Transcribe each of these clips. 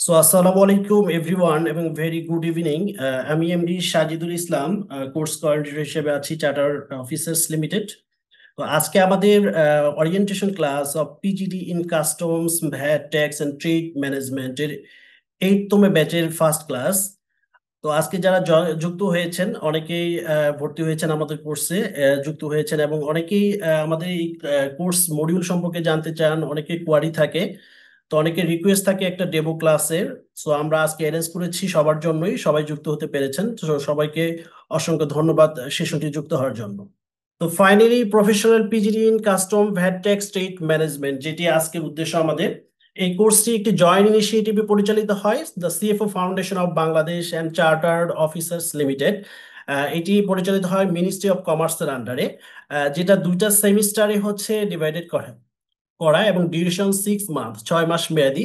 আসসালামু আলাইকুম এভরিওয়ান এবং ভেরি গুড ইভিনিং। আমি MD Sajidul Islam, course coordinator হিসেবে আছি চার্টার্ড অফিসার্স লিমিটেড। তো আজকে আমাদের orientation class of PGD in customs, VAT, tax and trade ম্যানেজমেন্টের 8তম ব্যাচের ফার্স্ট ক্লাস। তো আজকে যারা যুক্ত হয়েছেন অনেকেই ভর্তি হয়েছেন আমাদের কোর্সে, যুক্ত হয়েছেন এবং অনেকেই আমাদের এই কোর্স মডিউল সম্পর্কে জানতে চান, অনেকে কোয়ারি থাকে। তো অনেকের রিকোয়েস্ট থাকে একটা ডেমো ক্লাসের। সো আমরা আজকে অ্যারেঞ্জ করেছি সবার জন্যই, সবাই যুক্ত হতে পেরেছেন, তো সবাইকে অসংখ্য ধন্যবাদ সেশনটি যুক্ত হওয়ার জন্য। তো finally professional PGD in custom VAT tax state management, যেটি আজকের উদ্দেশ্য আমাদের। এই কোর্সটি একটি জয়েন্ট ইনিশিয়েটিভে পরিচালিত হয় the CFO foundation of Bangladesh and chartered officers limited. এটি পরিচালিত হয় মিনিস্ট্রি অফ কমার্সের আন্ডারে, যেটা দুইটা সেমিস্টারে হচ্ছে ডিভাইডেড করা এবং ডিউরেশন 6 মান্থ, 6 মাস মেয়াদি।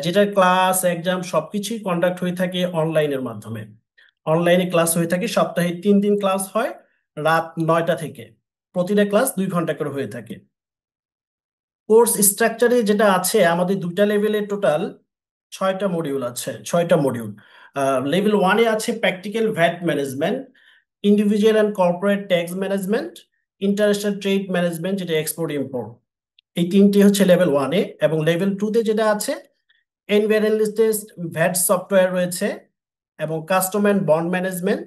যেটা ক্লাস এক্সাম সবকিছুই কন্ডাক্ট হয়ে থাকে অনলাইনের মাধ্যমে। অনলাইনে ক্লাস হয়ে থাকে, সপ্তাহে 3 দিন ক্লাস হয়, রাত 9টা থেকে। প্রতিটা ক্লাস 2 ঘন্টা করে হয়ে থাকে। কোর্স স্ট্রাকচারে যেটা আছে, আমাদের দুইটা লেভেলে টোটাল 6টা মডিউল আছে, 6টা মডিউল। লেভেল 1-এ আছে practical VAT management, individual and corporate tax management, international trade management, যেটা এক্সপোর্ট ইম্পোর্ট। এই তিনটি হচ্ছে লেভেল 1-এ। এবং লেভেল 2-তে যেটা আছে এনভায়রনমেন্টাল ভ্যাট সফটওয়্যার রয়েছে এবং custom and bond management.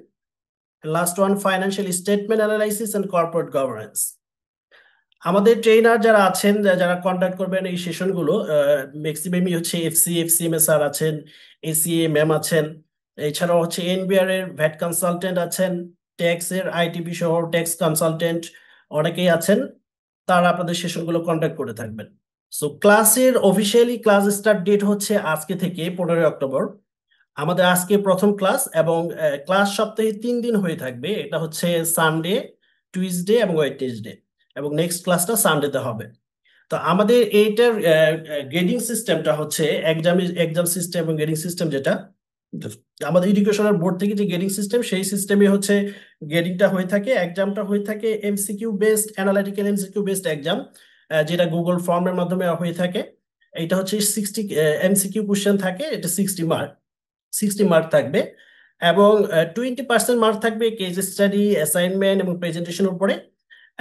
Last one financial statement analysis and corporate governance. আমাদের ট্রেনার যারা আছেন, যারা কন্ডাক্ট করবেন এই সেশনগুলো, ম্যাক্সিমামই হচ্ছে এফসিএমএ স্যার আছেন, এসিএ ম্যাম আছেন, এছাড়াও হচ্ছে এনবিআর এর ভ্যাট কনসালটেন্ট আছেন, ট্যাক্স এর আইটিপি সহ ট্যাক্স কনসালটেন্ট অনেকেই আছেন। তারা আপনাদের সেশনগুলো কন্ডাক্ট করে থাকবেন। সো ক্লাসের অফিসিয়ালি ক্লাস স্টার্ট ডেট হচ্ছে আজকে থেকে 15 অক্টোবর। আমাদের আজকে প্রথম ক্লাস এবং ক্লাস সপ্তাহে 3 দিন হয়ে থাকবে। এটা হচ্ছে সানডে, টুইসডে এবং ওয়েডনেসডে, এবং নেক্সট ক্লাসটা সানডেতে হবে। তো আমাদের এইটার গ্রেডিং সিস্টেমটা হচ্ছে এক্সাম সিস্টেম এবং গ্রেডিং সিস্টেম, যেটা আমাদের এডুকেশনাল বোর্ড থেকে যে গ্রেডিং সিস্টেম, সেই সিস্টেমে হচ্ছে গ্রেডিংটা হয়ে থাকে। এক্সামটা হয়ে থাকে MCQ based, analytical MCQ based exam, যেটা গুগল ফর্মের মাধ্যমে হয়ে থাকে। এটা হচ্ছে 60 এমসিকিউ কোশ্চেন থাকে, এটা 60 মার্ক থাকবে। এবং 20% মার্ক থাকবে কেস স্টাডি, অ্যাসাইনমেন্ট এবং প্রেজেন্টেশনের উপরে,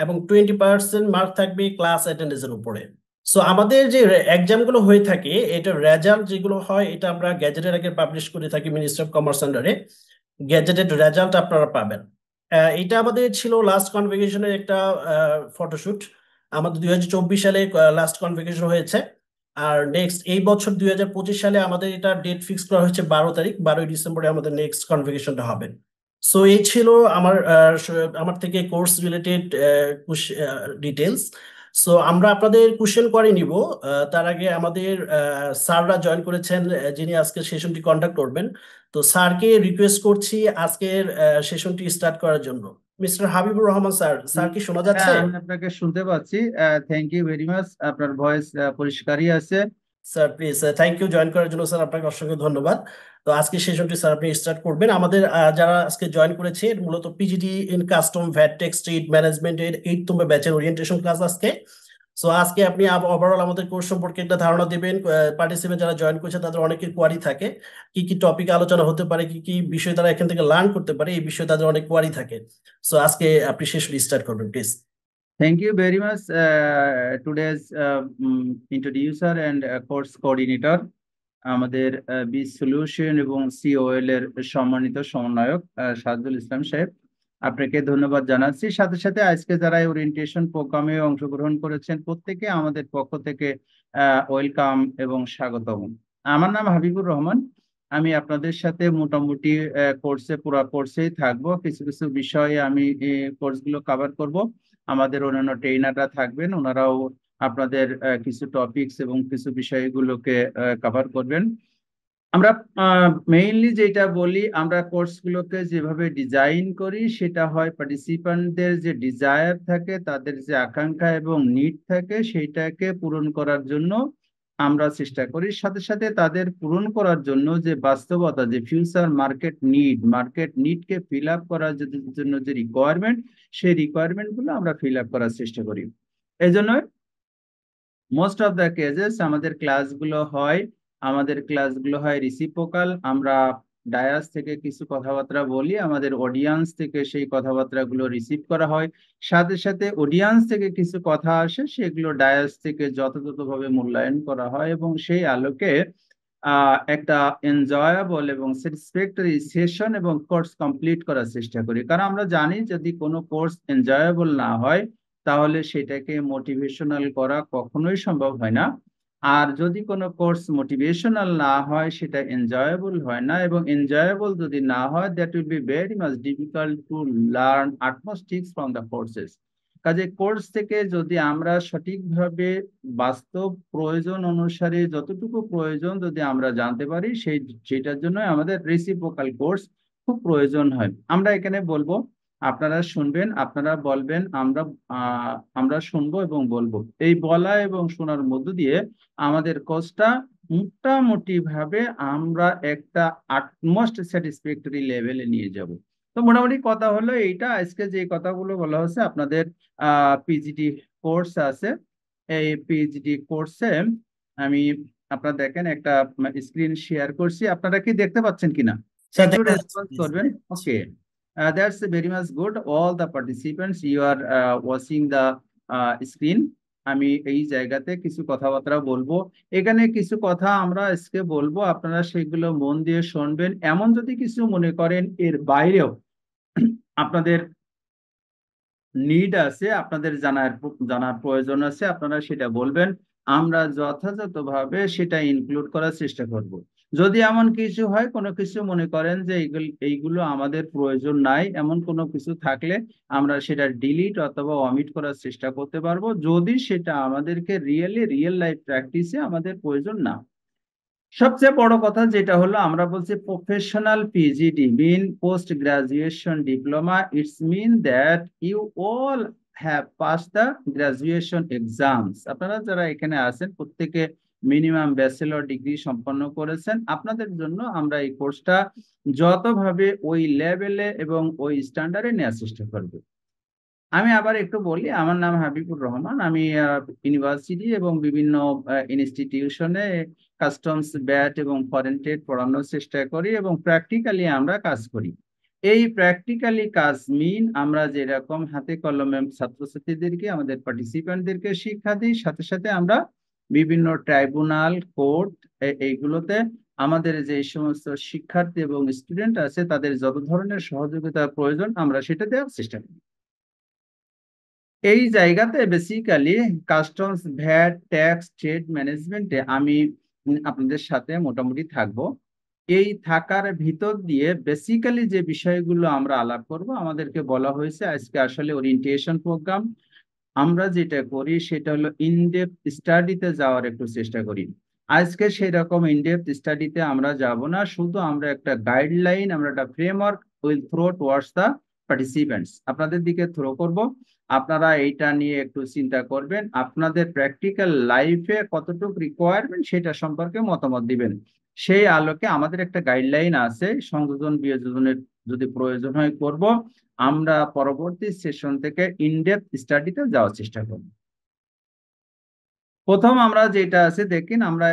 এবং 20% মার্ক থাকবে ক্লাস অ্যাটেন্ডেন্সের উপরে। সো আমাদের যে এক্সামগুলো হয়ে থাকে, এটা রেজাল্ট যেগুলো হয়, এটা আমরা গ্যাজেটের আগে পাবলিশ করে থাকি মিনিস্ট্রি অফ কমার্স আন্ডারে। গ্যাজেটেড রেজাল্ট আপনারা পাবেন। এটা আমাদের ছিল লাস্ট কনভোকেশনের একটা ফটোশুট। আমাদের 2024 সালে লাস্ট কনভোকেশন হয়েছে। আর নেক্সট এই বছর 2025 সালে আমাদের এটা ডেট ফিক্স করা হয়েছে 12 তারিখ, 12ই ডিসেম্বরে আমাদের নেক্সট কনভোকেশনটা হবে। সো এই ছিল আমার থেকে কোর্স রিলেটেড ডিটেলস। সো আমরা আপনাদের কোশ্চেন করে নিব। তার আগে আমাদের স্যাররা জয়েন করেছেন, যিনি আজকে সেশনটি কন্ডাক্ট করবেন। তো স্যারকে রিকোয়েস্ট করছি আজকের সেশনটি স্টার্ট করার জন্য। Mister Habibur Rahman sir, sir কি শোনা যাচ্ছে? হ্যাঁ, আমি আপনাকে শুনতে পাচ্ছি। Thank you very much. আপনার ভয়েস পরিষ্কারই আছে। Sir please, thank you join করার জন্য। স্যার আপনাকে অসংখ্য ধন্যবাদ। তো আজকে সেশনটি স্যার আপনি স্টার্ট করবেন। আমাদের যারা আজকে জয়েন করেছে, মূলত PGD in custom VAT tax trade ম্যানেজমেন্টের 8তম ব্যাচের ওরিয়েন্টেশন ক্লাস আজকে। সো আজকে আপনি ওভারঅল আমাদের কোর্স সম্পর্কে একটা ধারণা দেবেন। পার্টিসিপেন্ট যারা জয়েন করেছে তাদের অনেকের কোয়ারি থাকে, কি কি টপিক আলোচনা হতে পারে, কি কি বিষয় তারা এখান থেকে লার্ন করতে পারে, এই বিষয়ে তাদের অনেক কোয়ারি থাকে। সো আজকে আপনি সেশন স্টার্ট করবেন প্লিজ। Thank you very much today's introducer and course coordinator, আমাদের বি সলিউশন এবং সিওএল এর সম্মানিত সমন্বয়ক সাজুল ইসলাম সাহেব, আপনাকে ধন্যবাদ জানাচ্ছি। সাথে সাথে আজকে যারা ওরিয়েন্টেশন প্রোগ্রামে অংশগ্রহণ করেছেন প্রত্যেকে আমাদের পক্ষ থেকে ওয়েলকাম এবং স্বাগতম। আমার নাম হাবিবুর রহমান। আমি আপনাদের সাথে মোটামুটি পুরো কোর্সেই থাকবো। কিছু কিছু বিষয়ে আমি কোর্সগুলো কভার করব। আমাদের অন্যান্য ট্রেনাররা থাকবেন, ওনারাও আপনাদের কিছু টপিকস এবং কিছু বিষয়গুলোকে কভার করবেন। আমরা মেইনলি যেটা বলি, আমরা কোর্সগুলোকে যেভাবে ডিজাইন করি সেটা হয় পার্টিসিপেন্টদের যে ডিজায়ার থাকে, তাদের যে আকাঙ্ক্ষা এবং নিড থাকে, সেইটাকে পূরণ করার জন্য আমরা চেষ্টা করি। সাথে সাথে তাদের পূরণ করার জন্য যে বাস্তবতা, যে ফিউচার মার্কেট নিডকে ফিল আপ করার জন্য যে রিকোয়ারমেন্ট, সেই রিকোয়ারমেন্টগুলো আমরা ফিল আপ করার চেষ্টা করি। এই জন্য মোস্ট অফ দ্য কেসেস আমাদের ক্লাসগুলো হয় 3 দিন, 2 দিন, 2 দিন করে। 3 দিন 2 দিন করে আমরা ক্লাসগুলো করি। 3 দিন 2 দিন করে আমরা ক্লাসগুলো করি। 3 দিন 2 দিন করে আমরা ক্লাসগুলো করি। 3 দিন 2 দিন করে আমরা ক্লাসগুলো করি। আমাদের ক্লাসগুলো হয় রিসিপ্রোকাল, আমরা ডায়াস থেকে কিছু কথাবার্তা বলি, আমাদের অডিয়েন্স থেকে সেই কথাবার্তাগুলো রিসিভ করা হয়, সাথে সাথে অডিয়েন্স থেকে কিছু কথা আসে, সেগুলো ডায়াস থেকে যথাযথভাবে মূল্যায়ন করা হয় এবং সেই আলোকে একটা এনজয়েবল এবং স্যাটিসফ্যাক্টরি সেশন এবং কোর্স কমপ্লিট করার চেষ্টা করি। কারণ আমরা জানি যদি কোনো কোর্স এনজয়েবল না হয় তাহলে সেটাকে মোটিভেশনাল করা কখনোই সম্ভব হয় না। আর যদি কোনো কোর্স মোটিভেশনাল না হয় সেটা এনজয়েবল হয় না, এবং এনজয়েবল যদি না হয় that will be very much difficult to learn utmost things from the courses. কাজে কোর্স থেকে যদি আমরা সঠিকভাবে বাস্তব প্রয়োজন অনুসারে যতটুকু প্রয়োজন যদি আমরা জানতে পারি সেটার জন্য আমাদের রেসিপ্রোকাল কোর্স খুব প্রয়োজন হয়। আমরা এখানে বলবো, আপনারা শুনবেন, আপনারা বলবেন, আমরা শুনবো এবং বলবো। এই বলা এবং শোনার মধ্য দিয়ে আমাদের কোর্সটা মোটামুটি ভাবে আমরা একটা আটমোস্ট স্যাটিসফ্যাক্টরি লেভেলে নিয়ে যাব। তো মোটামুটি কথা হলো এইটা। আজকে যে কথাগুলো বলা হচ্ছে, আপনাদের পিজিডি কোর্স আছে। এই পিজিডি কোর্সে আমি আপনারা দেখেন একটা স্ক্রিন শেয়ার করছি, আপনারা কি দেখতে পাচ্ছেন কিনা? স্যার একটু দেখা রেসপন্স করবেন। ওকে, that's very much good. All the participants, you are watching the screen. আমি এই জায়গাতে কিছু কথাবার্তা বলবো, এখানে কিছু কথা আমরা আজকে বলবো, আপনারা সেগুলো মন দিয়ে শুনবেন। এমন যদি কিছু মনে করেন এর বাইরেও আপনাদের নিড আছে, আপনাদের জানার প্রয়োজন আছে, আপনারা সেটা বলবেন, আমরা যথাযথভাবে সেটা ইনক্লুড করার চেষ্টা করব। যদি এমন কিছু হয়, কোনো কিছু মনে করেন যে এইগুলো আমাদের প্রয়োজন নাই, এমন কোনো কিছু থাকলে আমরা সেটা ডিলিট অথবা অমিট করার চেষ্টা করতে পারবো, যদি সেটা আমাদেরকে রিয়েল লাইফ প্র্যাকটিসে আমাদের প্রয়োজন না। সবচেয়ে বড় কথা যেটা হলো, আমরা বলছি professional PGD mean post graduation diploma, it's mean that you all have pass the graduation exams. আপনারা যারা এখানে আছেন প্রত্যেকে মিনিমাম ব্যাচেলর ডিগ্রি সম্পন্ন করেছেন। আপনাদের জন্য আমরা এই কোর্সটা যতভাবে ওই লেভেলে এবং ওই স্ট্যান্ডার্ডে নেওয়ার চেষ্টা করব। আমি আবার একটু বলি, আমার নাম হাবিবুর রহমান। আমি ইউনিভার্সিটি এবং বিভিন্ন ইনস্টিটিউশনে কাস্টমস, ব্যাট এবং ফরেন ট্রেড পড়ানোর চেষ্টা করি এবং প্র্যাকটিক্যালি আমরা কাজ করি। এই প্র্যাকটিক্যালি কাজ মিন আমরা যেরকম হাতে কলমে ছাত্রছাত্রীদেরকে, আমাদের পার্টিসিপেন্টদেরকে শিক্ষা দিই, সাথে সাথে আমরা বিভিন্ন ট্রাইব্যুনাল, কোর্ট, এইগুলোতে আমাদের যে সমস্ত শিক্ষার্থী এবং স্টুডেন্ট আছে তাদের যত ধরনের সহযোগিতা প্রয়োজন আমরা সেটা দেওয়ার চেষ্টা করি। এই জায়গাতে basically customs, VAT, tax, trade ম্যানেজমেন্টে আমি আপনাদের সাথে মোটামুটি থাকবো। এই থাকার ভিতর দিয়ে বেসিক্যালি যে বিষয়গুলো আমরা আলাপ করব, আমাদেরকে বলা হয়েছে আজকে আসলে ওরিয়েন্টেশন প্রোগ্রাম। আমরা যেটা করি সেটা হলো ইনডেপথ স্টাডিতে যাওয়ার একটু চেষ্টা করি। আজকে সেই রকম ইনডেপথ স্টাডিতে আমরা যাব না, শুধু আমরা একটা গাইডলাইন, আমরা একটা framework will throw towards the participants আপনাদের দিকে থ্রো করব। আপনারা এইটা নিয়ে একটু চিন্তা করবেন, আপনাদের প্র্যাকটিক্যাল লাইফে কতটুকু রিকোয়ারমেন্ট সেটা সম্পর্কে মতামত দিবেন। সেই আলোকে আমাদের একটা গাইডলাইন আছে, সংযোজন বিয়োজনের যদি প্রয়োজন হয় করব। আমরা পরবর্তী সেশন থেকে ইনডেপথ স্টাডিতে যাওয়ার চেষ্টা করব। প্রথম আমরা যেটা আছে দেখেন, আমরা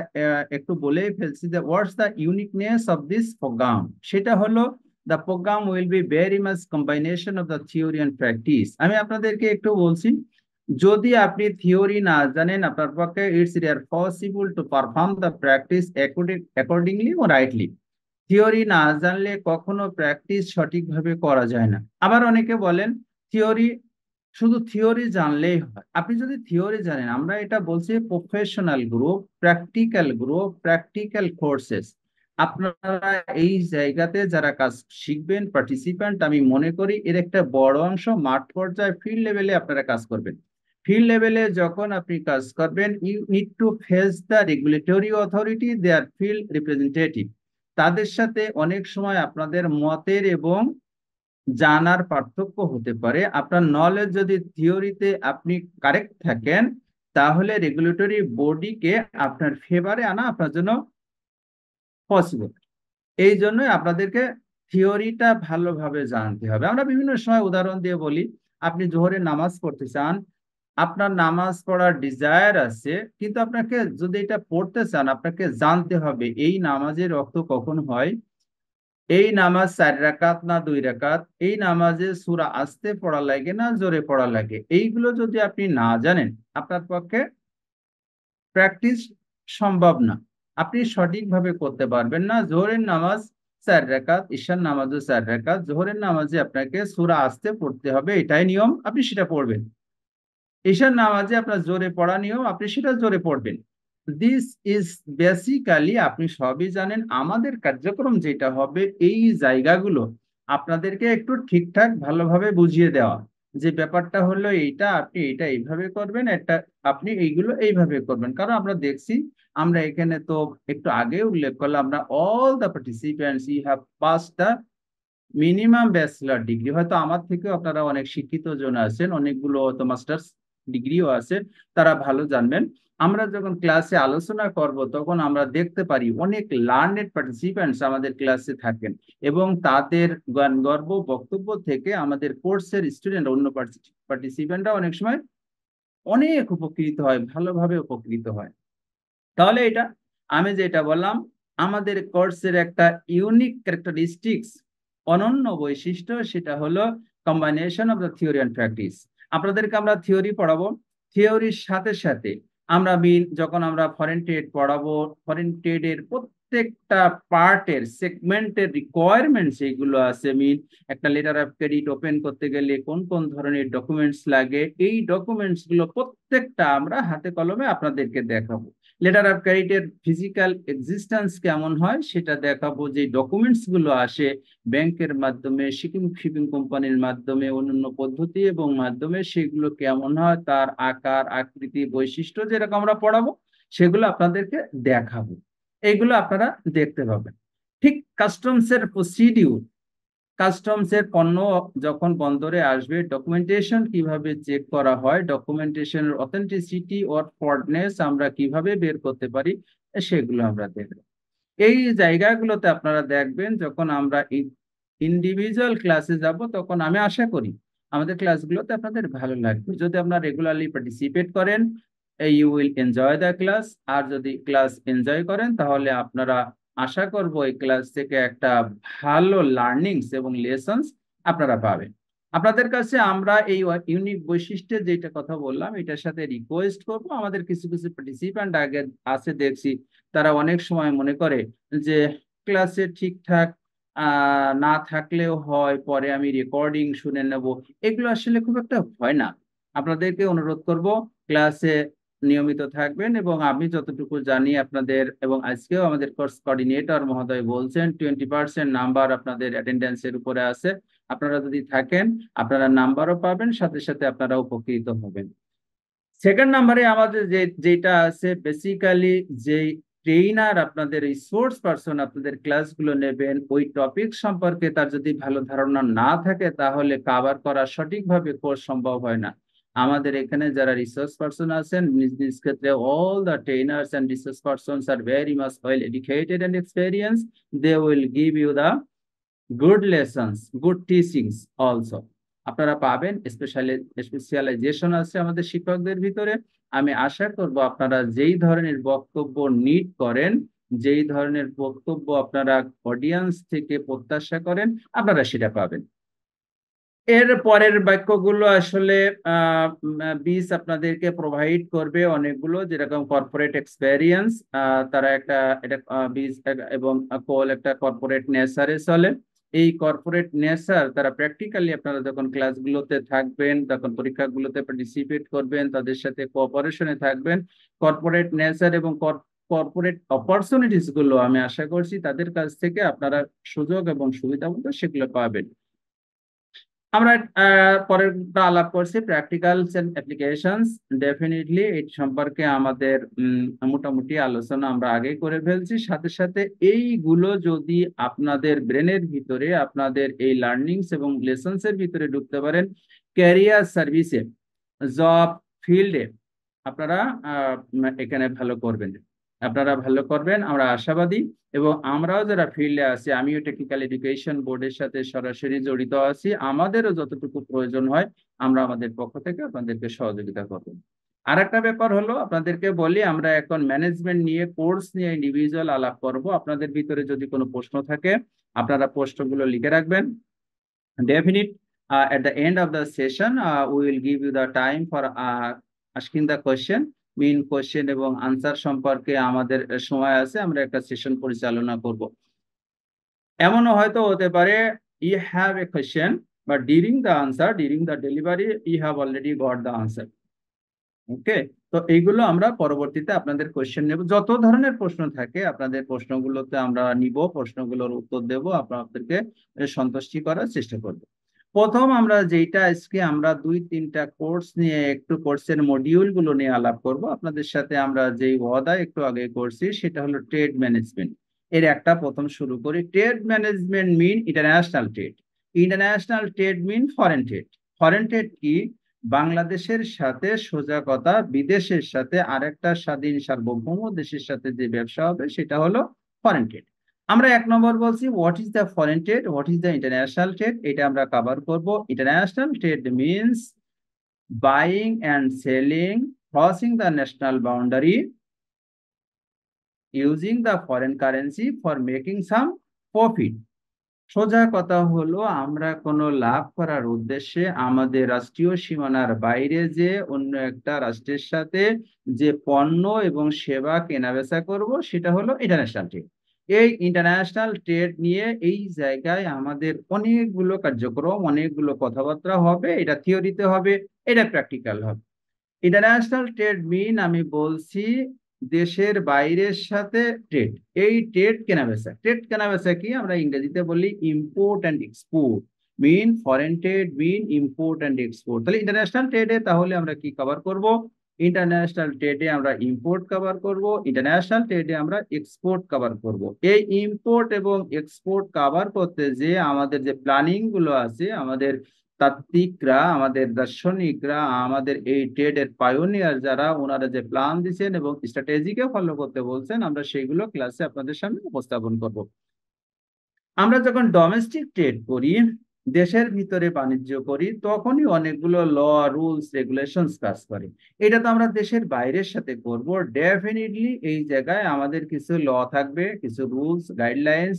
একটু বলেই ফেলছি যে what's the uniqueness of this program. সেটা হলো the program will be very much combination of the theory and practice. আমি আপনাদেরকে একটু বলছি, যদি আপনি থিওরি না জানেন, আপনার পক্ষে it's rear possible to perform the practice accordingly ও রাইটলি। থিওরি না জানলে কখনো প্র্যাকটিস সঠিকভাবে করা যায় না। আবার অনেকে বলেন থিওরি, শুধু থিওরি জানলেই হয়। আপনি যদি থিওরি জানেন, আমরা এটা বলছি professional group, practical group, practical courses. আপনারা এই জায়গাতে যারা কাজ শিখবেন পার্টিসিপেন্ট, আমি মনে করি এর একটা বড় অংশ মাঠ পর্যায়ে ফিল্ড লেভেলে আপনারা কাজ করবেন। ফিল্ড লেভেলে যখন আপনি কাজ করবেন, you need to face the regulatory authority, their field representative. তাদের সাথে অনেক সময় আপনাদের মতের এবং জানার পার্থক্য হতে পারে। আপনার নলেজ যদি থিওরিতে আপনি কারেক্ট থাকেন, তাহলে রেগুলেটরি বডিকে আপনার ফেভারে আনা আপনার জন্য পসিবল। এই জন্যই আপনাদেরকে থিওরিটা ভালোভাবে জানতে হবে। আমরা বিভিন্ন সময় উদাহরণ দিয়ে বলি, আপনি জোহরের নামাজ পড়তে চান, আপনার নামাজ পড়ার ডিজায়ার আছে, কিন্তু আপনাকে যদি এটা পড়তে চান আপনাকে জানতে হবে এই নামাজের রক্ত কখন হয়, এই নামাজ 4 রাকাত না 2 রাকাত, এই নামাজে সূরা আস্তে পড়া লাগে না জোরে পড়া লাগে, এইগুলো যদি আপনি না জানেন আপনার পক্ষে প্র্যাকটিস সম্ভব না, আপনি সঠিকভাবে করতে পারবেন না। জোহরের নামাজ 4 রাকাত, ঈশার নামাজও 4 রাকাত, জোহরের নামাজে আপনাকে সূরা আস্তে পড়তে হবে, এটাই নিয়ম, আপনি সেটা পড়বেন। ঈশার নামাজে আপনার জোরে পড়া নিয়ম, আপনি সেটা জোরে পড়বেন। দিস ইজ বেসিক্যালি, আপনি সবই জানেন, আমাদের কার্যক্রম যেটা হবে এই জায়গাগুলো আপনাদেরকে একটু ঠিকঠাক ভালোভাবে বুঝিয়ে দেওয়া, যে ব্যাপারটা হলো এইটা, আপনি এটা এইভাবে করবেন, এটা আপনি এইগুলো এইভাবে করবেন। কারণ আমরা দেখছি, আমরা এখানে তো একটু আগে উল্লেখ করলাম, আমরা all the participants you have pass the minimum bachelor degree. হয়তো আমার থেকেও আপনারা অনেক শিক্ষিত জন আছেন, অনেকগুলো হয়তো মাস্টার্স ডিগ্রিও আছে, তারা ভালো জানবেন। আমরা যখন ক্লাসে আলোচনা করব তখন আমরা দেখতে পারি অনেক লার্নেড পার্টিসিপেন্টস আমাদের ক্লাসে থাকেন, এবং তাদের জ্ঞান গর্ব বক্তব্য থেকে আমাদের কোর্সের স্টুডেন্ট, অন্য পার্টিসিপেন্টরা অনেক সময় অনেক উপকৃত হয়, ভালোভাবে উপকৃত হয়। তাহলে এটা আমি যেটা বললাম, আমাদের কোর্সের একটা ইউনিক ক্যারেক্টারিস্টিক্স, অনন্য বৈশিষ্ট্য, সেটা হলো combination of the theory and practice. আপনাদেরকে আমরা থিওরি পড়াবো, থিওরির সাথে সাথে আমরা যখন আমরা ফরেন ট্রেড পড়াবো, ফরেন ট্রেডের প্রত্যেকটা পার্টের সেগমেন্টের রিকোয়ারমেন্টস এইগুলো আছে, একটা লেটার অফ ক্রেডিট ওপেন করতে গেলে কোন কোন ধরনের ডকুমেন্টস লাগে, এই ডকুমেন্টস গুলো প্রত্যেকটা আমরা হাতে কলমে আপনাদেরকে দেখাবো। লেটার অফ ক্রেডিটের ফিজিক্যাল এক্সিস্টেন্স কেমন হয় সেটা দেখাবো, যে ডকুমেন্টস গুলো আসে ব্যাংকের মাধ্যমে, শিপিং কোম্পানির মাধ্যমে, অন্যান্য পদ্ধতি এবং মাধ্যমে, সেগুলো কেমন হয়, তার আকার আকৃতি বৈশিষ্ট্য যেরকম আমরা পড়াবো সেগুলো আপনাদেরকে দেখাবো, এইগুলো আপনারা দেখতে পাবেন। ঠিক কাস্টমস এর প্রসিডিউর, কাস্টমস এর পণ্য যখন বন্দরে আসবে ডকুমেন্টেশন কিভাবে চেক করা হয়, ডকুমেন্টেশনের অথেন্টিসিটি অর ফ্রডনেস আমরা কিভাবে বের করতে পারি, সেগুলো আমরা দেখব। এই জায়গাগুলোতে আপনারা দেখবেন যখন আমরা ইন্ডিভিজুয়াল ক্লাসে যাব, তখন আমি আশা করি আমাদের ক্লাসগুলোতে আপনাদের ভালো লাগবে। যদি আপনারা রেগুলারলি পার্টিসিপেট করেন, you will enjoy the class. আর যদি ক্লাস এনজয় করেন তাহলে আপনারা, আশা করব এই ক্লাস থেকে একটা ভালো লার্নিংস এবং লেসন্স আপনারা পাবেন। আপনাদের কাছে আমরা এই ইউনিক বৈশিষ্ট্যের যেটা কথা বললাম এটার সাথে রিকোয়েস্ট করব, আমাদের কিছু কিছু পার্টিসিপেন্ট আগে আছে দেখছি, তারা অনেক সময় মনে করে যে ক্লাসে ঠিকঠাক না থাকলেও হয়, পরে আমি রেকর্ডিং শুনে নেব, এগুলো আসলে খুব একটা হয় না। আপনাদেরকে অনুরোধ করব ক্লাসে নিয়মিত থাকবেন, এবং আমি যতটুকু জানি আপনাদের, এবং আজকেও আমাদের কোর্স কোঅর্ডিনেটর মহোদয় বলছেন 20% নাম্বার আপনাদের অ্যাটেন্ডেন্সের উপরে আছে, আপনারা যদি থাকেন আপনারা নাম্বারও পাবেন, সাথে সাথে আপনারা উপকৃত হবেন। সেকেন্ড নাম্বারে আমাদের যেটা আছে বেসিক্যালি, যে ট্রেইনার আপনাদের রিসোর্স পারসন আপনাদের ক্লাসগুলো নেবেন, ওই টপিক সম্পর্কে তার যদি ভালো ধারণা না থাকে তাহলে কভার করা সঠিকভাবে কোর্স সম্ভব হয় না। আমাদের এখানে যারা রিসোর্স পারসন আছেন নিজ নিজ ক্ষেত্রে, all the trainers and resource persons are very much well educated and experience, they will give you the good lessons, good teachings also আপনারা পাবেন। স্পেশালাইজেশন আছে আমাদের শিক্ষকদের ভিতরে। আমি আশা করব আপনারা যেই ধরনের বক্তব্য নিড করেন, যেই ধরনের বক্তব্য আপনারা অডিয়েন্স থেকে প্রত্যাশা করেন, আপনারা সেটা পাবেন। এর পরের বাক্যগুলো আসলে বিস আপনাদেরকে প্রোভাইড করবে অনেকগুলো, যেরকম কর্পোরেট এক্সপেরিয়েন্স, তারা একটা এটা বিস এবং কোল একটা কর্পোরেট নেচারে চলে। এই কর্পোরেট নেচার তারা প্র্যাকটিক্যালি আপনারা যখন ক্লাসগুলোতে থাকবেন, তখন পরীক্ষাগুলোতে পার্টিসিপেট করবেন, তাদের সাথে কোঅপারেশনে থাকবেন, কর্পোরেট নেচার এবং কর্পোরেট অপরচুনিটিস গুলো আমি আশা করছি তাদের কাছ থেকে আপনারা সুযোগ এবং সুবিধা মতো সেগুলো পাবেন। আমরা পরেরটা আলাপ করছি প্র্যাকটিক্যালস এন্ড অ্যাপ্লিকেশনস। ডেফিনেটলি এই সম্পর্কে আমাদের মোটামুটি আলোচনা আমরা আগে করে ফেলছি। সাথে সাথে এইগুলো যদি আপনাদের ব্রেনের ভিতরে, আপনাদের এই লার্নিংস এবং লেসন্স এর ভিতরে ঢুকতে পারেন, ক্যারিয়ার সার্ভিসে, জব ফিল্ডে আপনারা এখানে ভালো করবেন। আপনারা ভালো করবেন আমরা আশাবাদী, এবং আমরাও যারা ফিল্ডে আছি, আমিও টেকনিক্যাল এডুকেশন বোর্ডের সাথে সরাসরি জড়িত আছি, আমাদেরও যতটুকু প্রয়োজন হয় আমরা আমাদের পক্ষ থেকে আপনাদেরকে সহযোগিতা করব। আর একটা ব্যাপার হলো, আপনাদেরকে বলি, আমরা এখন ম্যানেজমেন্ট নিয়ে, কোর্স নিয়ে ইন্ডিভিজুয়াল আলাপ করব। আপনাদের ভিতরে যদি কোনো প্রশ্ন থাকে আপনারা প্রশ্নগুলো লিখে রাখবেন। Definite at the end of the session, we will give you the time for asking the question, main question এবং আনসার সম্পর্কে আমাদের সময় আছে, আমরা একটা সেশন পরিচালনা করব। এমনও হয়তো হতে পারে you have a question but during the answer, during the delivery you have already got the answer. ওকে, তো এইগুলো আমরা পরবর্তীতে আপনাদের কোশ্চেন নেব। যত ধরনের প্রশ্ন থাকে আপনাদের প্রশ্নগুলোতে আমরা নিব, প্রশ্নগুলোর উত্তর দেব, আপনাদেরকে সন্তুষ্টি করার চেষ্টা করব। প্রথম আমরা যেটা আজকে আমরা 2-3টা কোর্স নিয়ে, একটু কোর্সের মডিউল গুলো নিয়ে আলাপ করব আপনাদের সাথে। আমরা যেই ওয়াদা একটু আগে করছি সেটা হলো ট্রেড ম্যানেজমেন্ট। এর একটা প্রথম শুরু করি। ট্রেড ম্যানেজমেন্ট মিন ইন্টারন্যাশনাল ট্রেড। ইন্টারন্যাশনাল ট্রেড মিন ফরেন ট্রেড। ফরেন ট্রেড কি? বাংলাদেশের সাথে সোজা কথা বিদেশের সাথে আরেকটা স্বাধীন সার্বভৌম দেশের সাথে যে ব্যবসা হবে সেটা হলো ফরেন ট্রেড। আমরা 1 নম্বর বলছি what is the foreign trade, what is the international trade, এটা আমরা কভার করব। International trade means buying and selling crossing the national boundary using the foreign currency for making some profit. সোজা কথা হলো, আমরা কোনো লাভ করার উদ্দেশ্যে আমাদের রাষ্ট্রীয় সীমানার বাইরে যে অন্য একটা রাষ্ট্রের সাথে যে পণ্য এবং সেবা কেনাবেচা করব সেটা হলো ইন্টারন্যাশনাল ট্রেড। এই ইন্টারন্যাশনাল ট্রেড নিয়ে এই জায়গায় আমাদের অনেকগুলো কার্যক্রম, অনেকগুলো কথাবার্তা হবে। এটা থিওরিতে হবে, এটা প্র্যাকটিক্যাল হবে। ইন্টারন্যাশনাল ট্রেড মিন আমি বলছি দেশের বাইরের সাথে ট্রেড। এই ট্রেড কেনাবেচা, ট্রেড কেনাবেচা কি আমরা ইংরেজিতে বলি import and export. Mean foreign trade mean import and export. তাহলে ইন্টারন্যাশনাল ট্রেডে তাহলে আমরা কি কভার করব? ইন্টারন্যাশনাল ট্রেডে আমরা ইম্পোর্ট কভার করব, ইন্টারন্যাশনাল ট্রেডে আমরা এক্সপোর্ট কভার করব। এই ইম্পোর্ট এবং এক্সপোর্ট কভার করতে যে আমাদের যে প্ল্যানিং গুলো আছে, আমাদের তাত্ত্বিকরা, আমাদের দার্শনিকরা, আমাদের এই ট্রেডের পায়োনিয়ার যারা, ওনারা যে প্ল্যান দিচ্ছেন এবং স্ট্র্যাটেজিকে ফলো করতে বলছেন, আমরা সেইগুলো ক্লাসে আপনাদের সামনে উপস্থাপন করব। আমরা যখন ডোমেস্টিক ট্রেড করি, দেশের ভিতরে বাণিজ্য করি, তখনই অনেকগুলো ল, রুলস, রেগুলেশনস কাজ করে। এটা তো আমরা দেশের বাইরের সাথে করব, ডেফিনেটলি এই জায়গায় আমাদের কিছু ল থাকবে, কিছু রুলস, গাইডলাইন্স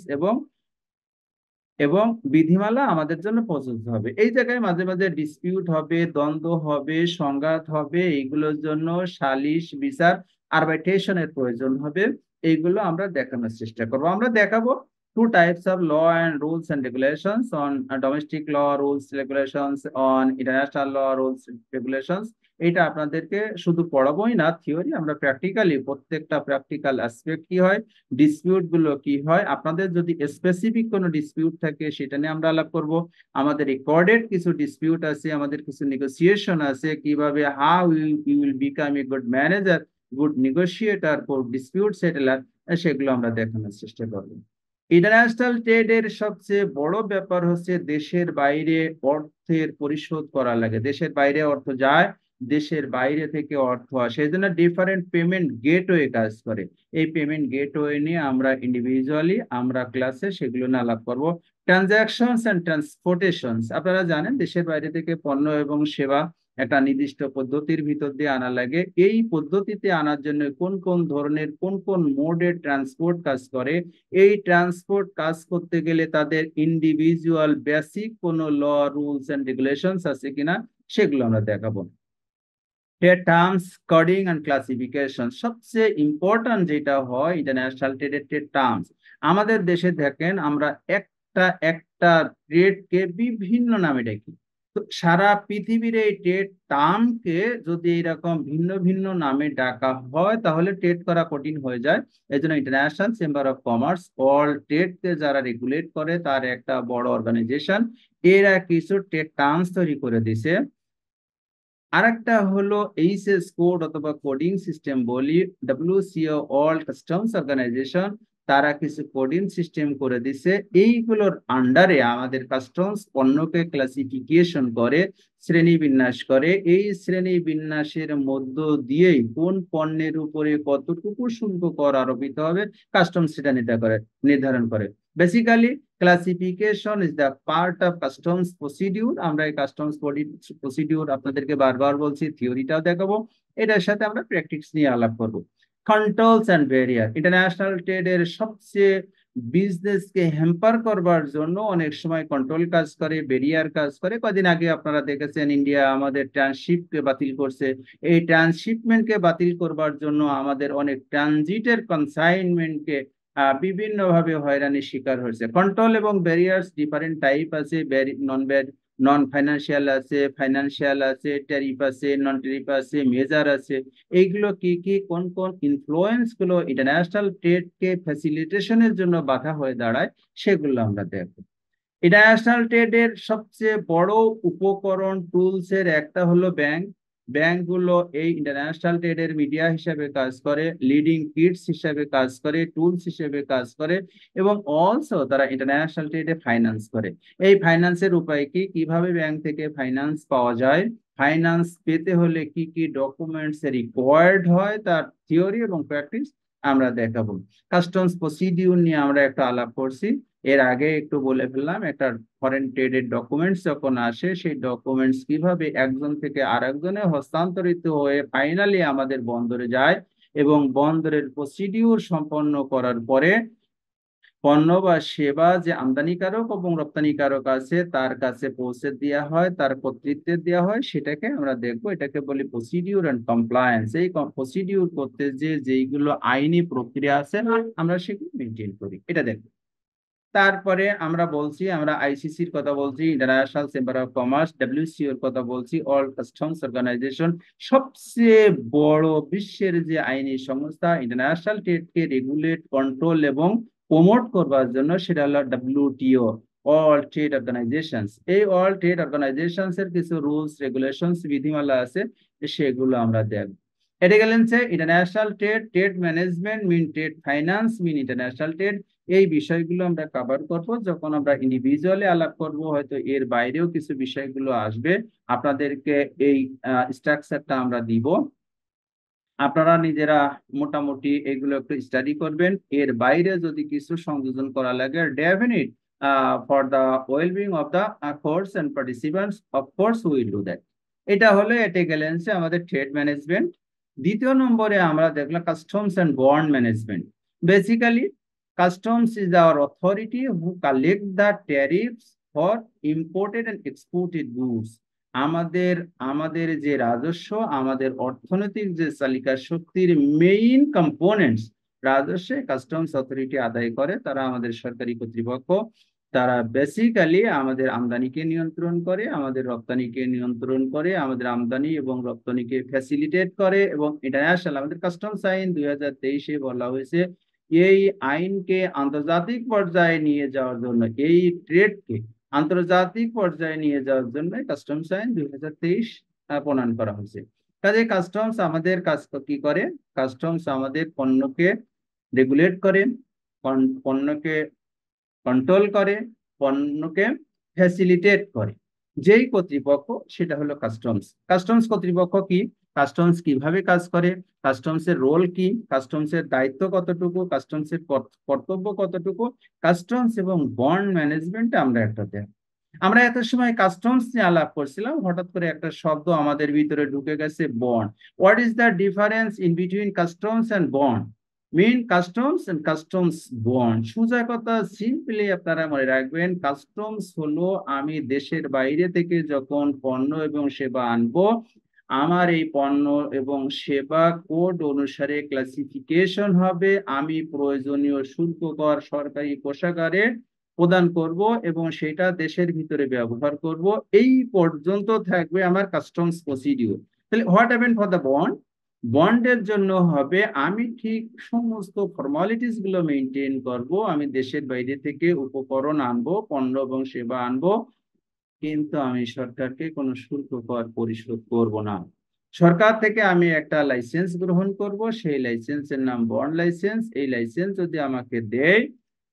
এবং বিধিমালা আমাদের জন্য প্রযোজ্য হবে। এই জায়গায় মাঝে মাঝে ডিসপিউট হবে, দ্বন্দ্ব হবে, সংঘাত হবে, এইগুলোর জন্য সালিশ, বিচার, আরবিট্রেশনের প্রয়োজন হবে। এইগুলো আমরা দেখানোর চেষ্টা করব। আমরা দেখাবো 2 types of law and rules and regulations on domestic law, rules, regulations on international law, rules, regulations. এটা আপনাদেরকে শুধু পড়াবোই না থিওরি, আমরা প্র্যাকটিক্যালি প্রত্যেকটা প্র্যাকটিক্যাল অ্যাসপেক্ট কি হয়, ডিসপিউট গুলো কি হয়, আপনাদের যদি স্পেসিফিক কোনো ডিসপিউট থাকে সেটা নিয়ে আমরা আলাপ করব। আমাদের রেকর্ডেড কিছু ডিসপিউট আছে, আমাদের কিছু নেগোসিয়েশন আছে, কিভাবে how you will become a good manager, good negotiator, for dispute settler, সেগুলো আমরা দেখানোর চেষ্টা করব। ইন্টারন্যাশনাল ট্রেডের সবচেয়ে বড় ব্যাপার হচ্ছে দেশের বাইরে অর্থের পরিশোধ করা লাগে। দেশের বাইরে অর্থ যায়, দেশের বাইরে থেকে অর্থ আসে, এই জন্য ডিফারেন্ট পেমেন্ট গেটওয়ে কাজ করে। এই পেমেন্ট গেটওয়ে নিয়ে আমরা ইন্ডিভিজুয়ালি আমরা ক্লাসে সেগুলো নিয়ে আলাপ করব। ট্রানজাকশনস এন্ড ট্রান্সপোর্টেশনস, আপনারা জানেন দেশের বাইরে থেকে পণ্য এবং সেবা একটা নির্দিষ্ট পদ্ধতির ভিতর দিয়ে আনা লাগে। এই পদ্ধতিতে আনার জন্য কোন কোন ধরনের, কোন কোন মোডের ট্রান্সপোর্ট কাজ করে, এই ট্রান্সপোর্ট কাজ করতে গেলে তাদের ইন্ডিভিজুয়াল বেসিক কোনো ল, রুলস এন্ড রেগুলেশনস আছে কিনা সেগুলো আমরা দেখাবো। Trade terms, coding and classification, সবচেয়ে ইম্পর্টেন্ট যেটা হয় ইন্টারন্যাশনাল ট্রেডের ট্রেড টার্মস। আমাদের দেশে দেখেন আমরা একটা একটা ট্রেডকে বিভিন্ন নামে ডাকি, তো সারা পৃথিবীর এই ট্রেড টার্মকে যদি এরকম ভিন্ন ভিন্ন নামে ডাকা হয় তাহলে ট্রেড করা কঠিন হয়ে যায়। এই জন্য international chamber of commerce all ট্রেডকে যারা রেগুলেট করে তার একটা বড় অর্গানাইজেশন, এরা কিছু ট্রেড টার্মস তৈরি করে দিছে। আরেকটা হলো এইচএস কোড অথবা কোডিং সিস্টেম বলি, WCO ওয়ার্ল্ড কাস্টমস অর্গানাইজেশন, তারা কিছু কোডিং সিস্টেম করে দিছে, এইগুলোর আন্ডারে আমাদের কাস্টমস পণ্যকে ক্লাসিফিকেশন করে, শ্রেণী বিন্যাস করে। এই শ্রেণী বিন্যাসের মধ্য দিয়েই কোন পণ্যের উপরে কতটুকু শুল্ক কর আরোপিত হবে কাস্টমস সেটা নির্ধারণ করে। Basically classification is the part of customs procedure. আমরা এই কাস্টমস প্রসিডিউর আপনাদেরকে বারবার বলছি, থিওরিটাও দেখাবো, এটার সাথে আমরা প্র্যাকটিস নিয়ে আলাপ করবো। কন্ট্রোলস অ্যান্ড ব্যারিয়ার, ইন্টারন্যাশনাল ট্রেডের সবচেয়ে বিজনেসকে হ্যাম্পার করবার জন্য অনেক সময় কন্ট্রোল কাজ করে, ব্যারিয়ার কাজ করে। কদিন আগে আপনারা দেখেছেন ইন্ডিয়া আমাদের ট্রান্সশিপকে বাতিল করছে। এই ট্রান্সশিপমেন্টকে বাতিল করবার জন্য আমাদের অনেক ট্রানজিটের কনসাইনমেন্টকে বিভিন্নভাবে হয়রানির শিকার হয়েছে। কন্ট্রোল এবং ব্যারিয়ার্স ডিফারেন্ট টাইপ আছে, নন ফাইন্যান্সিয়াল আছে, ফাইন্যান্সিয়াল আছে, ট্যারিফ আছে, নন ট্যারিফ আছে, মেজার আছে। এইগুলো কি কি, কোন কোন ইনফ্লুয়েন্স গুলো ইন্টারন্যাশনাল ট্রেড কে ফ্যাসিলিটেশনের জন্য বাধা হয়ে দাঁড়ায়, সেগুলো আমরা দেখবো। ইন্টারন্যাশনাল ট্রেডের সবচেয়ে বড় উপকরণ টুলস এর একটা হলো ব্যাংক। ব্যাংকগুলো এই ইন্টারন্যাশনাল ট্রেডের মিডিয়া হিসেবে কাজ করে, লিডিং কিটস হিসেবে কাজ করে, টুলস হিসেবে কাজ করে, এবং অলসো তারা ইন্টারন্যাশনাল ট্রেডে ফাইন্যান্স করে। এই ফাইন্যান্সের উপায় কি, কিভাবে ব্যাংক থেকে ফাইন্যান্স পাওয়া যায়, ফাইন্যান্স পেতে হলে কি কি ডকুমেন্টস রিকোয়ার্ড হয়, তার থিওরি এবং প্র্যাকটিস আমরা দেখাবো। কাস্টমস প্রসিডিউর নিয়ে আমরা একটা আলাপ করছি, এর আগে একটু বলে ফেললাম। একটা ফরেন ট্রেডের ডকুমেন্টস যখন আসে, সেই ডকুমেন্টস কিভাবে একজন থেকে আরেকজনে হস্তান্তরিত হয়ে ফাইনালি আমাদের বন্দরে যায়, এবং বন্দরের প্রসিডিউর সম্পন্ন করার পরে পণ্য বা সেবা যে আমদানিকারক এবং রপ্তানিকারক আছে তার কাছে পৌঁছে দেওয়া হয়, তার কর্তৃত্বে দেওয়া হয়, সেটাকে আমরা দেখবো। এটাকে বলি প্রসিডিউর এন্ড কমপ্লায়েন্স। এই প্রসিডিউর করতে যে যেইগুলো আইনি প্রক্রিয়া আছে আমরা সেগুলো মেনটেন করি, এটা দেখবো। তারপরে আমরা বলছি, আমরা আইসিসির কথা বলছি, ইন্টারন্যাশনাল চেম্বার অফ কমার্স, ডব্লিউসিওর কথা বলছি, ওয়ার্ল্ড কাস্টমস অর্গানাইজেশন। সবচেয়ে বড় বিশ্বের যে আইনি সংস্থা ইন্টারন্যাশনাল ট্রেডকে রেগুলেট, কন্ট্রোল এবং প্রমোট করবার জন্য, সেটা হলো ডব্লিউটিও, ওয়ার্ল্ড ট্রেড অর্গানাইজেশনস। এই ওয়ার্ল্ড ট্রেড অর্গানাইজেশনস এর কিছু রুলস, রেগুলেশনস, বিধিমালা আছে, সেগুলো আমরা দেখব। এটা গেলেন যে ইন্টারন্যাশনাল ট্রেড, ট্রেড ম্যানেজমেন্ট মিন ট্রেড ফাইন্যান্স মিন ইন্টারন্যাশনাল ট্রেড। এই বিষয়গুলো আমরা কভার করব যখন আমরা ইন্ডিভিজুয়ালি আলাপ করব, হয়তো এর বাইরেও কিছু বিষয়গুলো আসবে। আপনাদেরকে এই স্ট্রাকচারটা আমরা দিব, আপনারা নিজেরা মোটামুটি এগুলো একটু স্টাডি করবেন। এর বাইরে যদি কিছু সংযোজন করা লাগে, definite for the wellbeing of the course and participants, of course will do that. এটা হলো, এটা গেলেন যে আমাদের ট্রেড ম্যানেজমেন্ট। দ্বিতীয় নম্বরে আমরা দেখলাম customs and bond management. Basically customs is our authority who collect the tariffs for imported and exported goods. আমাদের আমাদের যে রাজস্ব, আমাদের অর্থনৈতিক যে চালিকা শক্তির মেইন কম্পোনেন্টস রাজস্বে কাস্টমস অথরিটি আদায় করে। তারা আমাদের সরকারি কর্তৃপক্ষ, তারা বেসিক্যালি আমাদের আমদানিকে নিয়ন্ত্রণ করে, আমাদের রপ্তানিকে নিয়ন্ত্রণ করে, আমাদের আমদানি এবং রপ্তানিকে ফ্যাসিলিটেট করে। এবং ইন্টারন্যাশনাল আমাদের কাস্টমস আইন 2023-এ বলা হয়েছে, এই আইনকে আন্তর্জাতিক পর্যায়ে নিয়ে যাওয়ার জন্য, এই ট্রেডকে আন্তর্জাতিক পর্যায়ে নিয়ে যাওয়ার জন্য কাস্টমস আইন 2023 প্রণয়ন করা হয়েছে। কাজে কাস্টমস আমাদের কাজ কি করে, কাস্টমস আমাদের পণ্যকে রেগুলেট করে, পণ্যকে কন্ট্রোল করে, পণ্যকে ফ্যাসিলিটেট করে। যেই কর্তৃপক্ষ সেটা হলো কাস্টমস। কাস্টমস কর্তৃপক্ষ কি, কাস্টমস কিভাবে কাজ করে, কাস্টমসের রোল কি, কাস্টমসের দায়িত্ব কতটুকু, কাস্টমসের কর্তব্য কতটুকু, কাস্টমস এবং বন্ড ম্যানেজমেন্ট আমরা একটা দেখব। আমরা এত সময় কাস্টমস নিয়ে আলাপ করছিলাম, হঠাৎ করে একটা শব্দ আমাদের ভিতরে ঢুকে গেছে, bond. What is the difference in between customs and bond? Main customs and customs bond. সোজা কথা, সিম্পলি আপনারা মনে রাখবেন, কাস্টমস হলো আমি দেশের বাইরে থেকে যখন পণ্য এবং সেবা আনবো, আমার এই পণ্য এবং সেবা কোড অনুসারে ক্লাসিফিকেশন হবে, আমি প্রয়োজনীয় শুল্ক কর সরকারি কোষাগারে প্রদান করব এবং সেটা দেশের ভিতরে ব্যবহার করব। এই পর্যন্ত থাকবে আমার কাস্টমস প্রসিডিউর। তাহলে what happen for the bond? বন্ডের জন্য হবে আমি ঠিক সমস্ত ফর্মালিটিস গুলো মেনটেন করব, আমি দেশের বাইরে থেকে উপকরণ আনবো, পণ্য এবং সেবা আনবো, কিন্তু আমি সরকারকে কোনো শুল্ক কর পরিশোধ করব না। সরকার থেকে আমি একটা লাইসেন্স গ্রহণ করব, সেই লাইসেন্সের নাম বন্ড লাইসেন্স। এই লাইসেন্স যদি আমাকে দেয়,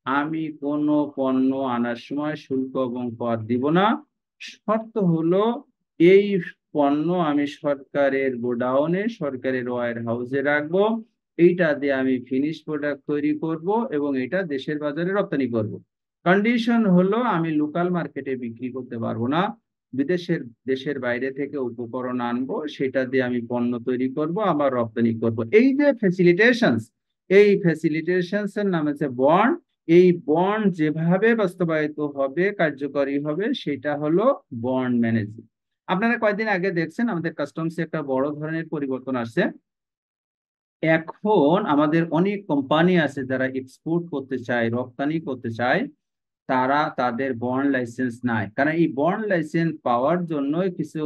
আমি কোনো পণ্য আনার সময় শুল্ক এবং কর দিব না। শর্ত হলো এই পণ্য আমি সরকারের গোডাউনে, সরকারের ওয়্যার হাউসে রাখবো। এইটা দিয়ে আমি ফিনিশ প্রোডাক্ট তৈরি করব এবং এটা দেশের বাজারে রপ্তানি করব। কন্ডিশন হলো আমি লোকাল মার্কেটে বিক্রি করতে পারবো না, দেশের বাইরে থেকে উপকরণ আনবো, সেটা দিয়ে আমি পণ্য তৈরি করব, আবার রপ্তানি করব। এই যে ফ্যাসিলিটেশনস, এই ফ্যাসিলিটেশনস এর নাম হচ্ছে বন্ড। এই বন্ড যেভাবে বাস্তবায়িত হবে, কার্যকরী হবে, সেটা হলো বন্ড ম্যানেজমেন্ট। আপনারা কয়েকদিন আগে দেখছেন আমাদের কাস্টমসে একটা বড় ধরনের পরিবর্তন আসছে। এখন আমাদের অনেক কোম্পানি আছে যারা এক্সপোর্ট করতে চায়, রপ্তানি করতে চায়, তারা তাদের বন্ড লাইসেন্স নাই। কারণ এই বন্ড লাইসেন্স পাওয়ার জন্য কিছু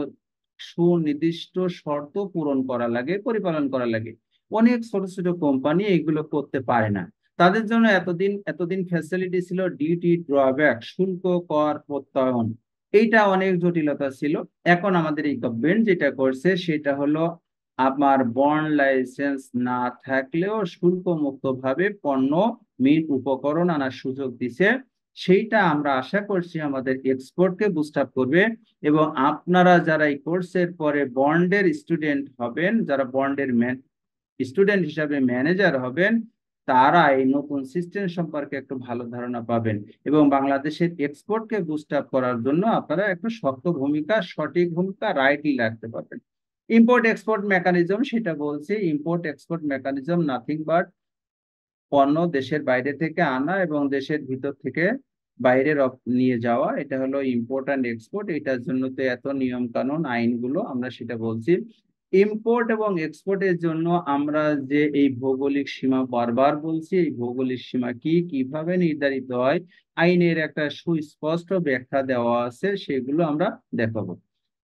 সুনির্দিষ্ট শর্ত পূরণ করা লাগে, পরিপালন করা লাগে। অনেক ছোট ছোট কোম্পানি এগুলো করতে পারে না। তাদের জন্য এতদিন ফ্যাসিলিটি ছিল ডিউটি ড্রব্যাক, শুল্ক কর প্রত্যয়ন, এইটা অনেক জটিলতা ছিল। এখন আমাদের এই গভর্নমেন্ট যেটা করছে সেটা হলো আমার বন্ড লাইসেন্স না থাকলেও শুল্ক মুক্ত ভাবে পণ্য উপকরণ আনার সুযোগ দিছে। সেইটা আমরা আশা করছি আমাদের এক্সপোর্টকে বুস্ট আপ করবে। এবং আপনারা যারা এই কোর্সের পরে বন্ডের স্টুডেন্ট হবেন, যারা বন্ডের স্টুডেন্ট হিসাবে ম্যানেজার হবেন, তারা এই নতুন সিস্টেম সম্পর্কে একটু ভালো ধারণা পাবেন এবং বাংলাদেশের এক্সপোর্টকে বুস্ট আপ করার জন্য আপনারা একটু শক্ত ভূমিকা, সঠিক ভূমিকা রাইটলি রাখতে পারবেন। ইম্পোর্ট এক্সপোর্ট মেকানিজম, সেটা বলছে import export mechanism nothing but পণ্য দেশের বাইরে থেকে আনা এবং দেশের ভিতর থেকে বাইরে নিয়ে যাওয়া, এটা হলো ইম্পোর্ট অ্যান্ড এক্সপোর্ট। এটার জন্য তো এত নিয়ম কানুন, আইনগুলো, আমরা সেটা বলছি। ইম্পোর্ট এবং এক্সপোর্টের জন্য আমরা যে এই ভৌগোলিক সীমা বারবার বলছি, এই ভৌগোলিক সীমা কি, কিভাবে নির্ধারিত হয়, আইনের একটা সুস্পষ্ট ব্যাখ্যা দেওয়া আছে, সেগুলো আমরা দেখাবো।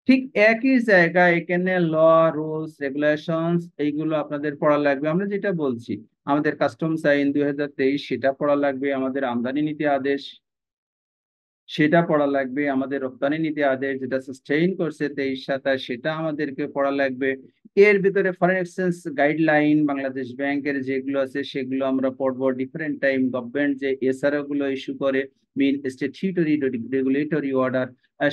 ঠিক একই জায়গায় এখানে ল, রুলস, রেগুলেশনস এইগুলো আপনাদের পড়া লাগবে। আমরা যেটা বলছি আমাদের কাস্টমস আইন 2023 সেটা পড়া লাগবে, আমাদের আমদানি নীতি আদেশ সেটা পড়া লাগবে, আমাদের রপ্তানি নীতি আদেশ যেটা সাস্টেইন করছে 23-27 সেটা আমাদেরকে পড়া লাগবে। এর ভিতরে ফরেন এক্সচেঞ্জ গাইডলাইন বাংলাদেশ ব্যাংকের যেগুলো আছে সেগুলো আমরা পড়বো। ডিফারেন্ট টাইম গভর্নমেন্ট যে এসআরও গুলো ইস্যু করে, মিন স্ট্যাটিউটরি রেগুলেটরি অর্ডার,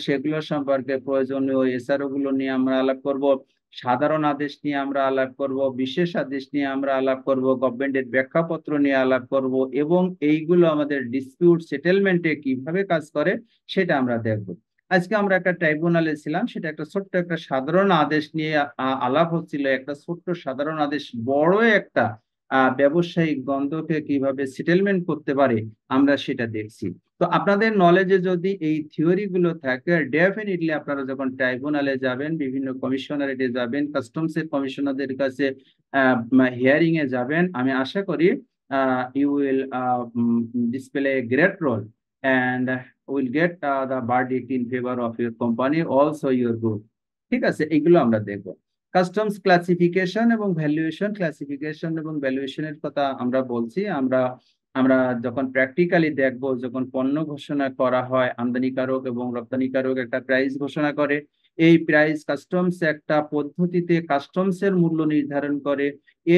সেগুলো সম্পর্কে প্রয়োজনীয় এসআরও গুলো নিয়ে আমরা আলাপ করব। সাধারণ আদেশ নিয়ে আমরা আলাপ করব, বিশেষ আদেশ নিয়ে আমরা আলাপ করব, গভর্নমেন্টের ব্যাখ্যাপত্র নিয়ে আলাপ করব এবং এইগুলো আমাদের ডিসপিউট সেটেলমেন্টে কিভাবে কাজ করে সেটা আমরা দেখব। আজকে আমরা একটা ট্রাইব্যুনালে ছিলাম, সেটা একটা ছোট্ট একটা সাধারণ আদেশ নিয়ে আলাপ হচ্ছিল। একটা ছোট্ট সাধারণ আদেশ বড় একটা ব্যবসায়িক দ্বন্দ্বকে কিভাবে সেটেলমেন্ট করতে পারে আমরা সেটা দেখছি। তো আপনাদের নলেজে যদি এই থিওরি গুলো থাকে, ডেফিনেটলি আপনারা যখন ট্রাইব্যুনালে যাবেন, বিভিন্ন কমিশনারেটে যাবেন, কাস্টমসের কমিশনারদের কাছে হিয়ারিং এ যাবেন, আমি আশা করি you will display a great role and will get the verdict in favor of your company, also your group. ঠিক আছে, এগুলো আমরা দেখবো। কাস্টমস ক্লাসিফিকেশন এবং ভ্যালুয়েশন, ক্লাসিফিকেশন এবং ভ্যালুয়েশনের কথা আমরা বলছি। আমরা আমরা যখন প্র্যাকটিক্যালি দেখব, যখন পণ্য ঘোষণা করা হয়, আমদানিকারক এবং রপ্তানিকারক একটা প্রাইস ঘোষণা করে, এই প্রাইস কাস্টমস একটা পদ্ধতিতে কাস্টমসের মূল্য নির্ধারণ করে।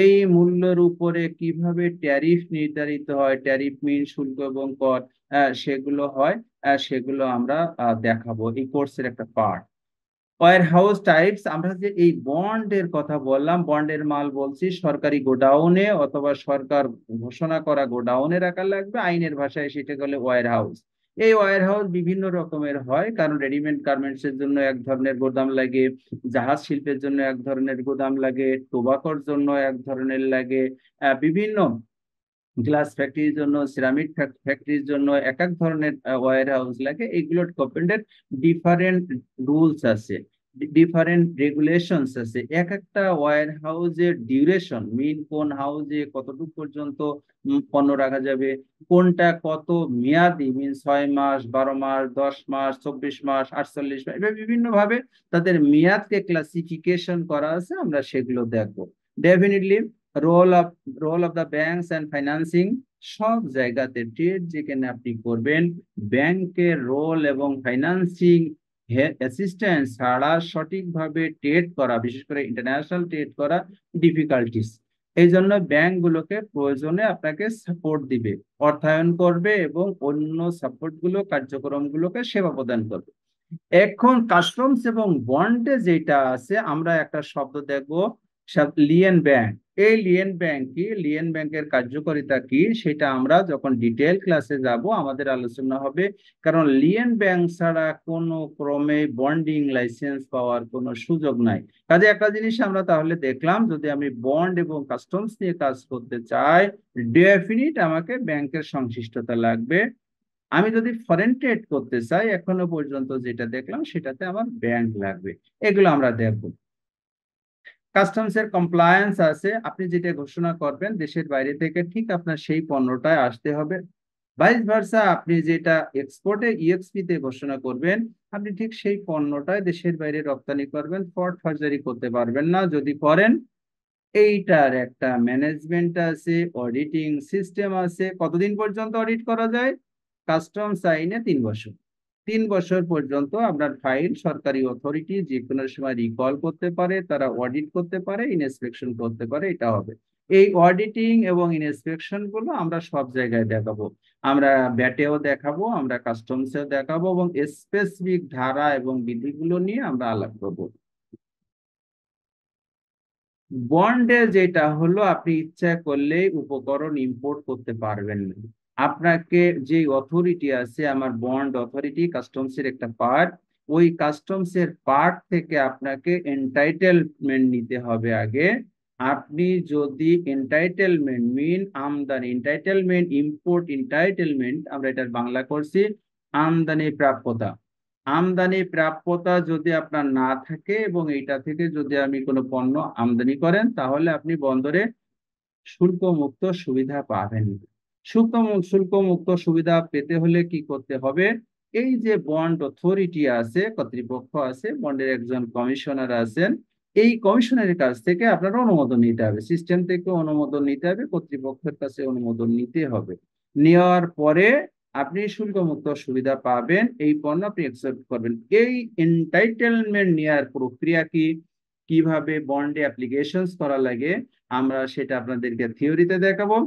এই মূল্যের উপরে কিভাবে ট্যারিফ নির্ধারিত হয়, ট্যারিফ মিন শুল্ক এবং কর সেগুলো হয়, সেগুলো আমরা দেখাবো, এই কোর্সের একটা পার্ট। ওয়্যার হাউস টাইপস, আমরা যে এই বন্ডের কথা বললাম, বন্ডের মাল বলছি সরকারি গোডাউনে অথবা সরকার ঘোষণা করা গোডাউনে রাখা লাগবে, আইনের ভাষায় সেটা বলে ওয়্যার হাউস। এই ওয়্যার হাউস বিভিন্ন রকমের হয়, কারণ রেডিমেড গার্মেন্টস এর জন্য এক ধরনের গোদাম লাগে, জাহাজ শিল্পের জন্য এক ধরনের গোদাম লাগে, টোবাকোর জন্য এক ধরনের লাগে, বিভিন্ন গ্লাস ফ্যাক্টরির জন্য, সিরামিক ফ্যাক্টরির জন্য এক এক ধরনের ওয়্যার হাউস লাগে। এইগুলোর গভর্নমেন্টের ডিফারেন্ট রুলস আছে, ডিফারেন্ট রেগুলেশনস আছে। এক একটা ওয়্যার হাউসের ডিউরেশন, মিন কোন হাউসে কতটুকু পর্যন্ত পণ্য রাখা যাবে, কোনটা কত মেয়াদি, মিন 6 মাস, 12 মাস, 10 মাস, 24 মাস, 48 মাস, এভাবে বিভিন্ন ভাবে তাদের মেয়াদকে ক্লাসিফিকেশন করা আছে, আমরা সেগুলো দেখবো। Definitely role of the banks and financing, সব জায়গাতে ট্রেড যেখানে আপনি করবেন, ব্যাংকের রোল এবং ফাইন্যান্সিং অ্যাসিস্ট্যান্ট ছাড়া সঠিকভাবে ট্রেড করা, বিশেষ করে ইন্টারন্যাশনাল ট্রেড করা ডিফিকাল্টিস। এই জন্য ব্যাংকগুলোকে প্রয়োজনে আপনাকে সাপোর্ট দিবে, অর্থায়ন করবে এবং অন্য সাপোর্টগুলো কার্যক্রমগুলোকে সেবা প্রদান করবে। এখন কাস্টমস এবং বন্ডে যেটা আছে, আমরা একটা শব্দ দেখবো লিয়েন ব্যাংক। এই লিয়েন ব্যাংক কি, লিয়েন ব্যাংকের কার্যকারিতা কি, সেটা আমরা যখন ডিটেল ক্লাসে যাব আমাদের আলোচনা হবে। কারণ লিয়েন ব্যাংক ছাড়া কোনো ক্রমে বন্ডিং লাইসেন্স পাওয়ার কোনো সুযোগ নাই। কাজে একটা জিনিস আমরা তাহলে দেখলাম, যদি আমি বন্ড এবং কাস্টমস নিয়ে কাজ করতে চাই, ডেফিনিট আমাকে ব্যাংকের সংশ্লিষ্টতা লাগবে। আমি যদি ফরেন ট্রেড করতে চাই, এখনো পর্যন্ত যেটা দেখলাম সেটাতে আমার ব্যাংক লাগবে। এগুলো আমরা দেখব। কাস্টমস এর কমপ্লায়েন্স আছে, আপনি যেটা ঘোষণা করবেন দেশের বাইরে থেকে ঠিক আপনার সেই পণ্যটায় আসতে হবে। ভাইস ভার্সা, আপনি যেটা এক্সপোর্টে ইএক্সপি তে ঘোষণা করবেন, আপনি ঠিক সেই পণ্যটাই দেশের বাইরে রপ্তানি করবেন, ফর্ট ফার্জারি করতে পারবেন না। যদি করেন, এইটার একটা ম্যানেজমেন্ট আছে, অডিটিং সিস্টেম আছে। কতদিন পর্যন্ত অডিট করা যায়? কাস্টমস আইনে 3 বছর। 3 বছর পর্যন্ত আপনার ফাইল সরকারি অথরিটি যে কোনো সময় রিকল করতে পারে, তারা অডিট করতে পারে, ইন্সপেকশন করতে পারে, এটা হবে। এই অডিটিং এবং ইন্সপেকশন গুলো আমরা সব জায়গায় দেখাবো। আমরা ব্যাটেও দেখাবো, আমরা কাস্টমসেও দেখাবো, এবং স্পেসিফিক ধারা এবং বিধিগুলো নিয়ে আমরা আলাপ করবো। বন্ডে যেটা হলো, আপনি ইচ্ছা করলেই উপকরণ ইম্পোর্ট করতে পারবেন না। আপনাকে যে অথরিটি আছে, আমার বন্ড অথরিটি কাস্টমসের একটা পার্ট, ওই কাস্টমসের পার্ট থেকে আপনাকে এন্টাইটেলমেন্ট নিতে হবে আগে। আপনি যদি এন্টাইটেলমেন্ট মিন আমদানি, এন্টাইটেলমেন্ট ইম্পোর্ট এন্টাইটেলমেন্ট আমরা এটার বাংলা করছি আমদানি প্রাপ্যতা। আমদানি প্রাপ্যতা যদি আপনার না থাকে এবং এইটা থেকে যদি আমি কোনো পণ্য আমদানি করেন, তাহলে আপনি বন্দরে শুল্ক মুক্ত সুবিধা পাবেন। শুল্ক মুক্ত সুবিধা পেতে হলে কি করতে হবে? এই যে বন্ড অথরিটি আছে, কর্তৃপক্ষ আছে, বন্ডের একজন কমিশনার আছেন, এই কমিশনারের কাছ থেকে আপনার অনুমোদন নিতে হবে, সিস্টেম থেকে অনুমোদন নিতে হবে, কর্তৃপক্ষের কাছে অনুমোদন নিতে হবে। নেওয়ার পরে আপনি শুল্ক মুক্ত সুবিধা পাবেন, এই পণ্য আপনি অ্যাকসেপ্ট করবেন। এই এন্টাইটেলমেন্ট নেওয়ার প্রক্রিয়া কি, কিভাবে বন্ডে অ্যাপ্লিকেশনস করা লাগে, আমরা সেটা আপনাদেরকে থিওরিতে দেখাবো,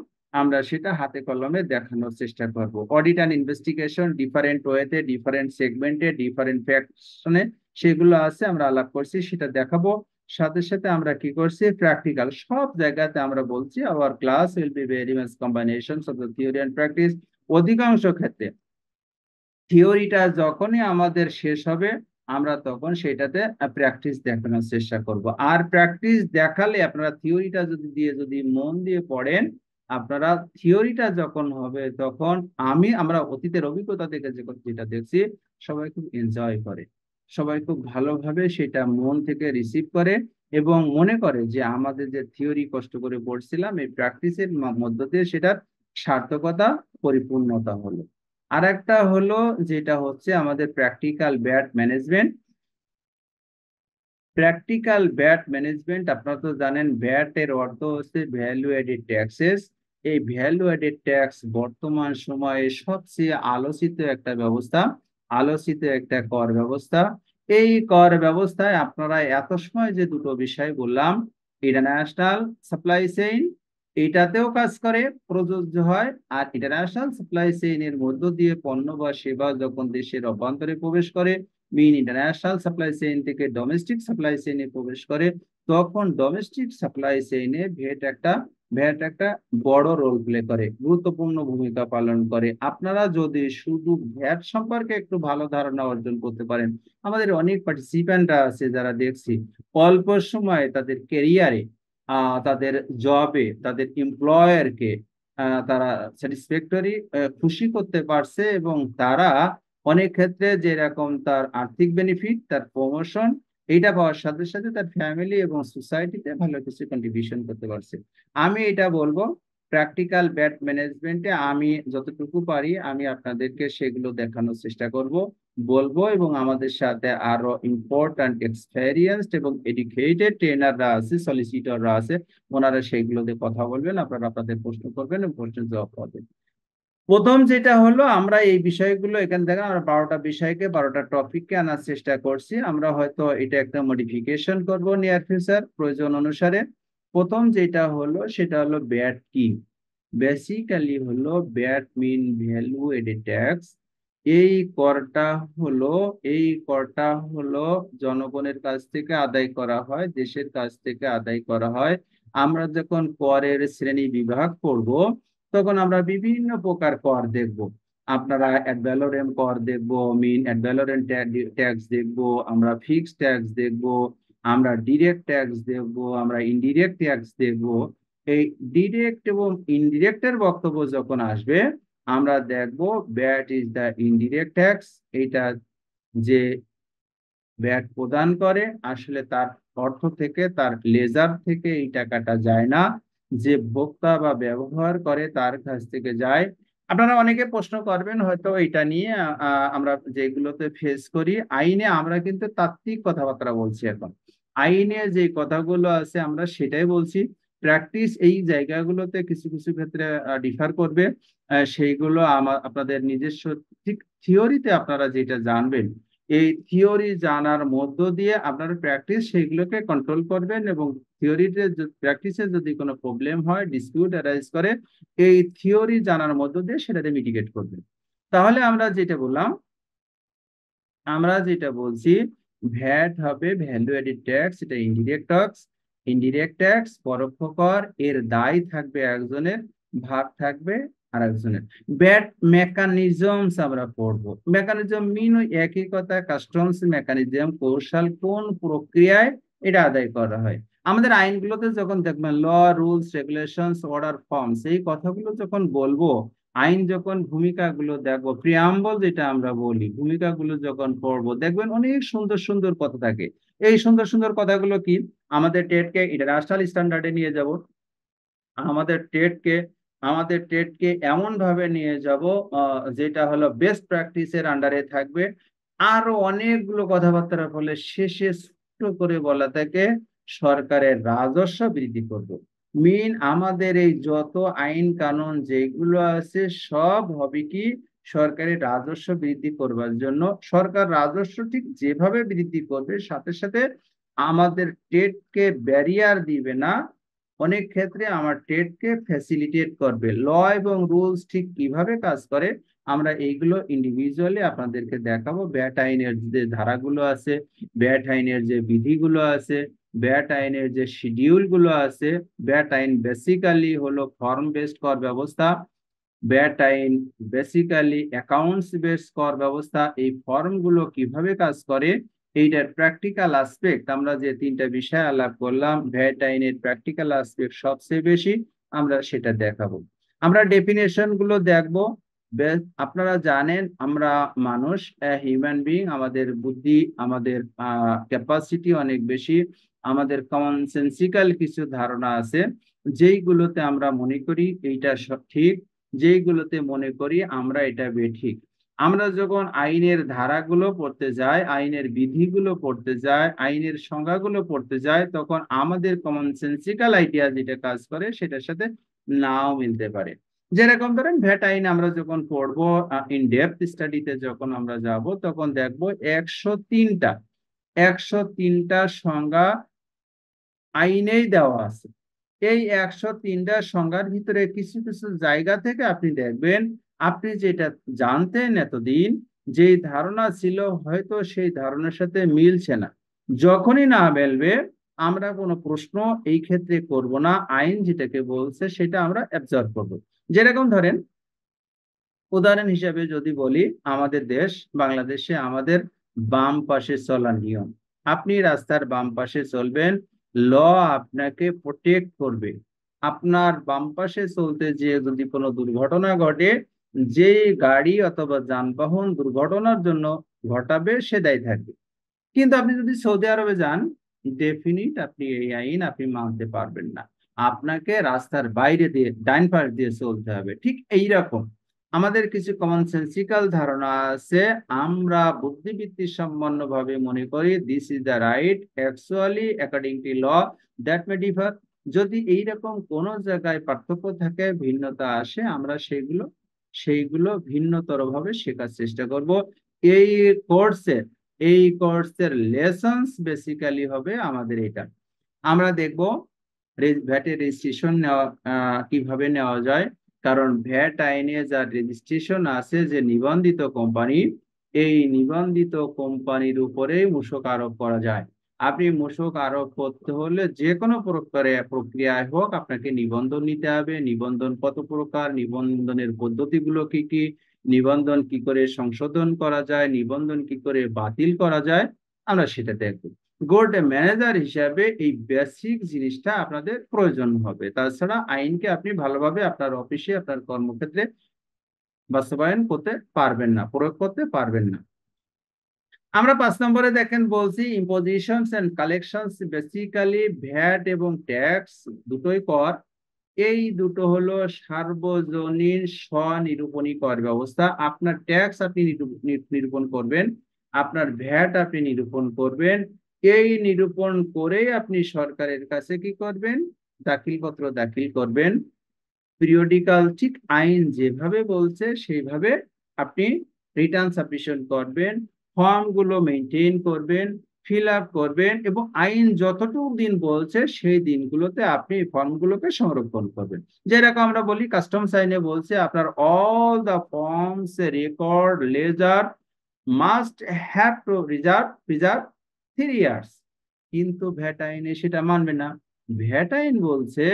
আমরা সেটা হাতে কলমে দেখানোর চেষ্টা করব। অডিট অ্যান্ড ইনভেস্টিগেশন ডিফারেন্ট ওয়েতে, ডিফারেন্ট সেগমেন্টে, ডিফারেন্ট ফ্যাকশনে সেগুলো আছে, আমরা আলাপ করছি, সেটা দেখাবো। সাথে সাথে আমরা কি করছি, প্র্যাকটিক্যাল সব জায়গাতে আমরা বলছি our class will be very much combinations of the theory and practice. অধিকাংশ ক্ষেত্রে থিওরিটা যখনই আমাদের শেষ হবে, আমরা তখন সেটাতে প্র্যাকটিস দেখানোর চেষ্টা করব। আর প্র্যাকটিস দেখালে আপনারা থিওরিটা যদি মন দিয়ে পড়েন, আপনারা থিওরিটা যখন হবে তখন আমরা অতীতের অভিজ্ঞতা থেকে যেটা দেখছি, সবাই খুব এনজয় করে, সবাই খুব ভালোভাবে সেটা মন থেকে রিসিভ করে এবং মনে করে যে আমাদের যে থিওরি কষ্ট করে পড়ছিলাম, এই প্র্যাকটিসের মধ্য দিয়ে সেটার সার্থকতা, পরিপূর্ণতা হলো। আর একটা হলো যেটা হচ্ছে আমাদের practical bat management. Practical bat management, আপনারা তো জানেন ব্যাট এর অর্থ হচ্ছে ভ্যালু এডেড ট্যাক্সেস। এই ভ্যালু এডেড ট্যাক্স বর্তমান সময়ে সবচেয়ে আলোচিত একটা ব্যবস্থা, আলোচিত একটা কর ব্যবস্থা। এই কর ব্যবস্থায় আপনারা এত সময় যে দুটো বিষয় বললাম, ইন্টারন্যাশনাল সাপ্লাই চেইন, এটাতেও কাজ করে, প্রযোজ্য হয়। আর ইন্টারন্যাশনাল সাপ্লাই চেইনের মধ্য দিয়ে পণ্য বা সেবা যখন দেশের অভ্যন্তরে প্রবেশ করে, মেইন ইন্টারন্যাশনাল সাপ্লাই চেইন থেকে ডোমেস্টিক সাপ্লাই চেইনে প্রবেশ করে, তখন ডোমেস্টিক সাপ্লাই চেইনে ভ্যাট একটা বড় রোল প্লে করে, গুরুত্বপূর্ণ ভূমিকা পালন করে। আপনারা যদি শুধু ভ্যাট সম্পর্কে একটু ভালো ধারণা অর্জন করতে পারেন, আমাদের অনেক পার্টিসিপ্যান্টরা আছে যারা দেখছি অল্প সময়ে তাদের কেরিয়ারে, তাদের জবে, তাদের এমপ্লয়ারকে তারা স্যাটিসফ্যাক্টরি খুশি করতে পারছে, এবং তারা অনেক ক্ষেত্রে যেরকম তার আর্থিক বেনিফিট, তার প্রমোশন, এইটা পাওয়ার সাথে সাথে তার ফ্যামিলি এবং সোসাইটিতে ভালো কিছু কন্ট্রিবিউশন করতে পারছে। আমি এটা বলবো, প্র্যাকটিক্যাল ব্যাট ম্যানেজমেন্টে আমি যতটুকু পারি আমি আপনাদেরকে সেগুলো দেখানোর চেষ্টা বলবো, এবং আমাদের সাথে আরো ইম্পর্ট্যান্ট এক্সপেরিয়েন্সড এবং এডুকেটেড ট্রেনাররা আছে, সলিসিটররা আছে, ওনারা সেইগুলোতে কথা বলবেন, আপনারা আপনাদের প্রশ্ন করবেন এবং প্রশ্নের জবাব পাবেন। প্রথম যেটা হলো, আমরা এই বিষয়গুলো এখান থেকে আমরা 12টা বিষয়কে 12টা টপিককে আনার চেষ্টা করছি। আমরা হয়তো এটা একটা মডিফিকেশন করব নিয়ার ফিউচার প্রয়োজন অনুসারে। প্রথম যেটা হলো সেটা হলো ব্যাট কি। বেসিক্যালি হলো VAT mean value added tax. এই করটা হলো এই করটা হলো জনগণের কাছ থেকে আদায় করা হয়, দেশের কাছ থেকে আদায় করা হয়। আমরা যখন করের শ্রেণী বিভাগ করব তখন আমরা বিভিন্ন প্রকার কর দেখব। আপনারা অ্যাড ভ্যালোরেম কর দেখব, মিন অ্যাড ভ্যালোরেম ট্যাক্স দেখব, আমরা ফিক্সড ট্যাক্স দেখব, আমরা ডিরেক্ট ট্যাক্স দেখব, আমরা ইনডিরেক্ট ট্যাক্স দেখব। এই ডিরেক্ট এবং ইনডিরেক্টের বক্তব্য যখন আসবে আমরা দেখব bat is the indirect tax. এইটা যে ব্যাট প্রদান করে আসলে তার অর্থ থেকে, তার লেজার থেকে এই টাকাটা যায় না, যে ভোক্তা বা ব্যবহার করে তার কাছ থেকে যায়। আপনারা অনেকে প্রশ্ন করবেন হয়তো এটা নিয়ে, আমরা যেগুলোতে ফেস করি আইনে, আমরা কিন্তু তাত্ত্বিক কথাবার্তা বলছি এখন। আইনে যে কথাগুলো আছে আমরা সেটাই বলছি। প্র্যাকটিস এই জায়গাগুলোতে কিছু কিছু ক্ষেত্রে ডিফার করবে। সেইগুলো আপনাদের নিজস্ব ঠিক থিওরিতে আপনারা যেটা জানবেন, এই থিওরি জানার মধ্য দিয়ে আপনারা প্র্যাকটিস সেইগুলোকে কন্ট্রোল করবেন, এবং থিওরিতে প্র্যাকটিসে যদি কোনো প্রবলেম হয়, ডিসপিউট অ্যারাইজ করে, এই থিওরি জানার মধ্য দিয়ে সেটাতে মিটিগেট করবেন। তাহলে আমরা যেটা বলছি, ভ্যাট হবে ভ্যালু এডেড ট্যাক্স, এটা ইনডিরেক্ট ট্যাক্স। ইনডিরেক্ট ট্যাক্স পরোক্ষ কর, এর দায় থাকবে একজনের, ভাগ থাকবে আরেকজনের। ব্যাট মেকানিজমস আমরা পড়বো। মেকানিজম মিন ওই একই কথা, কাস্টমস মেকানিজম, কৌশল, কোন প্রক্রিয়ায় এটা আদায় করা হয়। আমাদের আইনগুলোতে যখন দেখবেন ল, রুলস, রেগুলেশনস, অর্ডার, ফর্মস, এই কথাগুলো যখন বলবো, আইন যখন ভূমিকাগুলো দেখবো, প্রিয়াম্বল যেটা আমরা বলি, ভূমিকাগুলো যখন পড়বো দেখবেন অনেক সুন্দর সুন্দর কথা থাকে। এই সুন্দর সুন্দর কথাগুলো কি, আমাদের টেটকে ইন্টারন্যাশনাল স্ট্যান্ডার্ডে নিয়ে যাব, আমাদের টেটকে আমাদের টেটকে এমন ভাবে নিয়ে যাব যেটা হলো বেস্ট প্র্যাকটিসের আন্ডারে থাকবে। আরো অনেকগুলো কথাবার্তার ফলে শেষে ছোট্ট করে বলা থাকে সরকারের রাজস্ব বৃদ্ধি করবে। মিন আমাদের এই যত আইন কানুন যেগুলো আছে সব হবে কি সরকারের রাজস্ব বৃদ্ধি করবার জন্য। সরকার রাজস্ব ঠিক যেভাবে বৃদ্ধি করবে সাথে সাথে আমাদের টেটকে ব্যারিয়ার দিবে না, অনেক ক্ষেত্রে আমার ট্রেডকে ফ্যাসিলিটেট করবে। ল এবং রুলস ঠিক কিভাবে কাজ করে আমরা এইগুলো ইন্ডিভিজুয়ালি আপনাদেরকে দেখাবো। ব্যাট আইনের যে ধারাগুলো আছে, ব্যাট আইনের যে বিধিগুলো আছে, ব্যাট আইনের যে শিডিউল গুলো আছে। ব্যাট আইন বেসিক্যালি হলো ফর্ম বেসড কর ব্যবস্থা। ব্যাট আইন বেসিক্যালি অ্যাকাউন্টস বেসড কর ব্যবস্থা। এই ফর্মগুলো কিভাবে কাজ করে, এইটার প্র্যাকটিক্যাল আসপেক্ট আমরা যে তিনটা বিষয় আলাপ করলাম, ভ্যাট আইনের প্র্যাকটিক্যাল আসপেক্ট সবচেয়ে বেশি, আমরা সেটা দেখাবো। আমরা ডেফিনেশন গুলো দেখবো। আপনারা জানেন আমরা মানুষ, হিউম্যান বিং, আমাদের বুদ্ধি, আমাদের ক্যাপাসিটি অনেক বেশি, আমাদের কমন সেন্সিক্যাল কিছু ধারণা আছে যেইগুলোতে আমরা মনে করি এইটা ঠিক, যেইগুলোতে মনে করি আমরা এটা বেঠিক। আমরা যখন আইনের ধারাগুলো পড়তে যাই, আইনের বিধিগুলো পড়তে যাই, আইনের সংজ্ঞাগুলো পড়তে যাই, তখন আমাদের কমন সেন্সিক্যাল আইডিয়া যেটা কাজ করে সেটার সাথে নাও মিলতে পারে। যেরকম ধরেন ভ্যাট আইন আমরা যখন পড়বো, ইন ডেপথ স্টাডিতে যখন আমরা যাব তখন দেখবো 103টা সংজ্ঞা আইনেই দেওয়া আছে। এই 103টা সংজ্ঞার ভিতরে কিছু কিছু জায়গা থেকে আপনি দেখবেন আপনি যেটা জানতেন এতদিন, যে ধারণা ছিল হয়তো সেই ধারণার সাথে মিলছে না। যখনই না মিলবে আমরা কোনো প্রশ্ন এই ক্ষেত্রে করব না, আইন যেটাকে বলছে সেটা আমরা অ্যাবজর্ব করব। যেরকম ধরেন উদাহরণ হিসেবে যদি বলি, আমাদের দেশ বাংলাদেশে আমাদের বাম পাশে চলার নিয়ম। আপনি রাস্তার বাম পাশে চলবেন, ল আপনাকে প্রোটেক্ট করবে। আপনার বাম পাশে চলতে যে যদি কোনো দুর্ঘটনা ঘটে, যে গাড়ি অথবা যানবাহন দুর্ঘটনার জন্য ঘটাবে সে দায়ী থাকবে। কিন্তু আপনি যদি সৌদি আরবে যান, ডেফিনিট আপনি এই আইন আপনি মানতে পারবেন না, আপনাকে রাস্তার বাইরে দিয়ে ডাইন পাশ দিয়ে চলতে হবে। ঠিক এইরকম আমাদের কিছু কমন সেন্সিক্যাল ধারণা আছে, আমরা বুদ্ধিবৃত্তি সম্পন্ন ভাবে মনে করি this is the right, actually according to law that may differ. যদি এইরকম কোন জায়গায় পার্থক্য থাকে, ভিন্নতা আসে, আমরা সেগুলো সেইগুলো ভিন্নতর ভাবে শেখার চেষ্টা করব। এই কোর্সের লেসন্স বেসিক্যালি হবে আমাদের এটা। আমরা দেখব ভ্যাটের রেজিস্ট্রেশন নেওয়া কিভাবে নেওয়া যায়, কারণ ভ্যাট আইনে যা রেজিস্ট্রেশন আছে যে নিবন্ধিত কোম্পানি, এই নিবন্ধিত কোম্পানির উপরেই মূসক আরোপ করা যায়। আপনি মূসক আরোপ করতে হলে যে কোনো প্রক্রিয়ায় হোক আপনাকে নিবন্ধন নিতে হবে। নিবন্ধন কত প্রকার, নিবন্ধনের পদ্ধতিগুলো কি কি, নিবন্ধন কি করে সংশোধন করা যায়, নিবন্ধন কি করে বাতিল করা যায়, আমরা সেটা দেখব। গুড ম্যানেজার হিসাবে এই বেসিক জিনিসটা আপনাদের প্রয়োজন হবে। তাছাড়া আইনকে আপনি ভালোভাবে আপনার অফিসে আপনার কর্মক্ষেত্রে বাস্তবায়ন করতে পারবেন না, প্রয়োগ করতে পারবেন না। আমরা 5 নম্বরে দেখেন বলছি ইম্পোজিশনস এন্ড কালেকশনস, বেসিক্যালি ভ্যাট এবং ট্যাক্স দুটোই কর। এই দুটো হলো সার্বজনীন স্বনিরূপণী কর ব্যবস্থা। আপনার ট্যাক্স আপনি নিরূপণ করবেন, আপনার ভ্যাট আপনি নিরূপণ করবেন। এই নিরূপণ করেই আপনি সরকারের কাছে কি করবেন, দাখিলপত্র দাখিল করবেন। পিরিয়ডিক্যাল ঠিক আইন যেভাবে বলছে সেইভাবে আপনি রিটার্ন সাবমিশন করবেন, ফর্মগুলো মেনটেন করবেন, ফিল আপ করবেন, এবং আইন যতটুকু দিন বলছে সেই দিনগুলোতে আপনি ফর্মগুলোকে সংরক্ষণ করবেন। যেরকম আমরা বলি কাস্টমস আইনে বলছে আপনার all the forms record ledger must have to preserve 3 years, কিন্তু ভ্যাট আইনে সেটা মানবে না। ভ্যাট আইন বলছে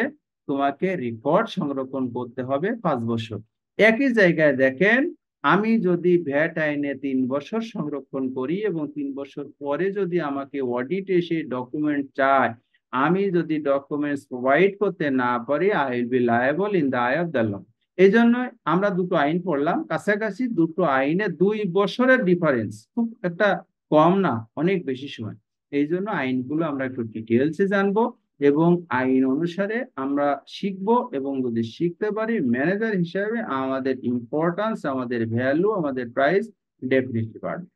তোমাকে রেকর্ড সংরক্ষণ করতে হবে 5 বছর। একই জায়গায় দেখেন, আমি যদি ভ্যাট আইনে 3 বছর সংরক্ষণ করি এবং 3 বছর পরে যদি আমাকে অডিট এসে ডকুমেন্ট চায়, আমি যদি ডকুমেন্টস প্রোভাইড করতে না পারি, I will be liable in the eye of the law. এই জন্য আমরা দুটো আইন পড়লাম, কাছাকাছি দুটো আইনে 2 বছরের ডিফারেন্স, খুব একটা কম না, অনেক বেশি সময়। এই জন্য আইনগুলো আমরা একটু ডিটেলসে জানবো এবং আইন অনুসারে আমরা শিখবো, এবং যদি শিখতে পারি ম্যানেজার হিসাবে আমাদের ইম্পর্টেন্স, আমাদের ভ্যালু, আমাদের প্রাইস ডেফিনেটলি বাড়বে।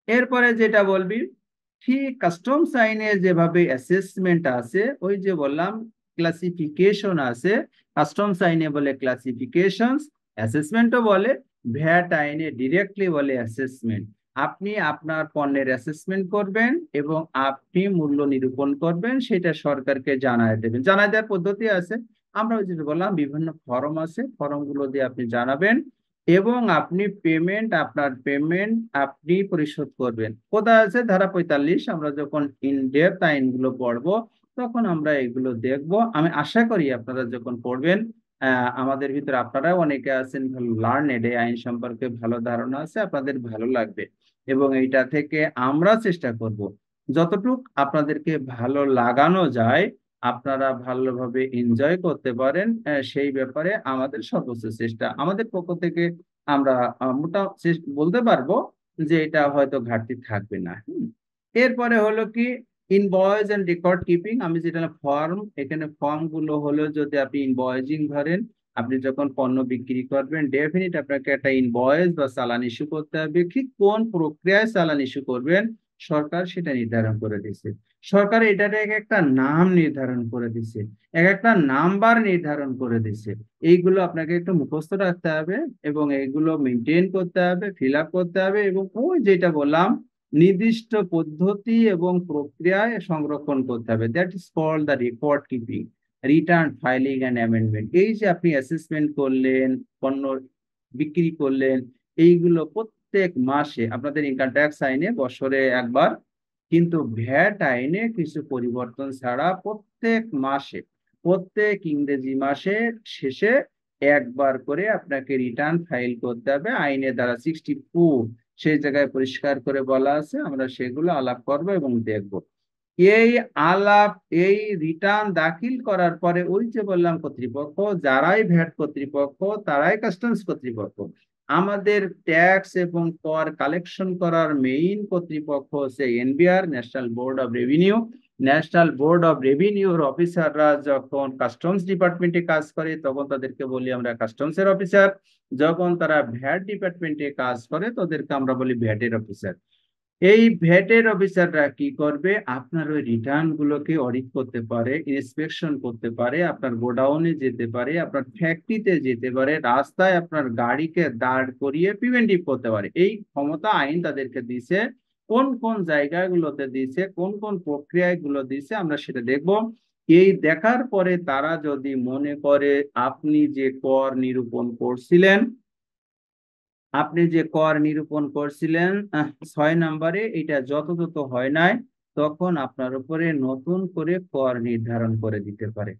এরপরে যেটা বলবি, ঠিক কাস্টমস আইনের যেভাবে অ্যাসেসমেন্ট আছে, ওই যে বললাম ক্লাসিফিকেশন আছে, কাস্টমস আইনে বলে ক্লাসিফিকেশন, অ্যাসেসমেন্টও বলে, ভ্যাট আইনে ডিরেক্টলি বলে অ্যাসেসমেন্ট। আপনি আপনার পণ্যের অ্যাসেসমেন্ট করবেন এবং আপনি মূল্য নিরূপণ করবেন, সেটা সরকারকে জানায় দেবেন। জানায় দেওয়ার পদ্ধতি আছে, আমরা ওই যে বললাম বিভিন্ন ফর্ম আছে, ফর্মগুলো দিয়ে আপনি জানাবেন এবং আপনার পেমেন্ট আপনি পরিশোধ করবেন। কোথায় আছে ধারা 45, আমরা যখন ইন ডেপথ আইনগুলো পড়বো তখন আমরা এগুলো দেখব। আমি আশা করি আপনারা যখন পড়বেন, আমাদের ভিতরে আপনারা অনেকে আছেন ভালো লার্নেড, এই আইন সম্পর্কে ভালো ধারণা আছে, আপনাদের ভালো লাগবে। এবং এইটা থেকে আমরা চেষ্টা করব যতটুক আপনাদেরকে ভালো লাগানো যায়, আপনারা ভালোভাবে এনজয় করতে পারেন, সেই ব্যাপারে আমাদের সর্বোচ্চ চেষ্টা। আমাদের পক্ষ থেকে আমরা বলতে পারবো যে এটা হয়তো ঘাটতি থাকবে না। এরপরে হলো কি ইনভয়েস এন্ড রেকর্ড কিপিং। আমি যেটা ফর্ম, এখানে ফর্ম গুলো হলো, যদি আপনি ইনভয়েসিং ধরেন, আপনি যখন পণ্য বিক্রি করবেন ডেফিনিট আপনাকে একটা ইনভয়েস বা চালান ইস্যু করতে হবে। ঠিক কোন প্রক্রিয়ায় চালান ইস্যু করবেন সরকার সেটা নির্ধারণ করে দিয়েছে। সরকার এটার একটা নাম নির্ধারণ করে দিছে, একটা নাম্বার নির্ধারণ করে দিছে। এইগুলো আপনাকে একটু মুখস্থ রাখতে হবে এবং এইগুলো মেনটেন করতে হবে, ফিল আপ করতে হবে, এবং ওই যেটা বললাম নির্দিষ্ট পদ্ধতি এবং প্রক্রিয়ায় সংরক্ষণ করতে হবে। That is called the record keeping, return filing and amendment. এই যে আপনি অ্যাসেসমেন্ট করলেন, পণ্য বিক্রি করলেন, এইগুলো প্রত্যেক মাসে আপনাদের ইনকাম ট্যাক্স আইনে বছরে একবার, কিন্তু ভ্যাট আইনে কিছু পরিবর্তন ছাড়া প্রত্যেক ইংরেজি মাসে শেষে একবার করে আপনাকে রিটার্ন ফাইল করতে হবে। আইনে দ্বারা 64 সেই জায়গায় পরিষ্কার করে বলা আছে, আমরা সেগুলো আলাপ করব এবং দেখব। এই রিটার্ন দাখিল করার পরে ওই যে বললাম কর্তৃপক্ষ, যারাই ভ্যাট কর্তৃপক্ষ তারাই কাস্টমস কর্তৃপক্ষ। আমাদের ট্যাক্স এবং কর কালেকশন করার মেইন কর্তৃপক্ষ হচ্ছে NBR, national board of revenue. National board of রেভিনিউর অফিসাররা যখন কাস্টমস ডিপার্টমেন্টে কাজ করে তখন তাদেরকে বলি আমরা কাস্টমসের অফিসার, যখন তারা ভ্যাট ডিপার্টমেন্টে কাজ করে তাদেরকে আমরা বলি ভ্যাটের অফিসার। এই ভ্যাটের অফিসাররা কি করবে, আপনার ওই রিটার্ন গুলোকে অডিট করতে পারে, ইন্সপেকশন করতে পারে, আপনার গোডাউনে যেতে পারে, আপনার ফ্যাক্টরিতে যেতে পারে, রাস্তায় আপনার গাড়িকে দাঁড় করিয়ে প্রিভেন্টিভ করতে পারে। এই ক্ষমতা আইন তাদেরকে দিছে। কোন কোন জায়গাগুলোতে দিছে, কোন কোন প্রক্রিয়াগুলো দিছে, আমরা সেটা দেখব। এই দেখার পরে তারা যদি মনে করে আপনি যে কর নিরূপণ করছিলেন, আপনি যে কর নিরূপণ করছিলেন 6 নম্বরে, এটা যথাযথ হয় নাই, তখন আপনার উপরে নতুন করে কর নির্ধারণ করে দিতে পারে।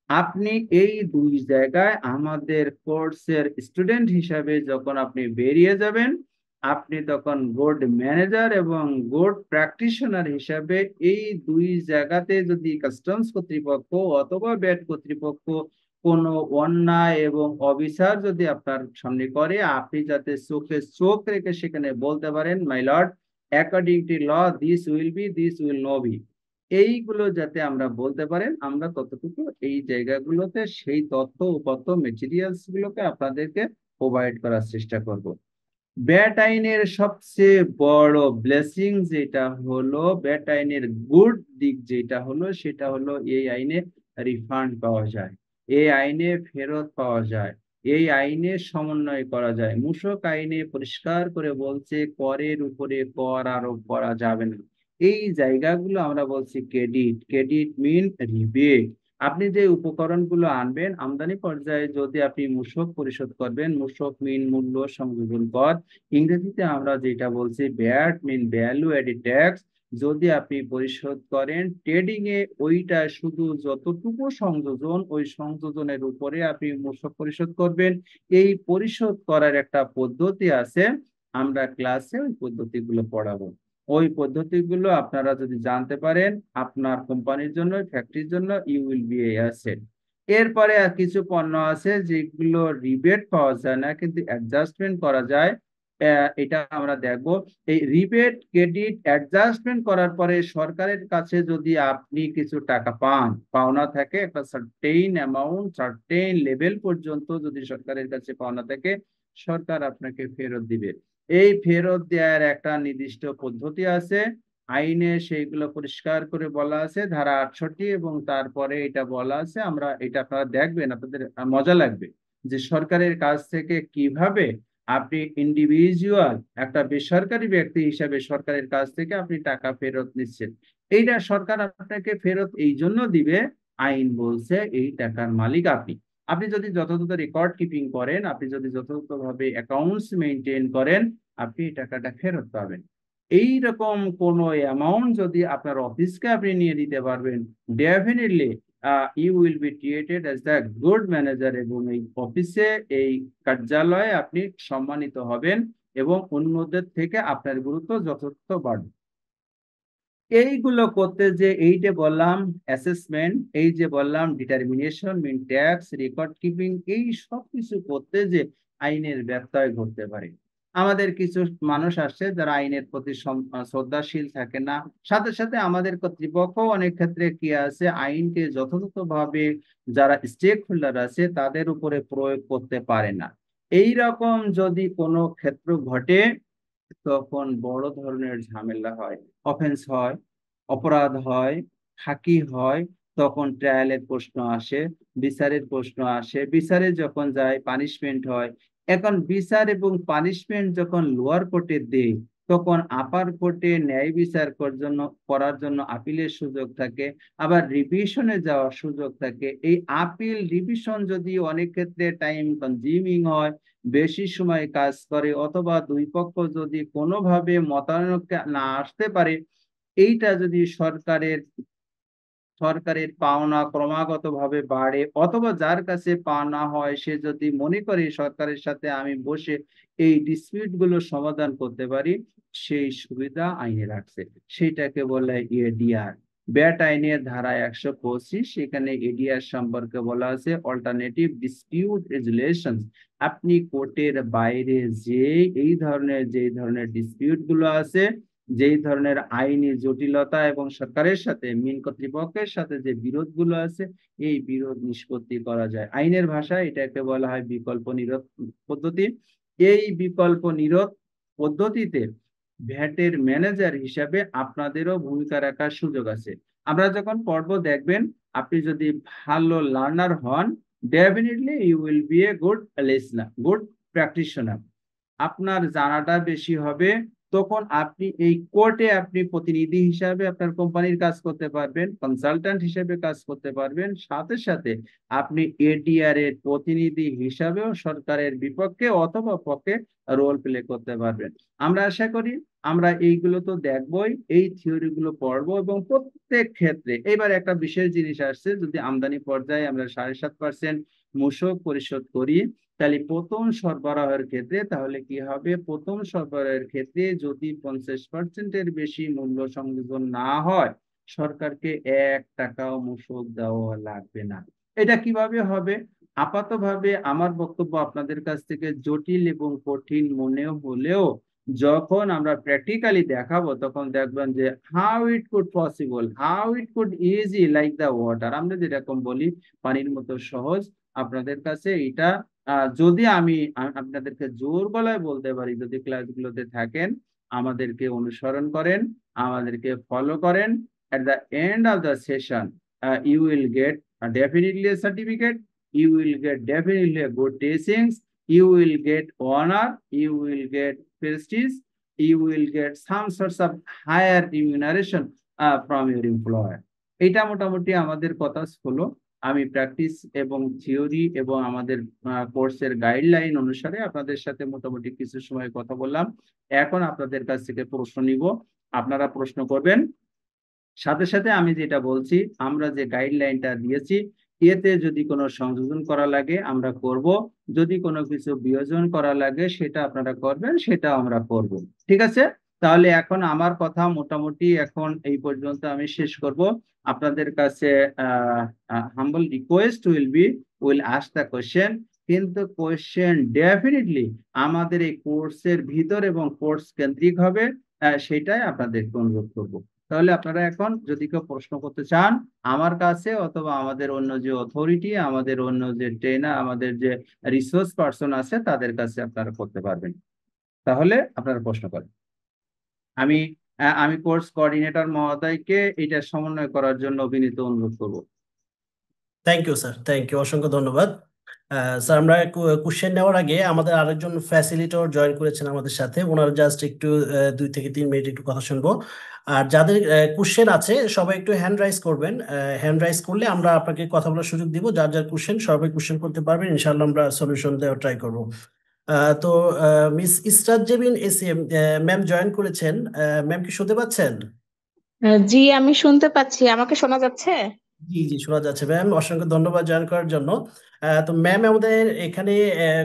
আপনি এই দুই জায়গায় আমাদের কোর্সের স্টুডেন্ট হিসাবে যখন আপনি বেরিয়ে যাবেন, আপনি তখন গুড ম্যানেজার এবং গুড প্র্যাকটিশনার হিসাবে এই দুই জায়গাতে যদি কাস্টমস কর্তৃপক্ষ অথবা ব্যাট কর্তৃপক্ষ কোনো অন্যায় এবং অবিচার যদি আপনার সামনে করে, আপনি যাতে চোখে চোখ রেখে সেখানে বলতে পারেন, my lord, according to law this will be, this will no be. এইগুলো যাতে আমরা বলতে পারেন, আমরা ততটুকু এই জায়গাগুলোতে সেই তথ্য উপাত্ত মেটেরিয়ালস গুলোকে আপনাদেরকে প্রোভাইড করার চেষ্টা করব। ব্যাট আইনের সবচেয়ে বড় ব্লেসিং যেটা হলো, ব্যাট আইনের গুড দিক যেটা হলো, সেটা হলো এই আইনে রিফান্ড পাওয়া যায়, এই আইনে ফেরত পাওয়া যায়, এই আইনে সমন্বয় করা যায়। মূসক আইনে পরিষ্কার করে বলছে করের উপরে কর আরোপ করা যাবে না। এই জায়গাগুলো আমরা বলছি ক্রেডিট, ক্রেডিট মিন রিবেট। আপনি যে উপকরণগুলো আনবেন আমদানি পর্যায়ে, যদি আপনি মূসক পরিশোধ করবেন, মূসক মিন মূল্য সংযোজন কর, ইংরেজিতে আমরা যেটা বলছি VAT mean value added tax, যদি আপনি পরিশোধ করেন ট্রেডিং এ, ওইটা শুধু যতটুকু সংযোজন, ওই সংযোজনের উপরে আপনি মূসক পরিশোধ করবেন। এই পরিশোধ করার একটা পদ্ধতি আছে, আমরা ক্লাসে ওই পদ্ধতিগুলো পড়াবো। ওই পদ্ধতিগুলো আপনারা যদি জানতে পারেন, আপনার কোম্পানির জন্য, ফ্যাক্টরির জন্য, you will be a asset. এরপরে আর কিছু পণ্য আছে যেগুলো রিবেট পাওয়া যায় না কিন্তু অ্যাডজাস্টমেন্ট করা যায়, এটা আমরা দেখব। এই রিবেট ক্রেডিট অ্যাডজাস্টমেন্ট করার পরে সরকারের কাছে যদি আপনি কিছু টাকা পান, পাওনা থাকে একটা সার্টেইন অ্যামাউন্ট, সার্টেইন লেভেল পর্যন্ত যদি সরকারের কাছে পাওনা থাকে, সরকার আপনাকে ফেরত দিবে। এই ফেরত দেওয়ার একটা নির্দিষ্ট পদ্ধতি আছে আইনে, সেইগুলো পরিষ্কার করে বলা আছে ধারা 68, এবং তারপরে এটা বলা আছে, আমরা এটা আপনারা দেখবেন, আপনাদের মজা লাগবে যে সরকারের কাছ থেকে কিভাবে আপনি ইন্ডিভিজুয়াল একটা বেসরকারি ব্যক্তি হিসাবে সরকারের কাছ থেকে আপনি টাকা ফেরত নিচ্ছেন। এইটা সরকার আপনাকে ফেরত এই জন্য দিবে, আইন বলছে এই টাকার মালিক আপনি। আপনি যদি যথাযথ রেকর্ড কিপিং করেন, আপনি যদি যথাযথভাবে অ্যাকাউন্টস মেনটেন করেন, আপনি এই টাকাটা ফেরত পাবেন। এই রকম কোনো অ্যামাউন্ট যদি আপনার অফিসকে আপনি নিয়ে দিতে পারবেন, definitely you will be treated as the good manager, এবং এই অফিসে, এই কার্যালয়ে আপনি সম্মানিত হবেন এবং অন্যদের থেকে আপনার গুরুত্ব যথাযথ বাড়বে। এইগুলো করতে যে এই যে বললাম অ্যাসেসমেন্ট, এই যে বললাম ডিটারমিনেশন মিন ট্যাক্স, রেকর্ড কিপিং, এই সব কিছু করতে যে আইনের ব্যত্যয় ঘটতে পারে। আমাদের কিছু মানুষ আসছে যারা আইনের প্রতি শ্রদ্ধাশীল থাকে না, সাথে সাথে আমাদের কর্তৃপক্ষ অনেক ক্ষেত্রে কি আছে, আইনকে যথাযথভাবে যারা স্টেক হোল্ডার আছে তাদের উপরে প্রয়োগ করতে পারে না। এই রকম যদি কোনো ক্ষেত্র ঘটে, তখন বড় ধরনের ঝামেলা হয়, অফেন্স হয়, অপরাধ হয়, ফাঁকি হয়। তখন ট্রায়ালের প্রশ্ন আসে, বিচারের প্রশ্ন আসে, বিচারে যখন যায় পানিশমেন্ট হয়। এখন বিচার এবং পানিশমেন্ট যখন লোয়ার কোর্টে দেয়, তখন আপার কোর্টে ন্যায় বিচার করার জন্য আপিলের সুযোগ থাকে, আবার রিভিশনে যাওয়ার সুযোগ থাকে। এই আপিল রিভিশন যদি অনেক ক্ষেত্রে টাইম কনজিউমিং হয়, বেশি সময় কাজ করে, অথবা দুই পক্ষ যদি কোনোভাবে মতানৈক্যে না আসতে পারে, এইটা যদি সরকারের পাওনা ক্রমাগতভাবে বাড়ে, অথবা যার কাছে পাওনা হয় সে যদি মনে করে সরকারের সাথে আমি বসে এই ডিসপিউট গুলো সমাধান করতে পারি, সেই সুবিধা আইনে রাখছে, সেইটাকে বলে এডিআর। ব্যাট আইনের ধারা 125, সেখানে এডিআর সম্পর্কে বলা আছে অল্টারনেটিভ ডিসপিউট রেজুলেশন। আপনি কোর্টের বাইরে যে যে ধরনের ডিসপিউট গুলো আছে, যেই ধরনের আইনি জটিলতা এবং সরকারের সাথে, মিন কর্তৃপক্ষের সাথে যে বিরোধগুলো আছে, এই বিরোধ নিষ্পত্তি করা যায়। আইনের ভাষায় এটাকে বলা হয় বিকল্প নিরোধ পদ্ধতি। এই বিকল্প নিরোধ পদ্ধতিতে ভ্যাটের ম্যানেজার হিসাবে আপনাদেরও ভূমিকা রাখার সুযোগ আছে। আমরা যখন পড়বো দেখবেন, আপনি যদি ভালো লার্নার হন, definitely you will be a good listener, good practitioner. আপনার জানাটা বেশি হবে, তখন আপনি এই কোর্টে আপনি প্রতিনিধি হিসাবে আপনার কোম্পানির কাজ করতে পারবেন, কনসালট্যান্ট হিসেবে কাজ করতে পারবেন, সাথে সাথে আপনি এডিআর এর প্রতিনিধি হিসাবেও সরকারের বিপক্ষে অথবা পক্ষে রোল প্লে করতে পারবেন। আমরা আশা করি আমরা এইগুলো তো দেখবই, এই থিওরি গুলো পড়বো, এবং প্রত্যেক ক্ষেত্রে এবার একটা বিশেষ জিনিস আসছে, যদি আমদানি পর্যায়ে আমরা 7.5% মূসক পরিশোধ করি, তাহলে প্রথম সরবরাহের ক্ষেত্রে তাহলে কি হবে, প্রথম সরবরাহের ক্ষেত্রে যদি 50%-এর বেশি মূল্য সংযোজন না হয়, সরকারকে 1 টাকাও মূসক দেওয়া লাগবে না। এটা কিভাবে হবে? আপাতভাবে আমার বক্তব্য আপনাদের কাছ থেকে জটিল এবং কঠিন মনে হলেও যখন আমরা প্র্যাকটিক্যালি দেখাবো, তখন দেখবেন যে how it could possible, how it could easy like the water, আমরা যেরকম বলি পানির মতো সহজ। আপনাদের কাছে এটা যদি আমি আপনাদেরকে জোর গলায় বলতে পারি, যদি ক্লাসগুলোতে থাকেন, আমাদেরকে অনুসরণ করেন, আমাদেরকে ফলো করেন, at the end of the session you will get definitely a certificate, you will get definitely a good teachings, you will get honor, you will get prestige, you will get some sorts of higher remuneration from your employer. এটা মোটামুটি আমাদের কথা হলো। আমি practice এবং theory এবং আমাদের কোর্সের গাইডলাইন অনুসারে আপনাদের সাথে মোটামুটি কিছু সময় কথা বললাম। এখন আপনাদের কাছ থেকে প্রশ্ন নিব, আপনারা প্রশ্ন করবেন। সাথে সাথে আমি যেটা বলছি, আমরা যে গাইডলাইনটা দিয়েছি, এতে যদি কোনো সংযোজন করা লাগে আমরা করব, যদি কোনো কিছু বিয়োজন করা লাগে সেটা আপনারা করবেন, সেটা আমরা করব। ঠিক আছে? তাহলে এখন আমার কথা মোটামুটি এখন এই পর্যন্ত আমি শেষ করব। আপনাদের কাছে humble request will ask the question, কিন্তু কোশ্চেন ডেফিনেটলি আমাদের এই কোর্সের ভিতর এবং কোর্স কেন্দ্রিক হবে, সেটাই আপনাদেরকে অনুরোধ করব। তাহলে আপনারা এখন যদি কেউ প্রশ্ন করতে চান আমার কাছে, অথবা আমাদের অন্য যে অথরিটি, আমাদের অন্য যে ট্রেনার, আমাদের যে রিসোর্স পার্সন আছে, তাদের কাছে আপনারা করতে পারবেন। তাহলে আপনারা প্রশ্ন করেন। আমি আমি কোর্স কোঅর্ডিনেটর মহোদয়কে এটা সমন্বয় করার জন্য বিনীত অনুরোধ করব। Thank you sir, thank you, অসংখ্য ধন্যবাদ। স্যার, আমরা কোশ্চেন নেওয়ার আগে আমাদের আরেকজন ফ্যাসিলিটর জয়েন করেছেন আমাদের সাথে, ওনার জাস্ট একটু 2 থেকে 3 মিনিট একটু কথা শুনবো। আর যাদের কোশ্চেন আছে সবাই একটু হ্যান্ড রাইজ করবেন, হ্যান্ড রাইজ করলে আমরা আপনাকে কথা বলার সুযোগ দিব। যার যার কোশ্চেন সবাই কোশ্চেন করতে পারবেন, ইনশাআল্লাহ আমরা সলিউশন দেওয়ার ট্রাই করবো। তো miss Israt Jebin SM ma'am join করেছেন। ম্যাম কি শুনতে পাচ্ছেন? জি, আমি শুনতে পাচ্ছি। আমাকে শোনা যাচ্ছে? জি জি, শোনা যাচ্ছে ম্যাম, অসংখ্য ধন্যবাদ জয়েন করার জন্য। তো ম্যাম আমাদের এখানে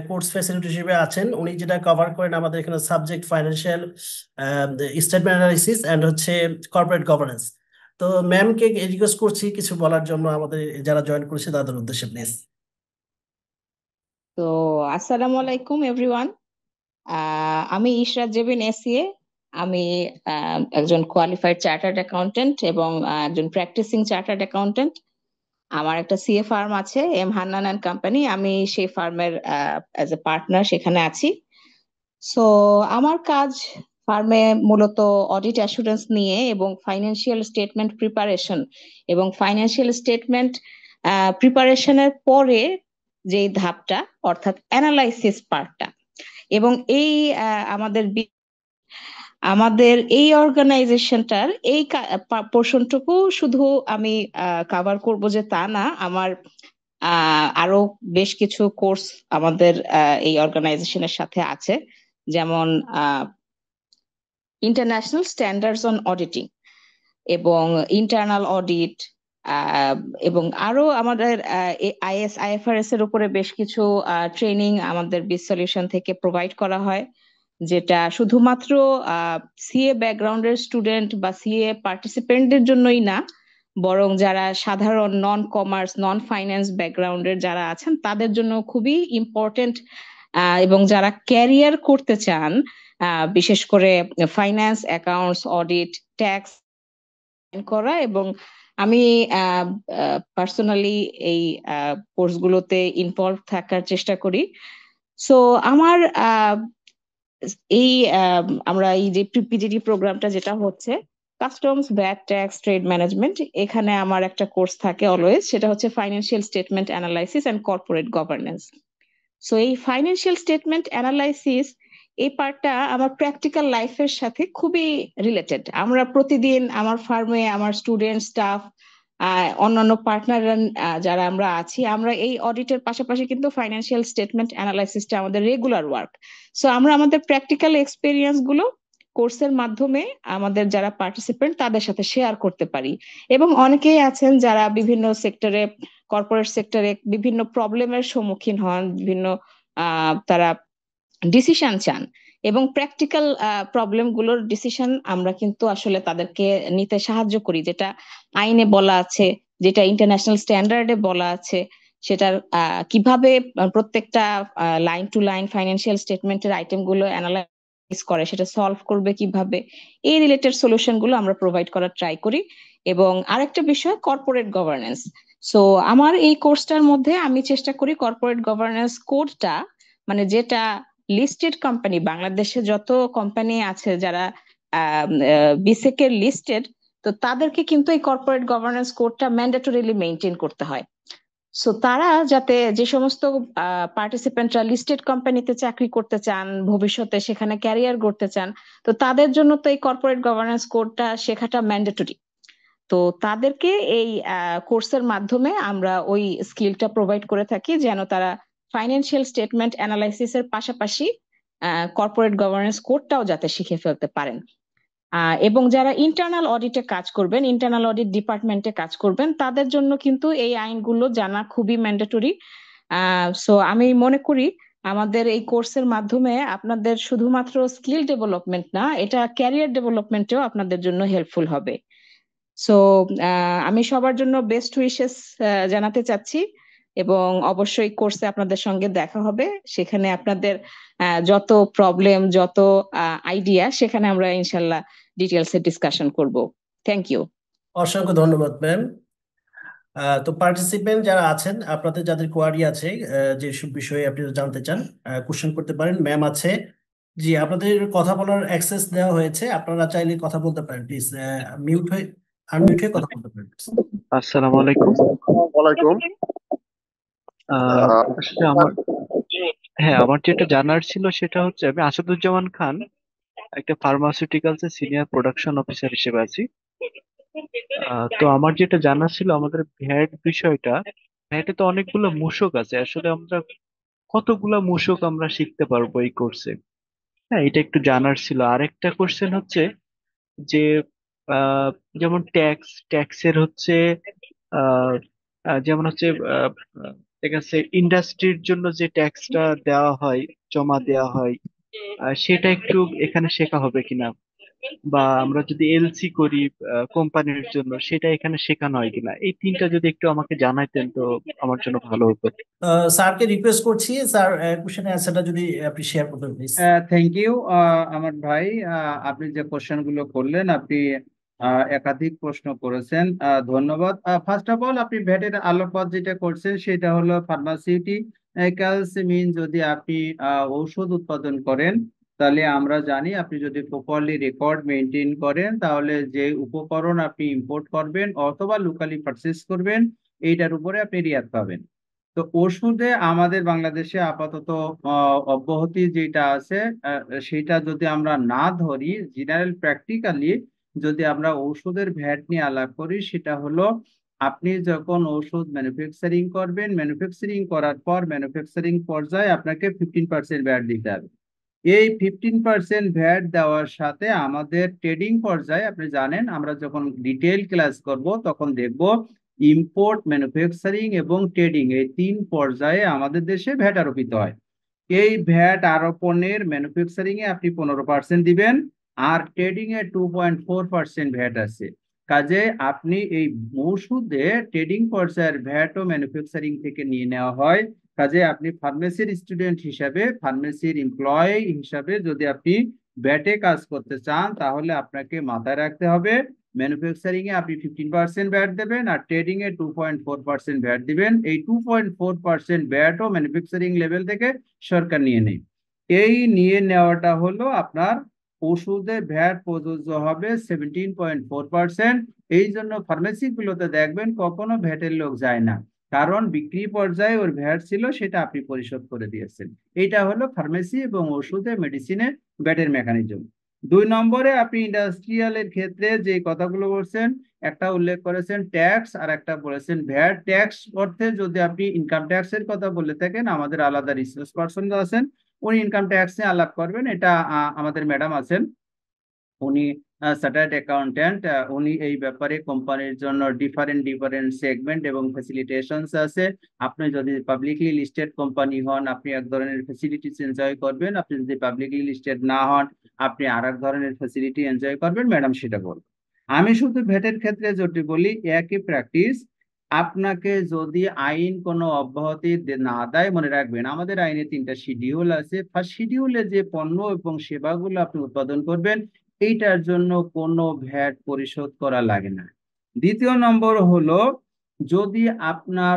কোর্স ফ্যাসিলিটি হিসেবে আছেন। উনি যেটা কভার করেন আমাদের এখানে subject financial statement analysis and হচ্ছে কর্পোরেট গভর্নেন্স। তো ম্যামকে রিকোয়েস্ট করছি কিছু বলার জন্য আমাদের যারা জয়েন করেছে তাদের উদ্দেশ্যে, প্লিজ। তো আসসালামু আলাইকুম এভরিওয়ান। আমি ইশরাত জেবিন এসিএ। আমি একজন কোয়ালিফাইড চার্টার্ড অ্যাকাউন্টেন্ট এবং একজন প্র্যাকটিসিং চার্টার্ড অ্যাকাউন্টেন্ট। আমার একটা সিএ ফার্ম আছে, এম হান্নান অ্যান্ড কোম্পানি। আমি সেই ফার্মের অ্যাজ এ পার্টনার সেখানে আছি। সো আমার কাজ ফার্মে মূলত অডিট অ্যাসুরেন্স নিয়ে এবং ফাইন্যান্সিয়াল স্টেটমেন্ট প্রিপারেশন এবং ফাইন্যান্সিয়াল স্টেটমেন্ট প্রিপারেশনের পরে যে ধাপটা, অর্থাৎ অ্যানালাইসিস পার্টটা। এবং এই আমাদের এই অর্গানাইজেশনটার এই পোর্শনটুকু শুধু আমি কভার করব যে তা না, আমার আরো বেশ কিছু কোর্স আমাদের এই অর্গানাইজেশনের সাথে আছে, যেমন ইন্টারন্যাশনাল স্ট্যান্ডার্ডস অন অডিটিং এবং ইন্টারনাল অডিট, এবং আরো আমাদের আইএস আইএফআরএস এর উপরে বেশ কিছু ট্রেনিং আমাদের বিস সলিউশন থেকে প্রোভাইড করা হয়, যেটা শুধুমাত্র সিএ ব্যাকগ্রাউন্ডের স্টুডেন্ট বা সিএ পার্টিসিপেন্টদের জন্যই না, বরং যারা সাধারণ নন কমার্স নন ফাইন্যান্স ব্যাকগ্রাউন্ডের যারা আছেন তাদের জন্য খুবই ইম্পর্টেন্ট, এবং যারা ক্যারিয়ার করতে চান, বিশেষ করে ফাইন্যান্স, অ্যাকাউন্টস, অডিট, ট্যাক্স করা। এবং আমি পার্সোনালি এই কোর্সগুলোতে ইনভলভ থাকার চেষ্টা করি। সো আমার এই আমরা এই যে পিজিডি প্রোগ্রামটা যেটা হচ্ছে customs, VAT, tax, trade management, এখানে আমার একটা কোর্স থাকে অলওয়েজ, সেটা হচ্ছে financial statement analysis and corporate governance. So এই ফাইন্যান্সিয়াল স্টেটমেন্ট অ্যানালাইসিস এই পার্টটা আমার প্র্যাকটিক্যাল লাইফের সাথে খুবই রিলেটেড। আমরা প্রতিদিন আমার ফার্মে আমার স্টুডেন্ট, স্টাফ, অন্যান্য পার্টনার যারা আমরা আছি, আমরা এই অডিটের পাশাপাশি কিন্তু ফাইন্যান্সিয়াল স্টেটমেন্ট অ্যানালাইসিসটা আমাদের রেগুলার ওয়ার্ক। সো আমরা আমাদের প্র্যাকটিক্যাল এক্সপিরিয়েন্স গুলো কোর্সের মাধ্যমে আমাদের যারা পার্টিসিপেন্ট তাদের সাথে শেয়ার করতে পারি। এবং অনেকেই আছেন যারা বিভিন্ন সেক্টরে, কর্পোরেট সেক্টরে বিভিন্ন প্রবলেমের সম্মুখীন হন, বিভিন্ন তারা ডিসিশন চান, এবং প্র্যাকটিক্যাল প্রবলেম গুলোর ডিসিশন আমরা কিন্তু আসলে তাদেরকে নিতে সাহায্য করি, যেটা আইনে বলা আছে, যেটা ইন্টারন্যাশনাল স্ট্যান্ডার্ডে বলা আছে, সেটার কিভাবে প্রত্যেকটা লাইন টু লাইন ফাইন্যান্সিয়াল স্টেটমেন্টের আইটেম গুলো অ্যানালাইজ করে, সেটা সলভ করবে কিভাবে, এই রিলেটেড সলিউশন গুলো আমরা প্রোভাইড করার ট্রাই করি। এবং আরেকটা বিষয় কর্পোরেট গভর্নেন্স। সো আমার এই কোর্সটার মধ্যে আমি চেষ্টা করি কর্পোরেট গভর্নেন্স কোডটা, মানে যেটা লিস্টেড কোম্পানি, বাংলাদেশে যত কোম্পানি আছে যারা বিসেক এর লিস্টেড, তো তাদেরকে কিন্তু এই কর্পোরেট গভর্নেন্স কোডটা ম্যান্ডেটরিলি মেনটেন করতে হয়। সো তারা যাতে, যে সমস্ত পার্টিসিপেন্টরা লিস্টেড কোম্পানিতে চাকরি করতে চান, ভবিষ্যতে সেখানে ক্যারিয়ার গড়তে চান, তো তাদের জন্য তো এই কর্পোরেট গভর্নেন্স কোডটা শেখাটা ম্যান্ডেটরি। তো তাদেরকে এই কোর্সের মাধ্যমে আমরা ওই স্কিলটা প্রোভাইড করে থাকি, যেন তারা ফাইন্যান্সিয়াল স্টেটমেন্ট অ্যানালাইসিসের পাশাপাশি কর্পোরেট গভর্নেন্স কোডটাও যাতে শিখে ফেলতে পারেন। এবং যারা ইন্টারনাল অডিটে কাজ করবেন, ইন্টারনাল অডিট ডিপার্টমেন্টে কাজ করবেন, তাদের জন্য কিন্তু এই আইনগুলো জানা খুবই ম্যান্ডেটরি। সো আমি মনে করি আমাদের এই কোর্সের মাধ্যমে আপনাদের শুধুমাত্র স্কিল ডেভেলপমেন্ট না, এটা ক্যারিয়ার ডেভেলপমেন্টেও আপনাদের জন্য হেল্পফুল হবে। সো আমি সবার জন্য বেস্ট উইশেস জানাতে চাচ্ছি, এবং অবশ্যই কোর্সে আপনাদের সঙ্গে দেখা হবে। সেখানে আপনাদের যত প্রবলেম, যত আইডিয়া, সেখানে আমরা ইনশাল্লাহ ডিটেলসে ডিসকাশন করব। Thank you. অসংখ্য ধন্যবাদ ম্যাম। তো পার্টিসিপেন্ট যারা আছেন, আপনাদের যাদের কোয়ারি আছে, যেসব বিষয়ে আপনি জানতে চান, কোশ্চেন করতে পারেন। ম্যাম আছে, জি, আপনাদের কথা বলার অ্যাক্সেস দেওয়া হয়েছে, আপনারা চাইলে কথা বলতে পারেন। প্লিজ মিউট হয়ে, আনমিউট হয়ে কথা বলতে পারেন। আসসালামু আলাইকুম। ওয়ালাইকুম। আসলে আমার যেটা জানার ছিল সেটা হচ্ছে, আমি আসাদুজ্জামান খান, একটা ফার্মাসিউটিক্যালস এর সিনিয়র প্রোডাকশন অফিসার হিসেবে আছি। তো আমার যেটা জানার ছিল, আমাদের ভ্যাট বিষয়টা, ভ্যাটে তো অনেকগুলো মূসক আছে, আসলে আমরা কতগুলা মূসক আমরা শিখতে পারবো এই কোর্সে? হ্যাঁ, এটা একটু জানার ছিল। আরেকটা কোশ্চেন হচ্ছে যে, আহ, যেমন ট্যাক্সের হচ্ছে, আহ, যেমন হচ্ছে, ঠিক আছে, ইন্ডাস্ট্রির জন্য যে ট্যাক্সটা দেওয়া হয়, জমা দেওয়া হয়, সেটা একটু এখানে শেখা হবে কিনা, বা আমরা যদি এলসি করি কোম্পানির জন্য, সেটা এখানে শেখানো হয় কিনা, এই তিনটা যদি একটু আমাকে জানাইতেন তো আমার জন্য ভালো হতো। স্যারকে রিকোয়েস্ট করছি, স্যার কোশ্চেনের অ্যান্সারটা যদি আপনি শেয়ার করবেন প্লিজ। থ্যাংক ইউ আমার ভাই, আপনি যে কোশ্চেন গুলো করলেন, আপনি একাধিক প্রশ্ন করেছেন, ধন্যবাদ। ফার্স্ট অফ অল, আপনি ভ্যাটের আলোকপাত যেটা করছেন সেটা হলো ফার্মাসিউটিক্যালস মিন, যদি আপনি ঔষধ উৎপাদন করেন, তাহলে আমরা জানি আপনি যদি প্রপারলি রেকর্ড মেনটেন করেন, তাহলে যে উপকরণ আপনি ইম্পোর্ট করবেন অথবা লোকালি পারচেস করবেন, এইটার উপরে আপনি রিয়াত পাবেন। তো ওষুধে আমাদের বাংলাদেশে আপাতত অব্যাহতি যেটা আছে, সেটা যদি আমরা না ধরি, জেনারেল প্র্যাকটিক্যালি যদি আমরা ঔষধের ভ্যাট নিয়ে আলাপ করি, সেটা হলো আপনি যখন ওষুধ ম্যানুফ্যাকচারিং করবেন, ম্যানুফ্যাকচারিং করার পর ম্যানুফ্যাকচারিং পর্যায়ে আপনাকে 15% ভ্যাট দিতে হবে। এই 15% ভ্যাট দেওয়ার সাথে আমাদের ট্রেডিং পর্যায়ে, আপনি জানেন আমরা যখন ডিটেইল ক্লাস করব তখন দেখব ইম্পোর্ট, ম্যানুফ্যাকচারিং এবং ট্রেডিং, এই তিন পর্যায়ে আমাদের দেশে ভ্যাট আরোপিত হয়। এই ভ্যাট আরোপণের ম্যানুফ্যাকচারিং এ আপনি 15% দিবেন, আর ট্রেডিং এ 2.4% ভ্যাট আছে। কাজে আপনি এই ওষুধে ট্রেডিং পর্যায়ের ভ্যাট ও ম্যানুফ্যাকচারিং থেকে নিয়ে নেওয়া হয়। কাজে আপনি ফার্মেসির স্টুডেন্ট হিসাবে, ফার্মেসির এমপ্লয়ি হিসাবে যদি আপনি ভ্যাটে কাজ করতে চান, তাহলে আপনাকে মাথায় রাখতে হবে ম্যানুফ্যাকচারিং এ আপনি 15% ভ্যাট দেবেন, আর ট্রেডিং এ 2.4% ভ্যাট দিবেন। এই 2.4% ভ্যাট ও ম্যানুফ্যাকচারিং লেভেল থেকে সরকার নিয়ে নেয়। এই নিয়ে নেওয়াটা হলো আপনার ওষুধে ভ্যাট প্রযোজ্য হবে 17.4%। এই জন্য ফার্মেসি গুলোতে দেখবেন কখনো ভ্যাটের লোক যায় না, কারণ বিক্রি পর্যায়ে ওর ভ্যাট ছিল, সেটা আপনি পরিশোধ করে দিয়েছেন। এটা হলো ফার্মেসি এবং ওষুধে মেডিসিনে ভ্যাটের মেকানিজম। 2 নম্বরে আপনি ইন্ডাস্ট্রিয়ালের ক্ষেত্রে যে কথাগুলো বলছেন, একটা উল্লেখ করেছেন ট্যাক্স আর একটা বলেছেন ভ্যাট। ট্যাক্স অর্থে যদি আপনি ইনকাম ট্যাক্সের কথা বলে থাকেন, আমাদের আলাদা রিসোর্স পার্সন আছেন, উনি ইনকাম ট্যাক্স নিয়ে আলাপ করবেন। এটা আমাদের ম্যাডাম আছেন, উনি চার্টার্ড অ্যাকাউন্ট্যান্ট। উনি এই ব্যাপারে কোম্পানির জন্য ডিফারেন্ট সেগমেন্ট এবং ফ্যাসিলিটেশনস আছে। আপনি যদি পাবলিকলি লিস্টেড কোম্পানি হন, আপনি এক ধরনের ফ্যাসিলিটিস এনজয় করবেন। আপনি যদি পাবলিকলি লিস্টেড না হন, আপনি আর এক ধরনের ফ্যাসিলিটি এনজয় করবেন। ম্যাডাম সেটা বলবেন। আমি শুধু ভ্যাটের ক্ষেত্রে যেটি বলি, একই প্র্যাকটিস। আপনাকে যদি আইন কোনো অব্যাহতি না দেয়, মনে রাখবেন আমাদের আইনে 3টা শিডিউল আছে। ফার্স্ট শিডিউলে যে পণ্য এবং সেবাগুলো আপনি উৎপাদন করবেন, এইটার জন্য কোনো ভ্যাট পরিশোধ করা লাগে না। দ্বিতীয় নম্বর হলো, যদি আপনার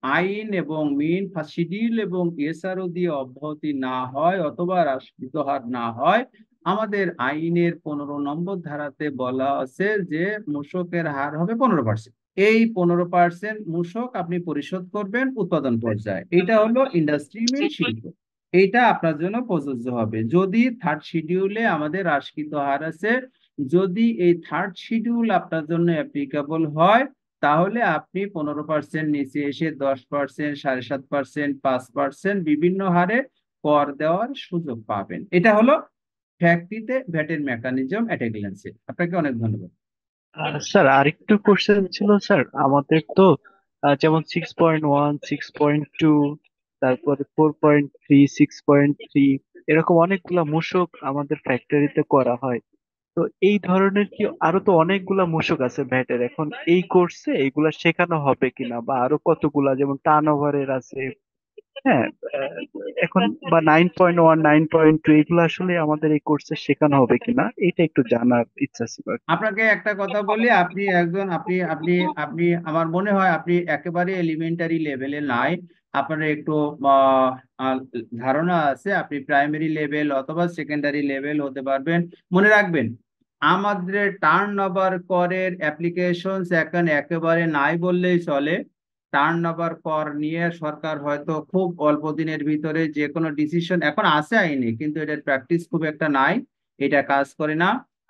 আইন এবং মিন ফার্স্ট শিডিউল এবং এসআরও দিয়ে অব্যাহতি না হয় অথবা হ্রাসিত হার না হয়, আমাদের আইনের 15 নম্বর ধারাতে বলা আছে যে মূসকের হার হবে 15%। এই 15% মূসক আপনি পরিশোধ করবেন উৎপাদন পর্যায়ে। এটা হলো ইন্ডাস্ট্রি মিল শিল্প, এইটা আপনার জন্য প্রযোজ্য হবে। যদি থার্ড শিডিউলে আমাদের হ্রাসকৃত হার আছে, যদি এই থার্ড শিডিউল আপনার জন্য অ্যাপ্লিকেবল হয়, তাহলে আপনি 15% নিচে এসে 10%, 7.5%, 5% বিভিন্ন হারে কর দেওয়ার সুযোগ পাবেন। এটা হলো ফ্যাক্টরিতে ভ্যাটের মেকানিজম এট এ গ্ল্যান্সে। আপনাকে অনেক ধন্যবাদ। স্যার আরেকটু কোশ্চেন ছিল স্যার। আমাদের তো যেমন 6.1, 6.2, তারপরে 4.3, 6.3, এরকম অনেকগুলা মূসক আমাদের ফ্যাক্টরিতে করা হয়। তো এই ধরনের কি আরো তো অনেকগুলা মূসক আছে ভ্যাটের, এখন এই কোর্সে এগুলা শেখানো হবে কিনা, বা আরো কতগুলা যেমন টার্ন ওভারের আছে, হ্যাঁ, আহ, এখন বা 9.1, 9.2 এগুলো আসলে আমাদের এই কোর্সে শেখানো হবে কিনা, এটা একটু জানার ইচ্ছা ছিল আর কি। আপনাকে একটা কথা বলি, আপনি একজন আপনি আপনি আপনি আমার মনে হয় আপনি একেবারে এলিমেন্টারি লেভেলে নাই। আপনার একটু আহ, আহ, ধারণা আছে, আপনি প্রাইমারি লেভেল অথবা সেকেন্ডারি লেভেল হতে পারবেন। মনে রাখবেন, আমাদের টার্ন ওভার করের অ্যাপ্লিকেশন এখন একেবারে নাই বললেই চলে। টার্ন ওভার কর নিয়ে সরকার হয়তো খুব অল্প দিনের ভিতরে যে কোনো ডিসিশন, এখন আছে আইনে কিন্তু এটার প্র্যাকটিস খুব একটা নাই, এটা কাজ করে না।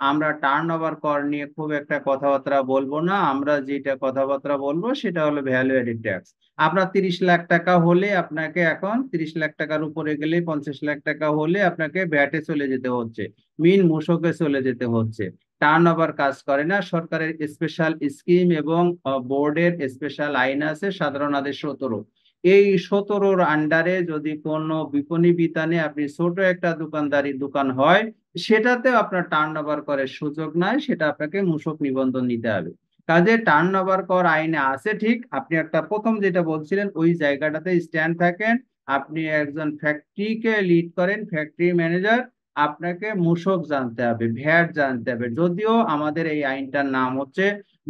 আমরা টার্ন ওভার কর নিয়ে খুব একটা কথাবার্তা বলবো না। আমরা যেটা কথাবার্তা বলবো সেটা হলো ভ্যালু এডেড ট্যাক্স। আপনার 30 লাখ টাকা হলে আপনাকে, এখন 30 লাখ টাকার উপরে গেলে, 50 লাখ টাকা হলে আপনাকে ভ্যাটে চলে যেতে হচ্ছে, মিন মূসকে চলে যেতে হচ্ছে। টার্ন ওভার কাজ করে না। সরকারের স্পেশাল স্কিম এবং বোর্ডের স্পেশাল আইন আছে, সাধারণ আদেশ 17। এই 17-র আন্ডারে যদি কোনো বিপণী বিতানে আপনি ছোট একটা দোকান হয়, সেটাতেও আপনার টার্ন ওভার করার সুযোগ নাই, সেটা আপনাকে মূসক নিবন্ধন নিতে হবে। কাজে টার্ন ওভার কর আইনে আছে ঠিক, আপনি একটা প্রথম যেটা বলছিলেন ওই জায়গাটাতে স্ট্যান্ড থাকেন। আপনি একজন ফ্যাক্টরিকে লিড করেন, ফ্যাক্টরি ম্যানেজার, আপনাকে মূসক জানতে হবে, ভ্যাট জানতে হবে। যদিও আমাদের এই আইনটার নাম হচ্ছে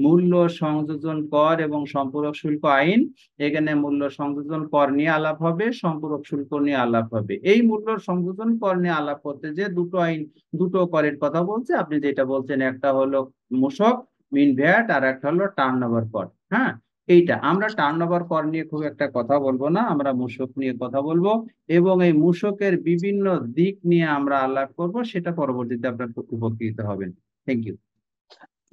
মূল্য সংযোজন কর এবং সম্পূরক শুল্ক আইন। এখানে মূল্য সংযোজন কর নিয়ে আলাপ হবে, সম্পূরক শুল্ক নিয়ে আলাপ হবে। এই মূল্য সংযোজন কর নিয়ে আলাপ করতে যে দুটো আইন, দুটো করের কথা বলছে, আপনি যেটা বলছেন একটা হলো মূসক মিন ভ্যাট আর একটা হলো টার্ন ওভার কর। হ্যাঁ, এইটা আমরা টার্ন ওভার কর নিয়ে খুব একটা কথা বলবো না, আমরা মূসক নিয়ে কথা বলবো এবং এই মূসকের বিভিন্ন দিক নিয়ে আমরা আলাপ করব, সেটা পরবর্তীতে আপনার উপকৃত হবেন। Thank you.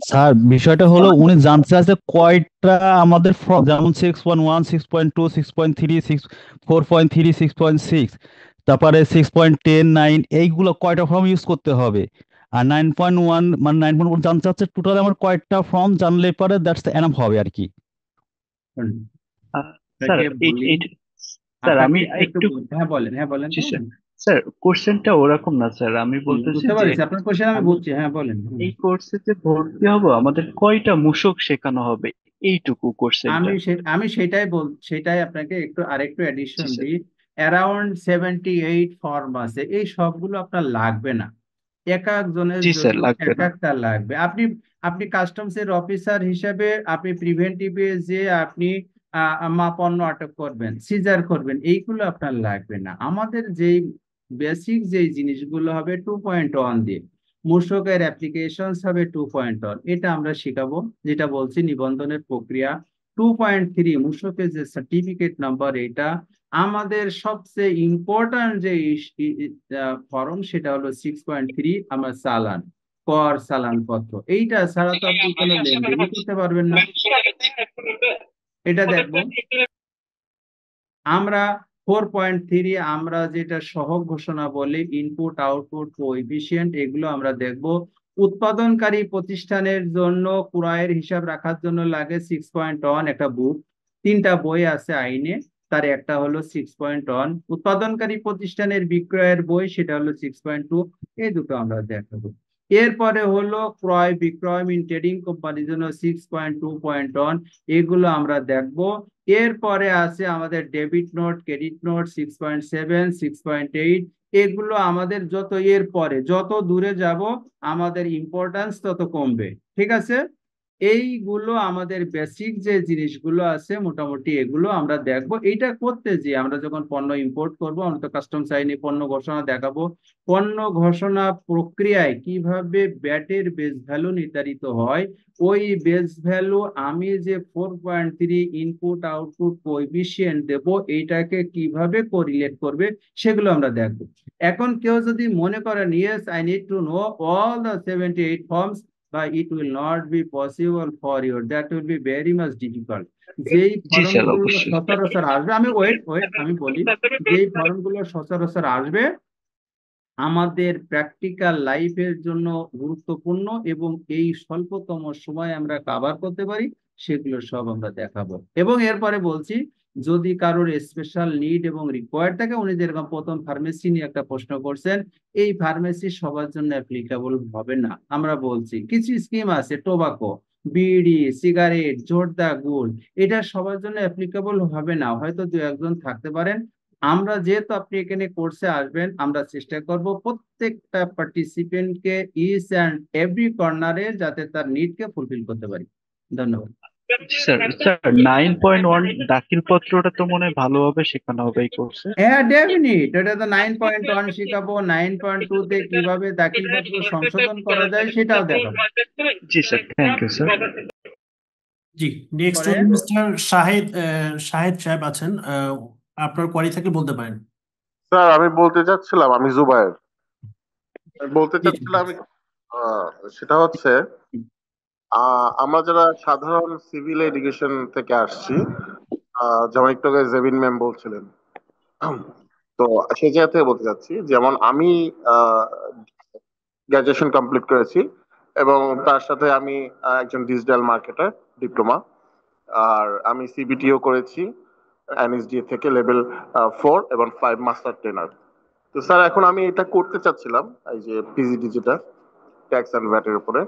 স্যার বিষয়টা হলো উনি জানতে চাচ্ছে কয়টা আমাদের ফর্ম, যেমন 6.1, 6.2, 6.3, 4.3, 6.6, তারপরে 6.10, 9, এইগুলো কয়টা ফর্ম ইউজ করতে হবে। আর 9.1 মানে 9.1 জানতে চাচ্ছে টোটাল আমার কয়টা ফর্ম জানলে পরে দ্যাটস এনাফ হবে আর কি। স্যার স্যার আমি একটু হ্যাঁ বলেন, হ্যাঁ বলেন। জি স্যার। স্যার কোশ্চেনটা ওরকম না স্যার, আমি বলতেছি বুঝতে যে পারছি আপনার কোশ্চেন, আমি বুঝছি। হ্যাঁ বলেন। এই কোর্সে যে ভর্তি হব আমাদের কয়টা মূসক শেখানো হবে, এইটুকু কোশ্চেনটা। আমি সেটাই আপনাকে একটু আরেকটু এডিশন জি স্যার। দিই। অ্যারাউন্ড 78 ফর্ম আছে, এই সবগুলো আপনার লাগবে না, এক একজনের জি স্যার, জন্য লাগবে এক না। একটা লাগবে। আপনি আপনি কাস্টমস এর অফিসার হিসেবে আপনি প্রিভেন্টিভে যে আপনি পণ্য আটক করবেন, সিজার করবেন, এইগুলো আপনার লাগবে না। আমাদের যেই বেসিক যে জিনিসগুলো হবে 2.1 দিয়ে, মূসকের অ্যাপ্লিকেশনস হবে 2.1, এটা আমরা শিখাবো। যেটা বলছি নিবন্ধনের প্রক্রিয়া 2.3, মূসকের যে সার্টিফিকেট নাম্বার, এটা আমাদের সবচেয়ে ইম্পর্ট্যান্ট যে ফর্ম সেটা হলো 6.3, আমার চালান, কর চালান পত্র। এইটা ছাড়া তো আপনি কোনো লেনদেনই করতে পারবেন না, এটা দেখবো আমরা। 4.3 আমরা যেটা সহগ ঘোষণা বলি, ইনপুট আউটপুট কোএফিসিয়েন্ট, এগুলো আমরা দেখব। উৎপাদনকারী প্রতিষ্ঠানের জন্য ক্রয়ের হিসাব রাখার জন্য লাগে 6.1 একটা বুক, 3টা বই আছে আইনে, তার একটা হলো 6.1। উৎপাদনকারী প্রতিষ্ঠানের বিক্রয়ের বই, সেটা হলো 6.2। এই দুটো আমরা দেখাবো। এরপরে হলো ক্রয় বিক্রয় মিন ট্রেডিং কোম্পানির জন্য 6.2.1, এগুলো আমরা দেখবো। এরপরে আছে আমাদের ডেবিট নোট ক্রেডিট নোট 6.7 6.8, এগুলো আমাদের যত এর পরে যত দূরে যাব আমাদের ইম্পর্টেন্স তত কমবে, ঠিক আছে। এইগুলো আমাদের বেসিক যে জিনিসগুলো আছে মোটামুটি এগুলো আমরা দেখবো। এইটা করতে যে আমরা যখন পণ্য ইম্পোর্ট করব, আমরা তো কাস্টমস আইনে পণ্য ঘোষণা দেখাবো। পণ্য ঘোষণা প্রক্রিয়ায় কিভাবে ব্যাটের বেস ভ্যালু নির্ধারিত হয়, ওই বেস ভ্যালু আমি যে 4.3 ইনপুট আউটপুট কোএফিসিয়েন্ট দেব, এইটাকে কিভাবে কোরিলেট করবে সেগুলো আমরা দেখবো। এখন কেউ যদি মনে করেন yes I need to know all the 78 forms, বা it will not be possible for you, that will be very much difficult। যেই জি স্যার, ফর্মগুলো অবশ্যই। সচরাচর আসবে, আমি আমি বলি, যেই ফর্মগুলো সচরাচর আসবে আমাদের প্র্যাকটিক্যাল লাইফের জন্য গুরুত্বপূর্ণ এবং এই স্বল্পতম সময় আমরা কভার করতে পারি, সেগুলো সব আমরা দেখাবো। এবং এরপরে বলছি, যদি কারোর স্পেশাল নিড এবং রিকোয়ার্ড থাকে, উনি যেরকম প্রথম ফার্মেসি নিয়ে একটা প্রশ্ন করছেন, এই ফার্মেসি সবার জন্য অ্যাপ্লিকেবল হবে না। আমরা বলছি কিছু স্কিম আছে, টোবাকো, বিড়ি, সিগারেট, জর্দা, গুল, এটা সবার জন্য অ্যাপ্লিকেবল হবে না, হয়তো দু একজন থাকতে পারেন। আমরা যেহেতু আপনি এখানে কোর্সে আসবেন, আমরা চেষ্টা করব প্রত্যেকটা পার্টিসিপেন্টকে ইচ অ্যান্ড এভরি কর্নারে যাতে তার নিডকে ফুলফিল করতে পারি। ধন্যবাদ। স্যার স্যার 9.1 দাখিল পত্রটা তো মনে হয় ভালোভাবে শেখানো হবে এই কোর্সে। হ্যাঁ ডেফিনিট, এটা তো 9.1 শিখাবো, 9.2 তে কিভাবে দাখিলপত্র সংশোধন করা যায় সেটাও দেখাবো। জি স্যার, থ্যাংক ইউ স্যার। জি, নেক্সট পরে মিস্টার শাহেদ শাহেদ সাহেব আছেন, আপনার কোয়ারি থাকলে বলতে পারেন। স্যার আমি বলতে চাচ্ছিলাম, আমি জুবায়ের। আমি বলতে জি, চাচ্ছিলাম আহ, সেটা হচ্ছে আমরা যারা সাধারণ সিভিল এডুকেশন থেকে আসছি, যেমন একটু আগে জেবিন ম্যাম বলছিলেন, তো সেই জায়গা থেকে বলতে চাচ্ছি, যেমন আমি গ্রাজুয়েশন কমপ্লিট করেছি এবং তার সাথে আমি একজন ডিজিটাল মার্কেটার ডিপ্লোমা, আর আমি সিবিটিও করেছি এনএসডি থেকে লেভেল 4 এবং 5 মাস্টার ট্রেনার। তো স্যার এখন আমি এটা করতে চাচ্ছিলাম, এই যে পিজিডি, যেটা ট্যাক্স অ্যান্ড ভ্যাটের উপরে।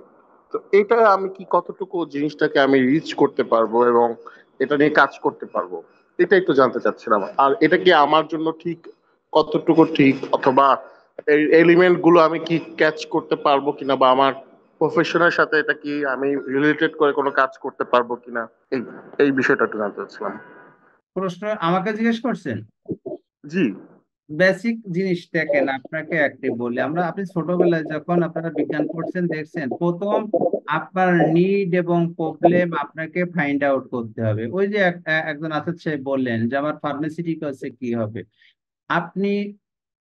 তো এটা আমি কি কতটুকু জিনিসটাকে আমি রিচ করতে পারবো এবং এটা নিয়ে কাজ করতে পারবো, এটা একটু জানতে চাচ্ছিলাম। আর এটা কি আমার জন্য ঠিক, কতটুকু ঠিক, অথবা এই এলিমেন্ট গুলো আমি কি ক্যাচ করতে পারবো কিনা, বা আমার প্রফেশনের সাথে এটা কি আমি রিলেটেড করে কোনো কাজ করতে পারবো কিনা, এই এই বিষয়টা একটু জানতে চাচ্ছিলাম। প্রশ্ন আমাকে জিজ্ঞেস করছেন? জি। বেসিক জিনিস দেখেন, আপনাকে একটি বলি, আপনি ছোটবেলায় যখন আপনারা বিজ্ঞান পড়ছেন দেখছেন, প্রথম আপনার নিড এবং প্রবলেম আপনাকে ফাইন্ড আউট করতে হবে। ওই যে একজন আসাদ সাহেব বললেন যে আমার ফার্মাসিউটিক্যালসে কি হবে। আপনি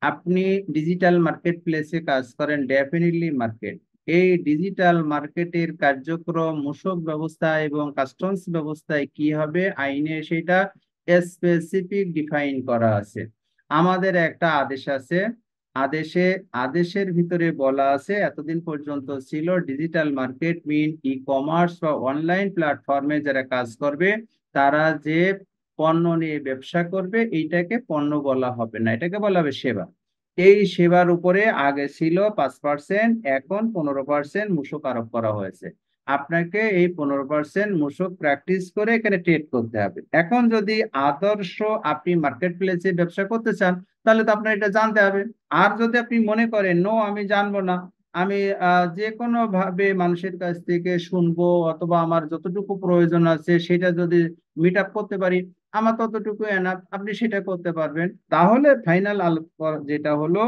আপনি ডিজিটাল মার্কেট প্লেসে কাজ করেন, ডেফিনেটলি মার্কেট, এই ডিজিটাল মার্কেটের কার্যক্রম মূসক ব্যবস্থা এবং কাস্টমস ব্যবস্থায় কি হবে আইনে সেটা স্পেসিফিক ডিফাইন করা আছে। আমাদের একটা আদেশ আছে, আদেশের ভিতরে বলা আছে এতদিন পর্যন্ত ছিল ডিজিটাল মার্কেট মিন ই কমার্স বা অনলাইন প্ল্যাটফর্মে যারা কাজ করবে, তারা যে পণ্য নিয়ে ব্যবসা করবে, এইটাকে পণ্য বলা হবে না, এটাকে বলা হবে সেবা। এই সেবার উপরে আগে ছিল 5%, এখন 15% মূসক আরোপ করা হয়েছে। আপনাকে এই 15% মূসক প্র্যাকটিস করে এখানে ট্রেড করতে হবে। এখন যদি আদর্শ আপনি মার্কেট প্লেসে ব্যবসা করতে চান, তাহলে তো আপনার এটা জানতে হবে। আর যদি আপনি মনে করেন নো আমি জানবো না, আমি যে কোনো ভাবে মানুষের কাছ থেকে শুনবো অথবা আমার যতটুকু প্রয়োজন আছে সেটা যদি মিট আপ করতে পারি, আমার ততটুকু এনাফ, আপনি সেটা করতে পারবেন। তাহলে ফাইনাল যেটা হলো,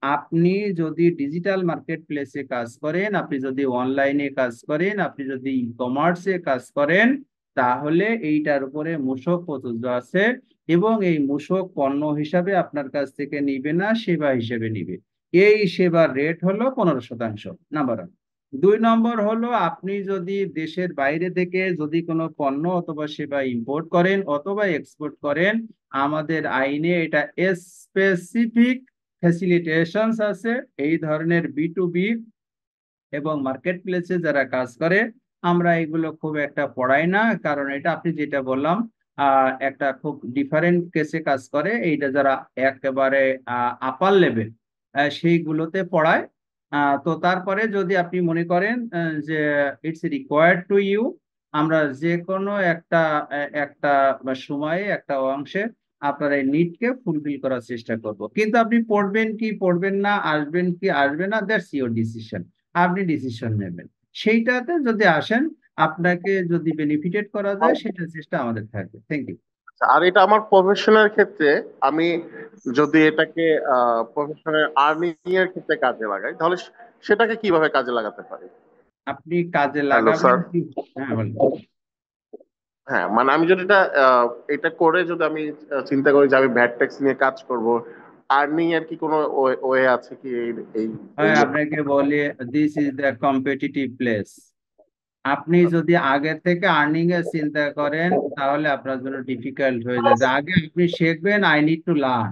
আপনি যদি ডিজিটাল মার্কেট প্লেসে কাজ করেন, আপনি যদি অনলাইনে কাজ করেন, আপনি যদি ই কমার্সে কাজ করেন, তাহলে এইটার উপরে মূসক প্রযোজ্য আছে, এবং এই মূসক পণ্য হিসাবে আপনার কাছ থেকে নিবে না, সেবা হিসেবে নিবে। এই সেবার রেট হলো 15%, নাম্বার 1। 2 নম্বর হলো, আপনি যদি দেশের বাইরে থেকে যদি কোনো পণ্য অথবা সেবা ইম্পোর্ট করেন অথবা এক্সপোর্ট করেন, আমাদের আইনে এটা স্পেসিফিক ফ্যাসিলিটেশনস আছে। এই ধরনের B2B এবং মার্কেট প্লেসে যারা কাজ করে, আমরা এগুলো খুব একটা পড়াই না, কারণ এটা আপনি যেটা বললাম একটা খুব ডিফারেন্ট কেসে কাজ করে। এইটা যারা একেবারে আপার লেভেল সেইগুলোতে পড়ায়। তো তারপরে যদি আপনি মনে করেন যে ইটস রিকোয়ার্ড টু ইউ, আমরা যে কোনো একটা সময়ে একটা অংশে আপনার এই নিডকে ফুলফিল করার চেষ্টা করব। কিন্তু আপনি পড়বেন কি পড়বেন না, আসবেন কি আসবে না, দ্যাটস ইউর ডিসিশন, আপনি ডিসিশন নেবেন। সেইটাতে যদি আসেন, আপনাকে যদি বেনিফিটেড করা যায়, সেটা চেষ্টা আমাদের থাকবে। Thank you. আর এটা আমার প্রফেশনের ক্ষেত্রে, আমি যদি এটাকে প্রফেশনের আর্নিং এর ক্ষেত্রে কাজে লাগাই, তাহলে সেটাকে কিভাবে কাজে লাগাতে পারি? আপনি কাজে হ্যালো লাগাবেন স্যার। কি? হ্যাঁ, বলুন। হ্যাঁ, মানে আমি যদি এটা করে যদি আমি চিন্তা করি যে আমি ভ্যাট ট্যাক্স নিয়ে কাজ করব, আর্নিং এর কি কোনো ওয়ে আছে কি এই এই হ্যাঁ, এই- আপনাকে বলি, this is the competitive place. আপনি যদি আগে থেকে আর্নিং এর চিন্তা করেন, তাহলে আপনার জন্য ডিফিকাল্ট হয়ে যাবে। আগে আপনি শিখবেন, আই নিড টু লার্ন।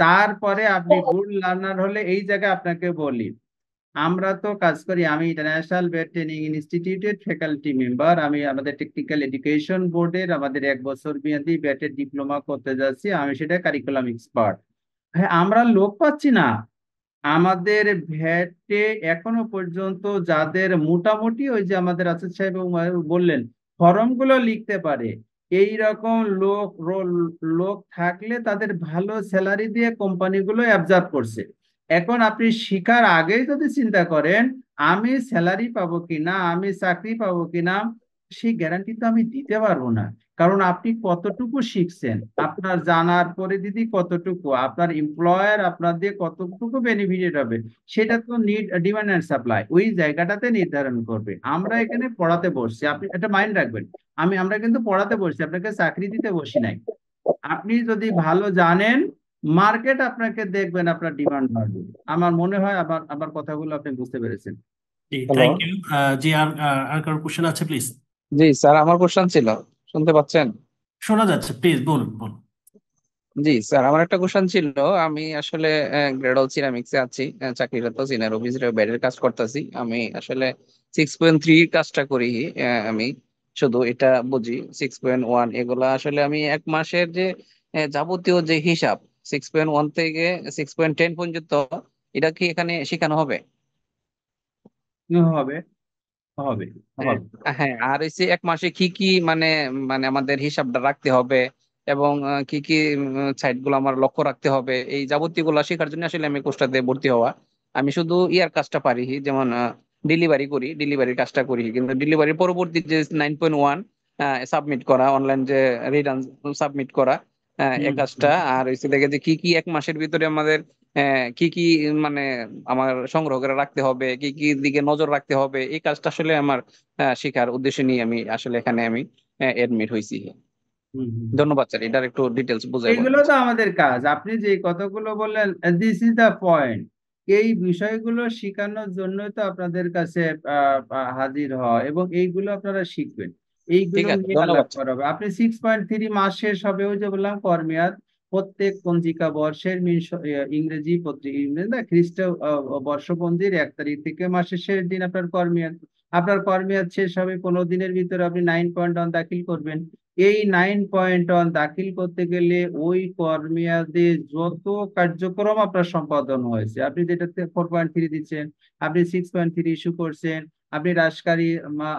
তারপরে আপনি গুড লার্নার হলে, এই জায়গায় আপনাকে বলি, আমরা তো কাজ করি, আমি ইন্টারন্যাশনাল ব্যাট ট্রেনিং ইনস্টিটিউটের ফ্যাকাল্টি মেম্বার, আমি আমাদের টেকনিক্যাল এডুকেশন বোর্ডের আমাদের 1 বছর মেয়াদী ব্যাটের ডিপ্লোমা করতে যাচ্ছি, আমি সেটা কারিকুলাম এক্সপার্ট। হ্যাঁ, আমরা লোক পাচ্ছি না। আমাদের ভ্যাটে এখনো পর্যন্ত যাদের মোটামুটি ওই যে আমাদের আসিফ সাহেব বললেন ফর্মগুলো লিখতে পারে, এই রকম লোক থাকলে তাদের ভালো স্যালারি দিয়ে কোম্পানিগুলো অ্যাবজর্ব করছে। এখন আপনি শিখার আগেই যদি চিন্তা করেন আমি স্যালারি পাবো কিনা, আমি চাকরি পাবো কিনা, সেই গ্যারান্টি তো আমি দিতে পারবো না। কারণ আপনি কতটুকু শিখছেন, আপনার জানার পরিধি কতটুকু, আপনার এমপ্লয়ার আপনার দিয়ে কতটুকু বেনিফিটেড হবে, সেটা তো ডিমান্ড অ্যান্ড সাপ্লাই ওই জায়গাটাতে নির্ধারণ করবে। আমরা এখানে পড়াতে বসছি, আপনি এটা মাইন্ড রাখবেন। আমরা কিন্তু পড়াতে বসছি, আপনাকে চাকরি দিতে বসি নাই। আপনি যদি ভালো জানেন, মার্কেট আপনাকে দেখবেন, আপনার ডিমান্ড বাড়বে। আমার মনে হয় আমার কথাগুলো আপনি বুঝতে পেরেছেন। জি, হ্যালো। Thank you. জি, আর কারো কোশ্চেন আছে প্লিজ? জি স্যার, আমার কোশ্চেন ছিল, শুনতে পাচ্ছেন? শোনা যাচ্ছে, প্লিজ বলুন বলুন। জি স্যার, আমার একটা কোশ্চেন ছিল। আমি আসলে গ্রেডল সিরামিক্সে আছি, চাকরিরত সিনিয়র অফিসার বাইরের কাজ করতেছি। আমি আসলে 6.3 কাজটা করি। আমি শুধু এটা বুঝি, 6.1 এগুলা আসলে আমি 1 মাসের যে যাবতীয় যে হিসাব 6.1 থেকে 6.10 পর্যন্ত, এটা কি এখানে শেখানো হবে? হবে হবে হ্যাঁ, হবে। হ্যাঁ, আর হচ্ছে 1 মাসে কি কি মানে মানে আমাদের হিসাবটা রাখতে হবে, এবং কি কি সাইট গুলো আমার লক্ষ্য রাখতে হবে, এই যাবতীয় গুলো শেখার জন্য আসলে আমি কোর্সটাতে ভর্তি হওয়া। আমি শুধু ইয়ার কাজটা পারি, যেমন ডেলিভারি করি, ডেলিভারির কাজটা করি, কিন্তু ডেলিভারি পরবর্তী যে 9.1 সাবমিট করা, অনলাইন যে রিটার্ন সাবমিট করা, এই কাজটা। আর হচ্ছে দেখে যে কি কি 1 মাসের ভিতরে আমাদের কি কি মানে আমার সংগ্রহ করে রাখতে হবে, কি কি দিকে নজর রাখতে হবে, এই কাজটা আসলে আমার শেখার উদ্দেশ্য নিয়ে আমি আসলে এখানে আমি এডমিট হয়েছি। হুম, হুম। ধন্যবাদ স্যার, এটার একটু ডিটেলস বুঝাই বলেন। এইগুলো তো আমাদের কাজ। আপনি যে কথাগুলো বললেন, দিস ইজ দ্য পয়েন্ট। এই বিষয়গুলো শেখানোর জন্য তো আপনাদের কাছে হাজির হয়, এবং এইগুলো আপনারা শিখবেন, ঠিক এইগুলো আছে, নিয়ে ধন্যবাদ আলাপ স্যার। করা হবে। আপনি 6.3 মাস শেষ হবে, ওই যে বললাম কর্মীয়াদ, প্রত্যেক পঞ্জিকা বর্ষের ইংরেজি ইংরেজি না, খ্রিস্ট বর্ষপঞ্জির 1 তারিখ থেকে মাসের শেষ দিন আপনার কর্মীয়াদ। আপনার কর্মীয়াদ শেষ হবে, 15 দিনের ভিতরে আপনি 9.1 দাখিল করবেন। এই 9.1 দাখিল করতে গেলে ওই কর্মীয়াদে যত কার্যক্রম আপনার সম্পাদন হয়েছে, আপনি যেটাতে 4.3 দিচ্ছেন, আপনি 6.3 ইস্যু করছেন, আপনি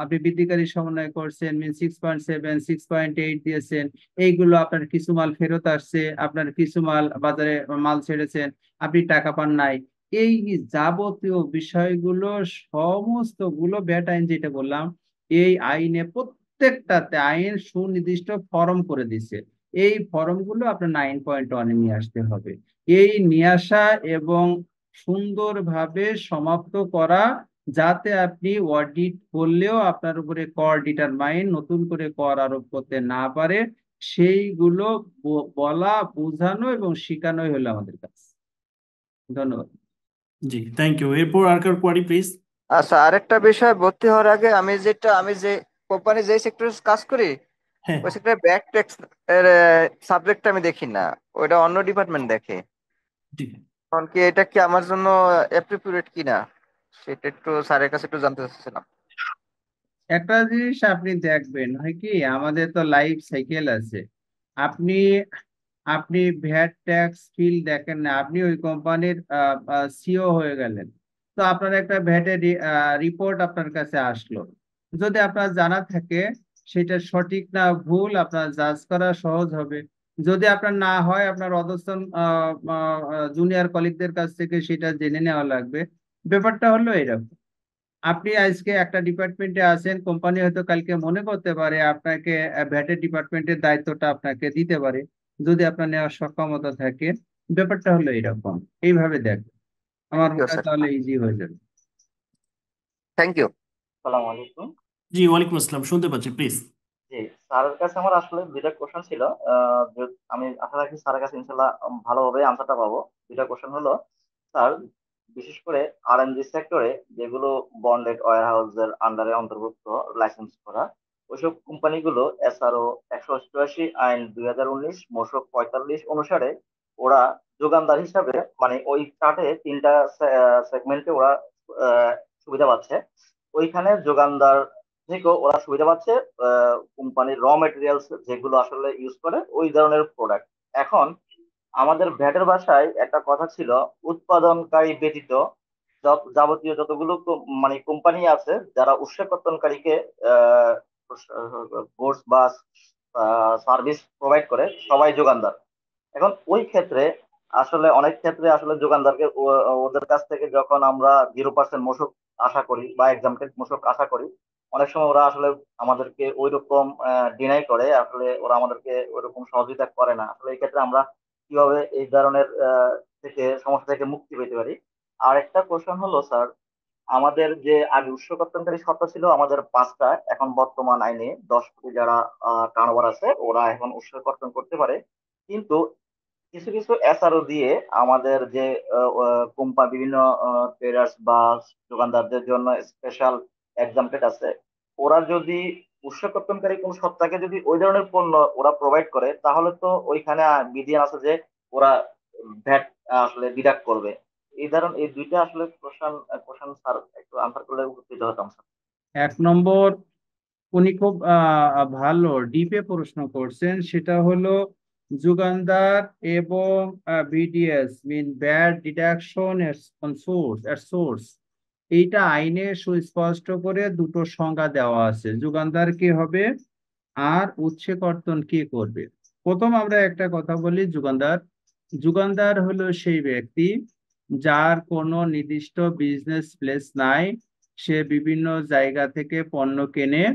আপনি বৃদ্ধিকারী সমন্বয় করছেন, মিন 6.7, 6.8 দিয়েছেন, এইগুলো আপনার কিছু মাল ফেরত আসছে, আপনার কিছু মাল বাজারে মাল ছেড়েছেন, আপনি টাকা পান নাই, এই যাবতীয় বিষয়গুলো সমস্ত গুলো ব্যাট আইন যেটা বললাম, এই আইনে প্রত্যেকটাতে আইন সুনির্দিষ্ট ফরম করে দিছে। এই ফর্মগুলো আপনার 9.1 নিয়ে আসতে হবে। এই নিয়ে আসা এবং সুন্দরভাবে সমাপ্ত করা, যাতে আপনি অডিট করলেও আপনার উপরে কর ডিটারমাইন নতুন করে কর আরোপ করতে না পারে, সেইগুলো বলা, বোঝানো এবং শেখানোই হলো আমাদের কাজ। ধন্যবাদ। জি, থ্যাংক ইউ। এরপর আর কার কোয়ারি প্লিজ। আচ্ছা, আরেকটা বিষয়, ভর্তি হওয়ার আগে আমি যে কোম্পানি যে সেক্টরে কাজ করি, হ্যাঁ, ওই সেক্টরে ব্যাক ট্যাক্স এর সাবজেক্টটা আমি দেখি না, ওটা অন্য ডিপার্টমেন্ট দেখে। জি। কারণ কি এটা কি আমার জন্য অ্যাপ্রোপ্রিয়েট কিনা, সেটা একটু স্যারের কাছে একটু জানতে চাচ্ছিলাম। একটা জিনিস আপনি দেখবেন, হয় কি, আমাদের তো লাইফ সাইকেল আছে। আপনি আপনি ভ্যাট ট্যাক্স ফিল দেখেন না, আপনি ওই কোম্পানির সিও হয়ে গেলেন, তো আপনার একটা ভ্যাটের রিপোর্ট আপনার কাছে আসলো। যদি আপনার জানা থাকে সেটা সঠিক না ভুল, আপনার জাজ করা সহজ হবে। যদি আপনার না হয়, আপনার অধস্তন জুনিয়র কলিগদের কাছ থেকে সেটা জেনে নেওয়া লাগবে। ব্যাপারটা হলো এরকম, আপনি আজকে একটা ডিপার্টমেন্টে আছেন, কোম্পানি হয়তো কালকে মনে করতে পারে আপনাকে ভ্যাটের ডিপার্টমেন্টের দায়িত্বটা আপনাকে দিতে পারে, যদি আপনার নেওয়ার সক্ষমতা থাকে। ব্যাপারটা হলো এরকম, এইভাবে দেখ, আমার থ্যাংক ইউ মনে হয় স্যার। তাহলে ইজি হয়ে যাবে। Thank you. আসসালামু আলাইকুম। জি, ওয়ালাইকুম আসসালাম, শুনতে পাচ্ছি, প্লিজ। জি, স্যারের কাছে আমার আসলে দুইটা কোশ্চেন ছিল। আমি আশা রাখি স্যারের কাছে ইনশাল্লাহ ভালোভাবে আনসারটা পাবো। দুইটা কোশ্চেন হলো, স্যার, বিশেষ করে আরএনজি সেক্টরে যেগুলো বন্ডেড ওয়্যার হাউসের আন্ডারে অন্তর্ভুক্ত, লাইসেন্স করা, ওইসব কোম্পানিগুলো এসআরও 188 আইন 2019 মূসক 45 অনুসারে ওরা যোগানদার হিসাবে, মানে ওই চার্টে তিনটা সেগমেন্টে ওরা সুবিধা পাচ্ছে। ওইখানে যোগানদার থেকেও ওরা সুবিধা পাচ্ছে কোম্পানির র মেটেরিয়ালস যেগুলো আসলে ইউজ করে ওই ধরনের প্রোডাক্ট। এখন আমাদের ভ্যাটের ভাষায় একটা কথা ছিল, উৎপাদনকারী ব্যতীত যাবতীয় যতগুলো মানে কোম্পানি আছে যারা উৎসেকর্তনকারীকে গুডস বা সার্ভিস প্রোভাইড করে, সবাই যোগানদার। এখন ওই ক্ষেত্রে আসলে অনেক ক্ষেত্রে আসলে যোগানদারকে ওদের কাছ থেকে যখন আমরা 0% মূসক আশা করি বা এক্সামটেড মূসক আশা করি, অনেক সময় ওরা আসলে আমাদেরকে ওই রকম ডিনাই করে, আসলে ওরা আমাদেরকে ওই রকম সহযোগিতা করে না। আসলে এই ক্ষেত্রে আমরা কিভাবে এই ধরনের থেকে সমস্যা থেকে মুক্তি পেতে পারি? আর একটা কোশ্চেন হলো, স্যার, আমাদের যে আগে উৎসকর্তনকারী সত্তা ছিল আমাদের 5টা, এখন বর্তমান আইনে 10 কোটি যারা টার্নওভার আছে ওরা এখন উৎসকর্তন করতে পারে। কিন্তু কিছু কিছু এসআরও দিয়ে আমাদের যে কোম্পানি বিভিন্ন ট্রেডার্স বা দোকানদারদের জন্য স্পেশাল এক্সামটেড আছে, ওরা যদি উৎসকর্তনকারী কোন সত্তাকে যদি ওই ধরনের পণ্য ওরা প্রোভাইড করে, তাহলে তো ওইখানে বিধিয়ান আছে যে ওরা ভ্যাট আসলে ডিডাক্ট করবে। এই দুইটা আসলে কোশ্চেন স্যার একটু আনসার করলে উপকৃত হতাম স্যার। 1 নম্বর, উনি খুব ভালো ডিপে প্রশ্ন করছেন, সেটা হলো যোগানদার এবং BDS mean bad deduction on source, এইটা আইনে সুস্পষ্ট করে দুটো সংজ্ঞা দেওয়া আছে, যোগানদার কি হবে আর উৎসেকর্তন কি করবে। প্রথম আমরা একটা কথা বলি, যোগানদার হলো সেই ব্যক্তি যার কোনো নির্দিষ্ট বিজনেস প্লেস নাই, সে বিভিন্ন জায়গা থেকে পণ্য কেনে,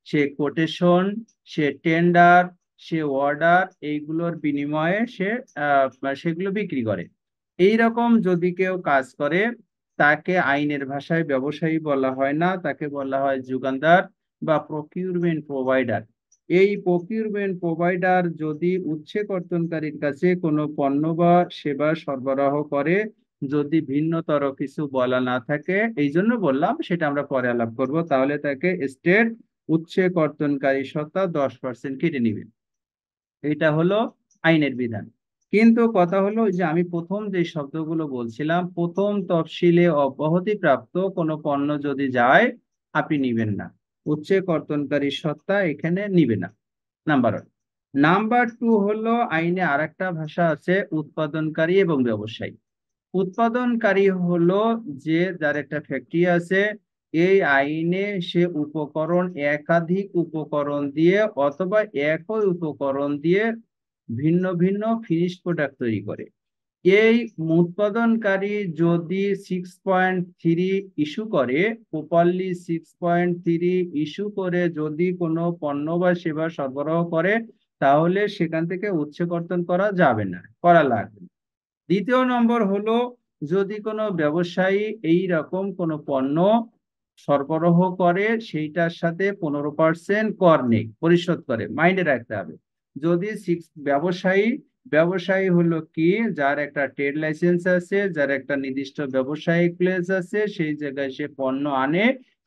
সে কোটেশন, সে টেন্ডার, সে অর্ডার, এইগুলোর বিনিময়ে সে সেগুলো বিক্রি করে। এই রকম যদি কেউ কাজ করে, তাকে আইনের ভাষায় ব্যবসায়ী বলা হয় না, তাকে বলা হয় যোগানদার বা প্রকিউরমেন্ট প্রোভাইডার। এই প্রকিউরমেন্ট প্রোভাইডার যদি উৎসেকর্তনকারীর কাছে কোনো পণ্য বা সেবা সরবরাহ করে, যদি ভিন্নতর কিছু বলা না থাকে, এই জন্য বললাম সেটা আমরা পরে আলাপ করব, তাহলে তাকে স্টেট উৎসেকর্তনকারী সত্তা 10% কেটে নিবে। এটা হলো আইনের বিধান। কিন্তু কথা হলো যে আমি প্রথম যে শব্দগুলো বলছিলাম, প্রথম তফসিলে অব্যাহতিপ্রাপ্ত কোনো পণ্য যদি যায়, আপনি নিবেন না, উৎসেকর্তনকারী সত্তা এখানে নিবে না, নাম্বার 1। নাম্বার 2 হলো, আইনে আরেকটা ভাষা আছে, উৎপাদনকারী এবং ব্যবসায়ী। উৎপাদনকারী হলো যে যার একটা ফ্যাক্টরি আছে, এই আইনে সে উপকরণ, একাধিক উপকরণ দিয়ে অথবা একই উপকরণ দিয়ে ভিন্ন ভিন্ন ফিনিশড প্রোডাক্ট তৈরি করে। এই উৎপাদনকারী যদি 6.3 ইস্যু করে, প্রপারলি 6.3 ইস্যু করে যদি কোনো পণ্য বা সেবা সরবরাহ করে, তাহলে সেখান থেকে উৎসে কর্তন করা যাবে না, করা লাগবে না। দ্বিতীয় নম্বর হলো, যদি কোনো ব্যবসায়ী এই রকম কোনো পণ্য সরবরাহ করে সেইটার সাথে 15% কর নেই, পরিশোধ করে, মাইন্ডে রাখতে হবে। যদি ব্যবসায়ী হলো কি, যার একটা ট্রেড লাইসেন্স আছে, যার একটা নির্দিষ্ট ব্যবসায়িক প্লেস আছে, সেই জায়গায় সে পণ্য আনে,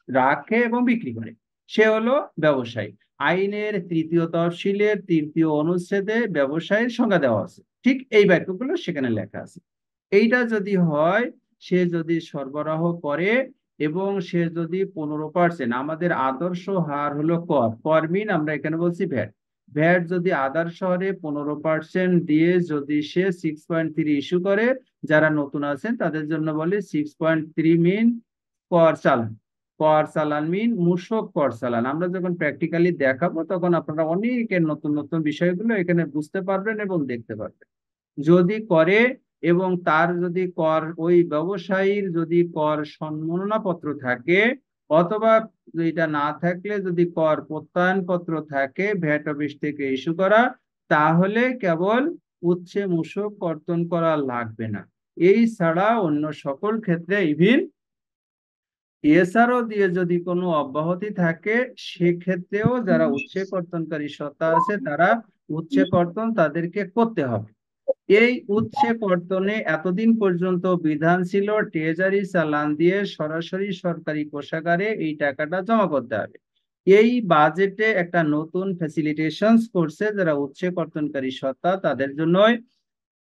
রাখে এবং বিক্রি করে, সে হলো ব্যবসায়ী। আইনের 3য় তফসিলের 3য় অনুচ্ছেদে ব্যবসায়ীর সংজ্ঞা দেওয়া আছে, ঠিক এই বাক্যগুলো সেখানে লেখা আছে। এইটা যদি হয়, সে যদি সরবরাহ করে এবং সে যদি 15%, আমাদের আদর্শ হার হলো কর মিন আমরা এখানে বলছি ভ্যাট যদি আদর্শ হারে 15% দিয়ে যদি সে 6.3 ইস্যু করে, যারা নতুন আছেন তাদের জন্য বলি 6.3 মিন কর চালান মিন মূসক কর চালান। আমরা যখন প্র্যাকটিক্যালি দেখাবো তখন আপনারা অনেকের নতুন নতুন বিষয়গুলো এখানে বুঝতে পারবেন এবং দেখতে পারবেন। যদি করে এবং তার যদি কর, ওই ব্যবসায়ীর যদি কর সম্মাননা পত্র থাকে, অথবা এটা না থাকলে যদি কর প্রত্যয়ন পত্র থাকে ভ্যাট অফিস থেকে ইস্যু করা, তাহলে কেবল উৎসে মূসক কর্তন করা লাগবে না। এই ছাড়া অন্য সকল ক্ষেত্রে ইভিন এছাড়াও দিয়ে যদি কোনো অব্যাহতি থাকে, সেক্ষেত্রেও যারা উৎসে কর্তনকারী সত্তা আছে তারা উৎসে কর্তন তাদেরকে করতে হবে। এই উৎসে কর্তনে এতদিন পর্যন্ত বিধান ছিল ট্রেজারি চালান দিয়ে সরাসরি সরকারি কোষাগারে এই টাকাটা জমা করতে হবে। এই বাজেটে একটা নতুন ফ্যাসিলিটেশন করছে, যারা উৎসে কর্তনকারী সত্তা তাদের জন্যই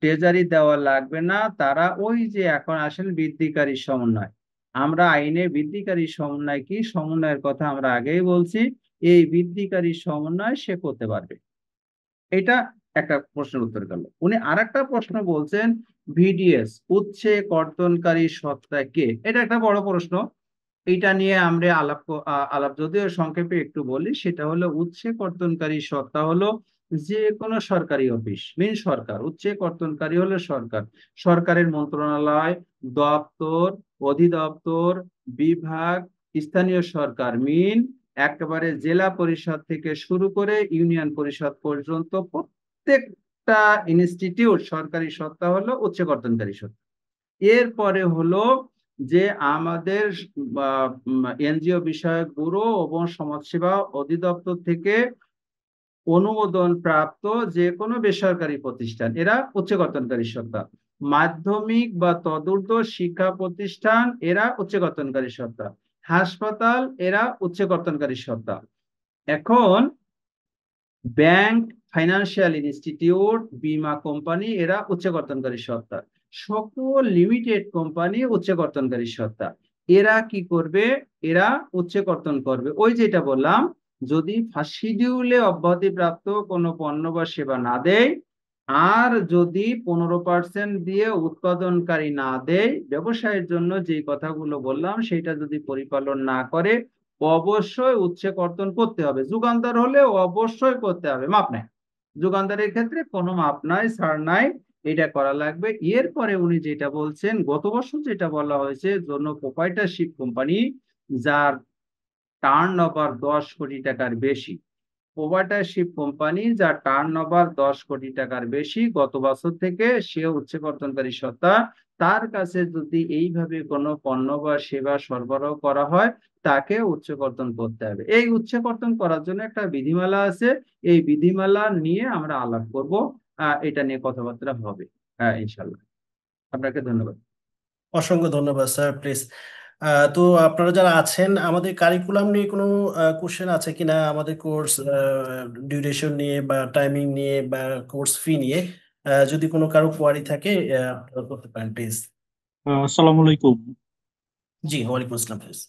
ট্রেজারি দেওয়া লাগবে না। তারা ওই যে এখন আসেন বৃদ্ধিকারী সমন্বয়, আমরা আইনে বৃদ্ধিকারী সমন্বয় কি, সমন্বয়ের কথা আমরা আগেই বলছি, এই বৃদ্ধিকারী সমন্বয় সে করতে পারবে। এটা একটা প্রশ্নের উত্তর গেল। উনি আরেকটা প্রশ্ন বলছেন, ভিডিএস উৎসে কর্তনকারী সত্তা কে? এটা একটা বড় প্রশ্ন, এটা নিয়ে আমরা আলাপ যদিও সংক্ষেপে একটু বলি। সেটা হলো, উৎসে কর্তনকারী সত্তা হলো যে কোনো সরকারি অফিস, মিন সরকার। উৎসে কর্তনকারী হলো সরকার, সরকারের মন্ত্রণালয়, দপ্তর, অধিদপ্তর, বিভাগ, স্থানীয় সরকার মিন একেবারে জেলা পরিষদ থেকে শুরু করে ইউনিয়ন পরিষদ পর্যন্ত প্রত্যেকটা ইনস্টিটিউট সরকারি সত্তা হলো উৎসে কর্তনকারী সত্তা। এরপরে হলো যে আমাদের এনজিও বিষয়ক ব্যুরো এবং সমাজসেবা অধিদপ্তর থেকে অনুমোদন প্রাপ্ত যে কোনো বেসরকারি প্রতিষ্ঠান, এরা উৎসে কর্তনকারী সত্তা। মাধ্যমিক বা তদূর্ধ্ব শিক্ষা প্রতিষ্ঠান, এরা উৎসে কর্তনকারী সত্তা। হাসপাতাল, এরা উৎসে কর্তনকারী সত্তা। এখন ব্যাংক, ফাইন্যান্সিয়াল ইনস্টিটিউট, বীমা কোম্পানি, এরা উৎসে কর্তনকারী সত্তা। সকল লিমিটেড কোম্পানি উৎসে কর্তনকারী সত্তা। এরা কি করবে? এরা উৎসে কর্তন করবে ওই যেটা বললাম, যদি ফার্স্ট শিডিউলে অব্যাহতি প্রাপ্ত কোনো পণ্য বা সেবা না দেয়, আর যদি 15% দিয়ে উৎপাদনকারী না দেয়, ব্যবসায়ের জন্য যে কথাগুলো বললাম সেটা যদি পরিপালন না করে, অবশ্যই উৎসে কর্তন করতে হবে। যুগান্তর হলে অবশ্যই করতে হবে, মাপ নাই। যুগান্তরের ক্ষেত্রে কোনো মাপ নাই, ছাড় নাই, এটা করা লাগবে। এরপরে উনি যেটা বলছেন, গত বছর যেটা বলা হয়েছে, জন্য প্রোপাইটারশিপ কোম্পানি যার টার্ন ওভার 10 কোটি টাকার বেশি, প্রোপাইটারশিপ কোম্পানি যার টার্ন ওভার 10 কোটি টাকার বেশি গত বছর থেকে, সে উৎসে কর্তনকারী সত্তা। তার কাছে যদি এইভাবে কোনো পণ্য বা সেবা সরবরাহ করা হয়, তাকে উৎসে কর্তন করতে হবে। এই উৎসে কর্তন করার জন্য একটা বিধিমালা আছে, এই বিধিমালা নিয়ে আমরা আলাপ করব, এটা নিয়ে কথাবার্তা হবে ইনশাল্লাহ। আপনাকে ধন্যবাদ। অসংখ্য ধন্যবাদ স্যার। প্লিজ তো আপনারা যারা আছেন, আমাদের কারিকুলাম নিয়ে কোনো কোশ্চেন আছে কিনা, আমাদের কোর্স ডিউরেশন নিয়ে বা টাইমিং নিয়ে বা কোর্স ফি নিয়ে, যদি কোনো কারো কোয়ারি থাকে আপনারা করতে পারেন প্লিজ। আসসালামু আলাইকুম। জি, ওয়ালাইকুম আসসালাম। প্লিজ।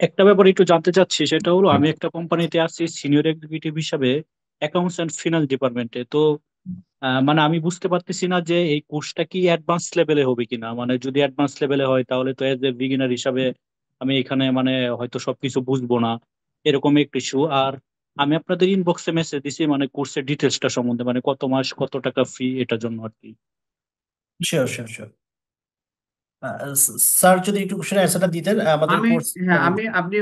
একটা ব্যাপার একটু জানতে চাচ্ছি, সেটা হলো আমি একটা কোম্পানিতে আছি সিনিয়র এক্সিকিউটিভ হিসাবে, অ্যাকাউন্টস অ্যান্ড ফিনান্স ডিপার্টমেন্টে। তো মানে আমি বুঝতে পারতেছি না যে এই কোর্সটা কি অ্যাডভান্স লেভেলে হবে কিনা। মানে যদি অ্যাডভান্স লেভেলে হয় তাহলে তো এজ এ বিগিনার হিসাবে আমি এখানে মানে হয়তো সবকিছু বুঝবো না, এরকম একটু ইস্যু। আর আমি আপনাদের ইনবক্সে মেসেজ দিছি মানে কোর্সের ডিটেলসটা সম্বন্ধে, মানে কত মাস কত টাকা ফি, এটার জন্য আর কি। Sure sure sure. স্যার যদি একটু কোশ্চেন অ্যান্সারটা দিতেন আমাদের আমি কোর্স হ্যাঁ আমি আপনি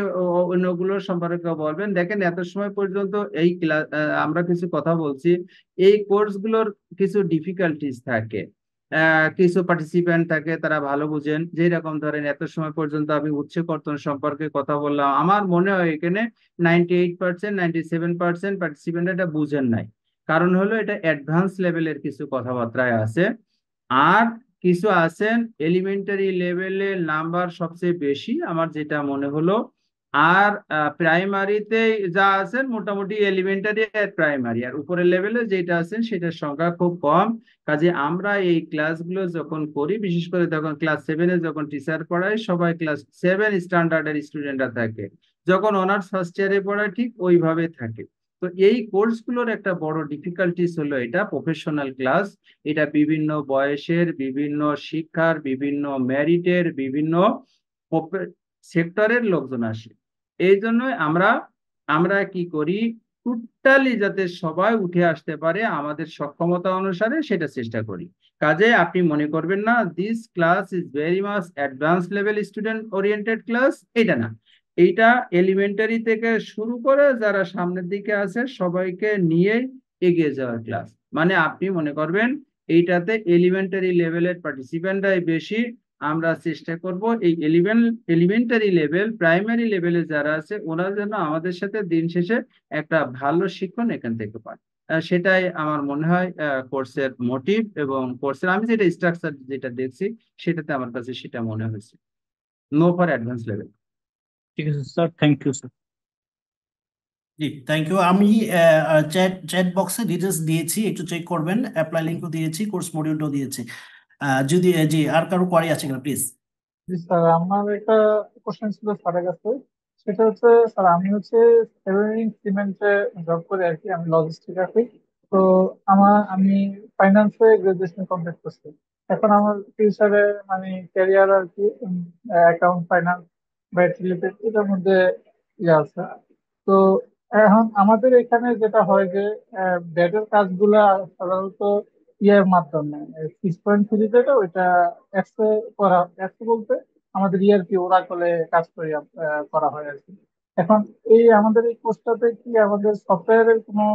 অন্যগুলোর সম্পর্কে বলবেন। দেখেন এত সময় পর্যন্ত এই ক্লাস আমরা কিছু কথা বলছি, এই কোর্সগুলোর কিছু ডিফিকাল্টিস থাকে, কিছু পার্টিসিপেন্ট থাকে তারা ভালো বুঝেন। যেরকম ধরেন এত সময় পর্যন্ত আমি উৎস কর্তন সম্পর্কে কথা বললাম, আমার মনে হয় এখানে 98% 97% পার্টিসিপেন্ট এটা বুঝেন নাই। কারণ হলো এটা অ্যাডভান্স লেভেলের কিছু কথাবার্তায় আছে, আর কিছু আছেন এলিমেন্টারি লেভেলের নাম্বার সবচেয়ে বেশি আমার যেটা মনে হলো। আর প্রাইমারিতে যা আছেন মোটামুটি এলিমেন্টারি আর প্রাইমারি, আর উপরের লেভেলে যেটা আছেন সেটার সংখ্যা খুব কম। কাজে আমরা এই ক্লাসগুলো যখন করি, বিশেষ করে তখন ক্লাস 7-এ যখন টিচার পড়ায় সবাই ক্লাস 7 স্ট্যান্ডার্ডের স্টুডেন্টরা থাকে, যখন অনার্স ফার্স্ট ইয়ারে পড়ায় ঠিক ওইভাবে থাকে। তো এই কোর্সগুলোর একটা বড় ডিফিকাল্টিস হলো এটা প্রফেশনাল ক্লাস, এটা বিভিন্ন বয়সের, বিভিন্ন শিক্ষার, বিভিন্ন মেরিটের, বিভিন্ন সেক্টরের লোকজন আসে। এই জন্য আমরা আমরা কি করি, টোটালি যাতে সবাই উঠে আসতে পারে আমাদের সক্ষমতা অনুসারে সেটা চেষ্টা করি। কাজে আপনি মনে করবেন না this class is very much advance level student oriented class, এটা না। এইটা এলিমেন্টারি থেকে শুরু করে যারা সামনের দিকে আছে সবাইকে নিয়ে এগিয়ে যাওয়ার ক্লাস। মানে আপনি মনে করবেন এইটাতে এলিমেন্টারি লেভেলের পার্টিসিপেন্টরাই বেশি। আমরা চেষ্টা করব এই এলিমেন্টারি লেভেল, প্রাইমারি লেভেলে যারা আছে ওরা যেন আমাদের সাথে দিন শেষে একটা ভালো শিক্ষণ এখান থেকে পায়। সেটাই আমার মনে হয় কোর্সের মোটিভ, এবং কোর্সের আমি যেটা স্ট্রাকচার যেটা দেখছি সেটাতে আমার কাছে সেটা মনে হয়েছে। No for advance level. ঠিক আছে স্যার, থ্যাংক ইউ স্যার। জি থ্যাংক ইউ। আমি চ্যাট বক্সে ডিটেলস দিয়েছি, একটু চেক করবেন। অ্যাপ্লাই লিঙ্কও দিয়েছি, কোর্স মডিউলটাও দিয়েছি। যদি জি আর কারো কোয়ারি আছে কিনা প্লিজ। জি স্যার, আমার একটা কোশ্চেন ছিল স্যারের কাছে। সেটা হচ্ছে স্যার, আমি হচ্ছে সেভেরিং সিমেন্টে জব করি আর কি, আমি লজিস্টিক আছি। তো আমি ফাইন্যান্সে গ্রাজুয়েশন কমপ্লিট করছি। এখন আমার ফিউচারে মানে ক্যারিয়ার আর কি অ্যাকাউন্ট ফাইন্যান্স বা রিলেটেড এটার মধ্যে ইয়ে আছে। তো এখন আমাদের এখানে যেটা হয় যে ব্যাটের কাজগুলা সাধারণত ইয়ের মাধ্যমে 6.3 যেটা ওইটা অ্যাপসে করা, অ্যাপসে বলতে আমাদের ইআরপি ওরাকলে কাজ করে করা হয় আর কি। এখন আমাদের এই কোর্সটাতে কি আমাদের সফটওয়্যারের কোনো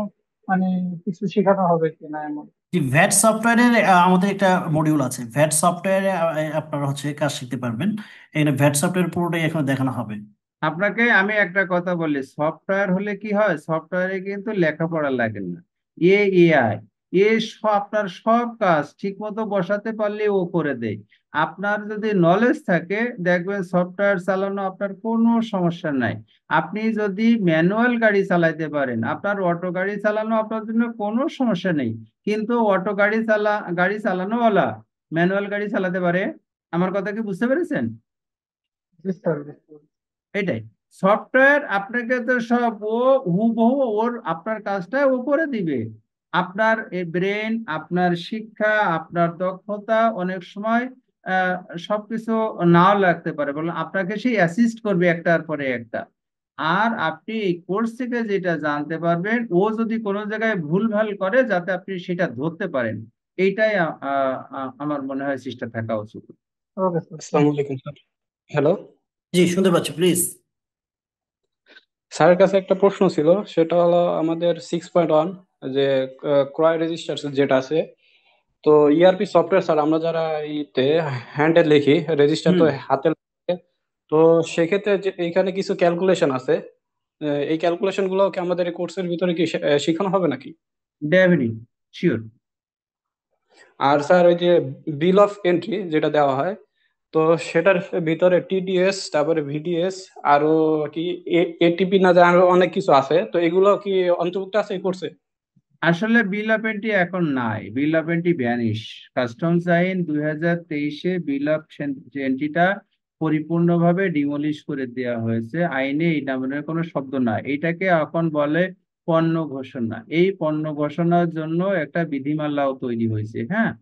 মানে কিছু শেখানো হবে কিনা এমন? জি ভ্যাট সফটওয়্যারের আমাদের একটা মডিউল আছে। ভ্যাট সফটওয়্যারে আপনারা হচ্ছে কাজ শিখতে পারবেন। এখানে ভ্যাট সফটওয়্যার পুরোটাই এখানে দেখানো হবে। আপনাকে আমি একটা কথা বলি, সফটওয়্যার হলে কি হয়, সফটওয়্যারে কিন্তু লেখাপড়া লাগে না। এআই আপনার সব কাজ ঠিক মতো বসাতে পারলে ও করে দেয়। আপনার যদি নলেজ থাকে দেখবেন সফটওয়্যার চালানো আপনার কোনো সমস্যা নাই। আপনি যদি ম্যানুয়াল গাড়ি চালাতে পারেন, আপনার অটো গাড়ি চালানো আপনার জন্য কোনো সমস্যা নেই। কিন্তু অটো গাড়ি চালানোওয়ালা ম্যানুয়াল গাড়ি চালাতে পারে। আমার কথা কি বুঝতে পেরেছেন? জি স্যার, বুঝতে পারছি। এটাই সফটওয়্যার আপনাকে তো সব ও হুবহু আপনার কাজটা ও করে দিবে। আপনার ব্রেন, আপনার শিক্ষা, আপনার দক্ষতা অনেক সময় আহ, সবকিছু নাও লাগতে পারে, বলুন আপনাকে সেই অ্যাসিস্ট করবে একটার পরে একটা। আর আপনি এই কোর্স থেকে যেটা জানতে পারবেন, ও যদি কোনো জায়গায় ভুলভাল করে যাতে আপনি সেটা ধরতে পারেন, এইটাই আমার মনে হয় চেষ্টা থাকা উচিত। Okay sir. আসসালামু আলাইকুম স্যার। হ্যালো, জি শুনতে পাচ্ছি, প্লিজ। স্যারের কাছে একটা প্রশ্ন ছিল। সেটা হলো আমাদের 6.1 যে ক্রয় রেজিস্টার যেটা আছে, তো ইআরপি সফটওয়্যার স্যার আমরা যারা ইতে হ্যান্ডে লিখি, রেজিস্টার তো হাতে লাগে। তো সেক্ষেত্রে যে এইখানে কিছু ক্যালকুলেশন আছে, এই ক্যালকুলেশন গুলো কি আমাদের এই কোর্সের ভিতরে কি শেখানো হবে নাকি? Definitely, sure. আর স্যার ওই যে বিল অফ এন্ট্রি যেটা দেওয়া হয়, তো সেটার ভিতরে টিডিএস, তারপরে ভিডিএস, আরো কি এটিপি না জানো আরো অনেক কিছু আছে, তো এগুলো কি অন্তর্ভুক্ত আছে এই কোর্সে? আসলে বিল অফ এন্ট্রি এখন নাই, বিল অফ এন্ট্রি ভ্যানিশ। কাস্টমস আইন 2023-এ বিল অফ এন্ট্রিটা পরিপূর্ণভাবে ডিমলিশ করে দেওয়া হয়েছে। আইনে এই নামের কোনো শব্দ নাই, এটাকে এখন বলে পণ্য ঘোষণা। এই পণ্য ঘোষণার জন্য একটা বিধিমালাও তৈরি হয়েছে। হ্যাঁ,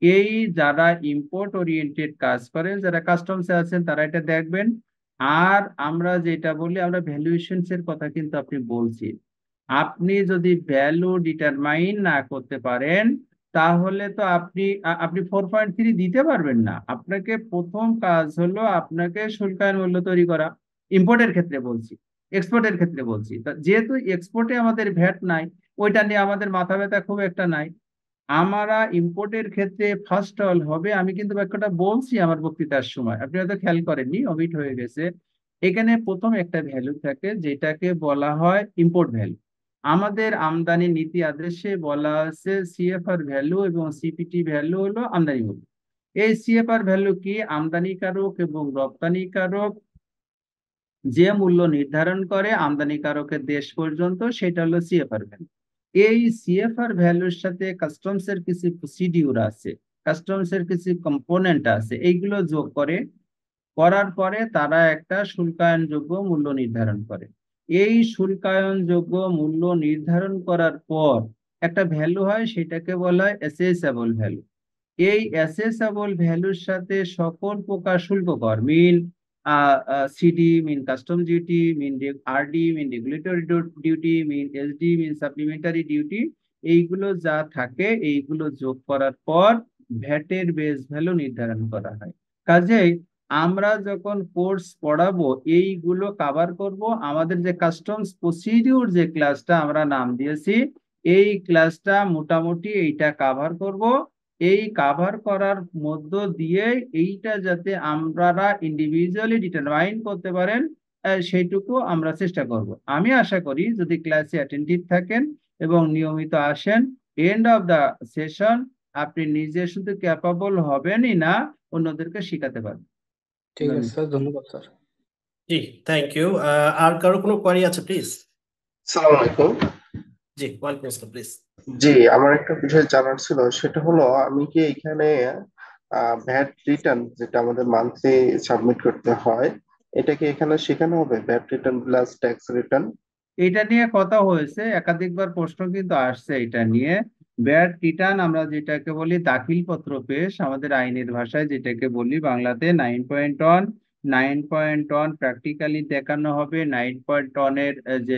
এই যারা ইম্পোর্ট ওরিয়েন্টেড কাজ করেন, যারা কাস্টমসে আছেন তারা এটা দেখবেন। আর আমরা যেটা বলি, আমরা ভ্যালুয়েশনস এর কথা কিন্তু আপনি বলছি। আপনি যদি ভ্যালু ডিটারমাইন না করতে পারেন তাহলে তো আপনি 4.3 দিতে পারবেন না। আপনাকে প্রথম কাজ হলো আপনাকে শুল্কায়ন মূল্য তৈরি করা, ইম্পোর্টের ক্ষেত্রে বলছি, এক্সপোর্টের ক্ষেত্রে বলছি। যেহেতু এক্সপোর্টে আমাদের ভ্যাট নাই, ওইটা নিয়ে আমাদের মাথা ব্যথা খুব একটা নাই। আমরা ইম্পোর্টের ক্ষেত্রে ফার্স্ট অল হবে, আমি কিন্তু বাক্যটা বলছি আমার বক্তৃতার সময়, আপনি হয়তো খেয়াল করেননি, অমিট হয়ে গেছে। এখানে প্রথম একটা ভ্যালু থাকে যেটাকে বলা হয় ইম্পোর্ট ভ্যালু। আমাদের আমদানি নীতি আদেশে বলা আছে সিএফআর ভ্যালু এবং সিপিটি ভ্যালু হলো আমদানি মূল্য। এই সিএফআর ভ্যালু কি? আমদানিকারক এবং রপ্তানিকারক যে মূল্য নির্ধারণ করে আমদানিকারকের দেশ পর্যন্ত, সেটা হলো সিএফআর ভ্যালু। এই সিএফআর ভ্যালুর সাথে কাস্টমস এর কিছু প্রসিডিউর আছে, কাস্টমস এর কিছু কম্পোনেন্ট আছে, এইগুলো যোগ করার পরে তারা একটা শুল্কায়নযোগ্য মূল্য নির্ধারণ করে। এই শুল্কায়নযোগ্য মূল্য নির্ধারণ করার পর একটা ভ্যালু হয়, সেটাকে বলা হয় অ্যাসেসেবল ভ্যালু। এই অ্যাসেসেবল ভ্যালুর সাথে সকল প্রকার শুল্ক কর, মিন সিডি, মিন কাস্টম ডিউটি, মিন আরডি, মিন রেগুলেটরি ডিউটি, মিন এসডি, মিন সাপ্লিমেন্টারি ডিউটি, এইগুলো যা থাকে এইগুলো যোগ করার পর ভ্যাটের বেস ভ্যালু নির্ধারণ করা হয়। কাজেই আমরা যখন কোর্স পড়াবো এইগুলো কভার করব। আমাদের যে কাস্টমস প্রসিডিউর যে ক্লাসটা আমরা নাম দিয়েছি, এই ক্লাসটা মোটামুটি এইটা কভার করব। এই কভার করার মধ্য দিয়ে এইটা যাতে আপনারা ইন্ডিভিজুয়ালি ডিটারমাইন করতে পারেন, সেইটুকু আমরা চেষ্টা করব। আমি আশা করি যদি ক্লাসে অ্যাটেন্টিভ থাকেন এবং নিয়মিত আসেন, এন্ড অফ দ্য সেশন আপনি নিজে শুধু ক্যাপাবল হবেনই না, অন্যদেরকে শিখাতে পারবেন। ঠিক আছে স্যার, ধন্যবাদ স্যার। জি, থ্যাংক ইউ। আর কারো কোনো কোয়ারি আছে প্লিজ? আসসালামু আলাইকুম। জি, ওয়ালাইকুম আসসালাম, প্লিজ। জি, আমার একটা বিষয় জানার ছিল, সেটা হলো আমি কি এখানে ভ্যাট রিটার্ন যেটা আমাদের মান্থলি সাবমিট করতে হয়, এটা কি এখানে শেখানো হবে? VAT return plus tax return. এটা নিয়ে কথা হয়েছে, একাধিকবার প্রশ্ন কিন্তু আসছে এটা নিয়ে। ভ্যাট রিটার্ন আমরা যেটাকে বলি দাখিলপত্র পেশ, আমাদের আইনের ভাষায় যেটাকে বলি বাংলাতে 9.1। 9.1 প্র্যাকটিক্যালি দেখানো হবে। 9.1 এর যে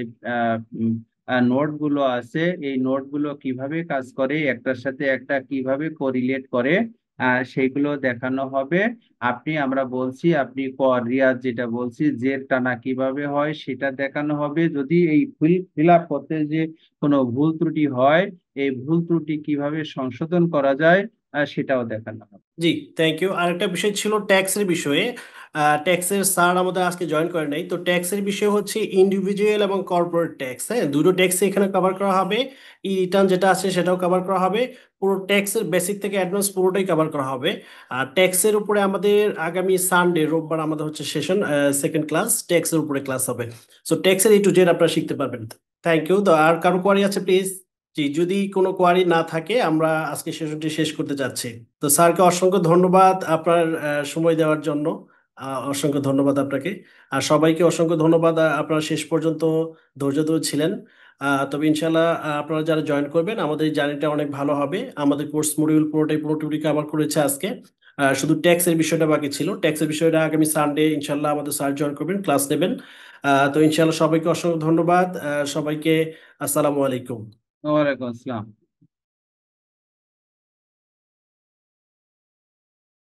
নোট গুলো আছে, এই নোট গুলো কিভাবে কাজ করে, একটার সাথে একটা কিভাবে কোরিলেট করে, সেইগুলো দেখানো হবে। আমরা বলছি আপনি রিয়াজ যেটা বলছি জের টানা কিভাবে হয় সেটা দেখানো হবে। যদি এই ফিল আপ করতে যে কোনো ভুল ত্রুটি হয়, এই ভুল ত্রুটি কিভাবে সংশোধন করা যায় সেটাও দেখানো হবে। জি, থ্যাংক ইউ। আরেকটা বিষয় ছিল ট্যাক্সের বিষয়ে। ট্যাক্সের স্যার আমাদের আজকে জয়েন করে নাই, তো ট্যাক্সের বিষয় হচ্ছে ইন্ডিভিজুয়াল এবং কর্পোরেট ট্যাক্স। হ্যাঁ, দুটো ট্যাক্স এখানে কভার করা হবে। ই রিটার্ন যেটা আছে সেটাও কভার করা হবে। পুরো ট্যাক্সের বেসিক থেকে অ্যাডভান্স পুরোটাই কভার করা হবে। আর ট্যাক্সের উপরে আমাদের আগামী সানডে, রোববার আমাদের হচ্ছে সেশন, সেকেন্ড ক্লাস ট্যাক্সের উপরে ক্লাস হবে। সো ট্যাক্সের A to Z আপনারা শিখতে পারবেন। Thank you. তো আর কারো কোয়ারি আছে প্লিজ? জি, যদি কোনো কোয়ারি না থাকে আমরা আজকে সেশনটি শেষ করতে যাচ্ছি। তো স্যারকে অসংখ্য ধন্যবাদ আপনার সময় দেওয়ার জন্য। অসংখ্য ধন্যবাদ আপনাকে। আর সবাইকে অসংখ্য ধন্যবাদ, আপনারা শেষ পর্যন্ত ধৈর্য ধরে ছিলেন। তবে ইনশাল্লাহ আপনারা যারা জয়েন করবেন, আমাদের এই জার্নিটা অনেক ভালো হবে। আমাদের কোর্স মডিউল পুরোপুরি কভার করেছে আজকে। শুধু ট্যাক্সের বিষয়টা বাকি ছিল। ট্যাক্সের বিষয়টা আগামী সানডে ইনশাল্লাহ আমাদের স্যার জয়েন করবেন, ক্লাস নেবেন। তো ইনশাল্লাহ সবাইকে অসংখ্য ধন্যবাদ। সবাইকে আসসালামু আলাইকুম। ওয়ালাইকুম আসসালাম।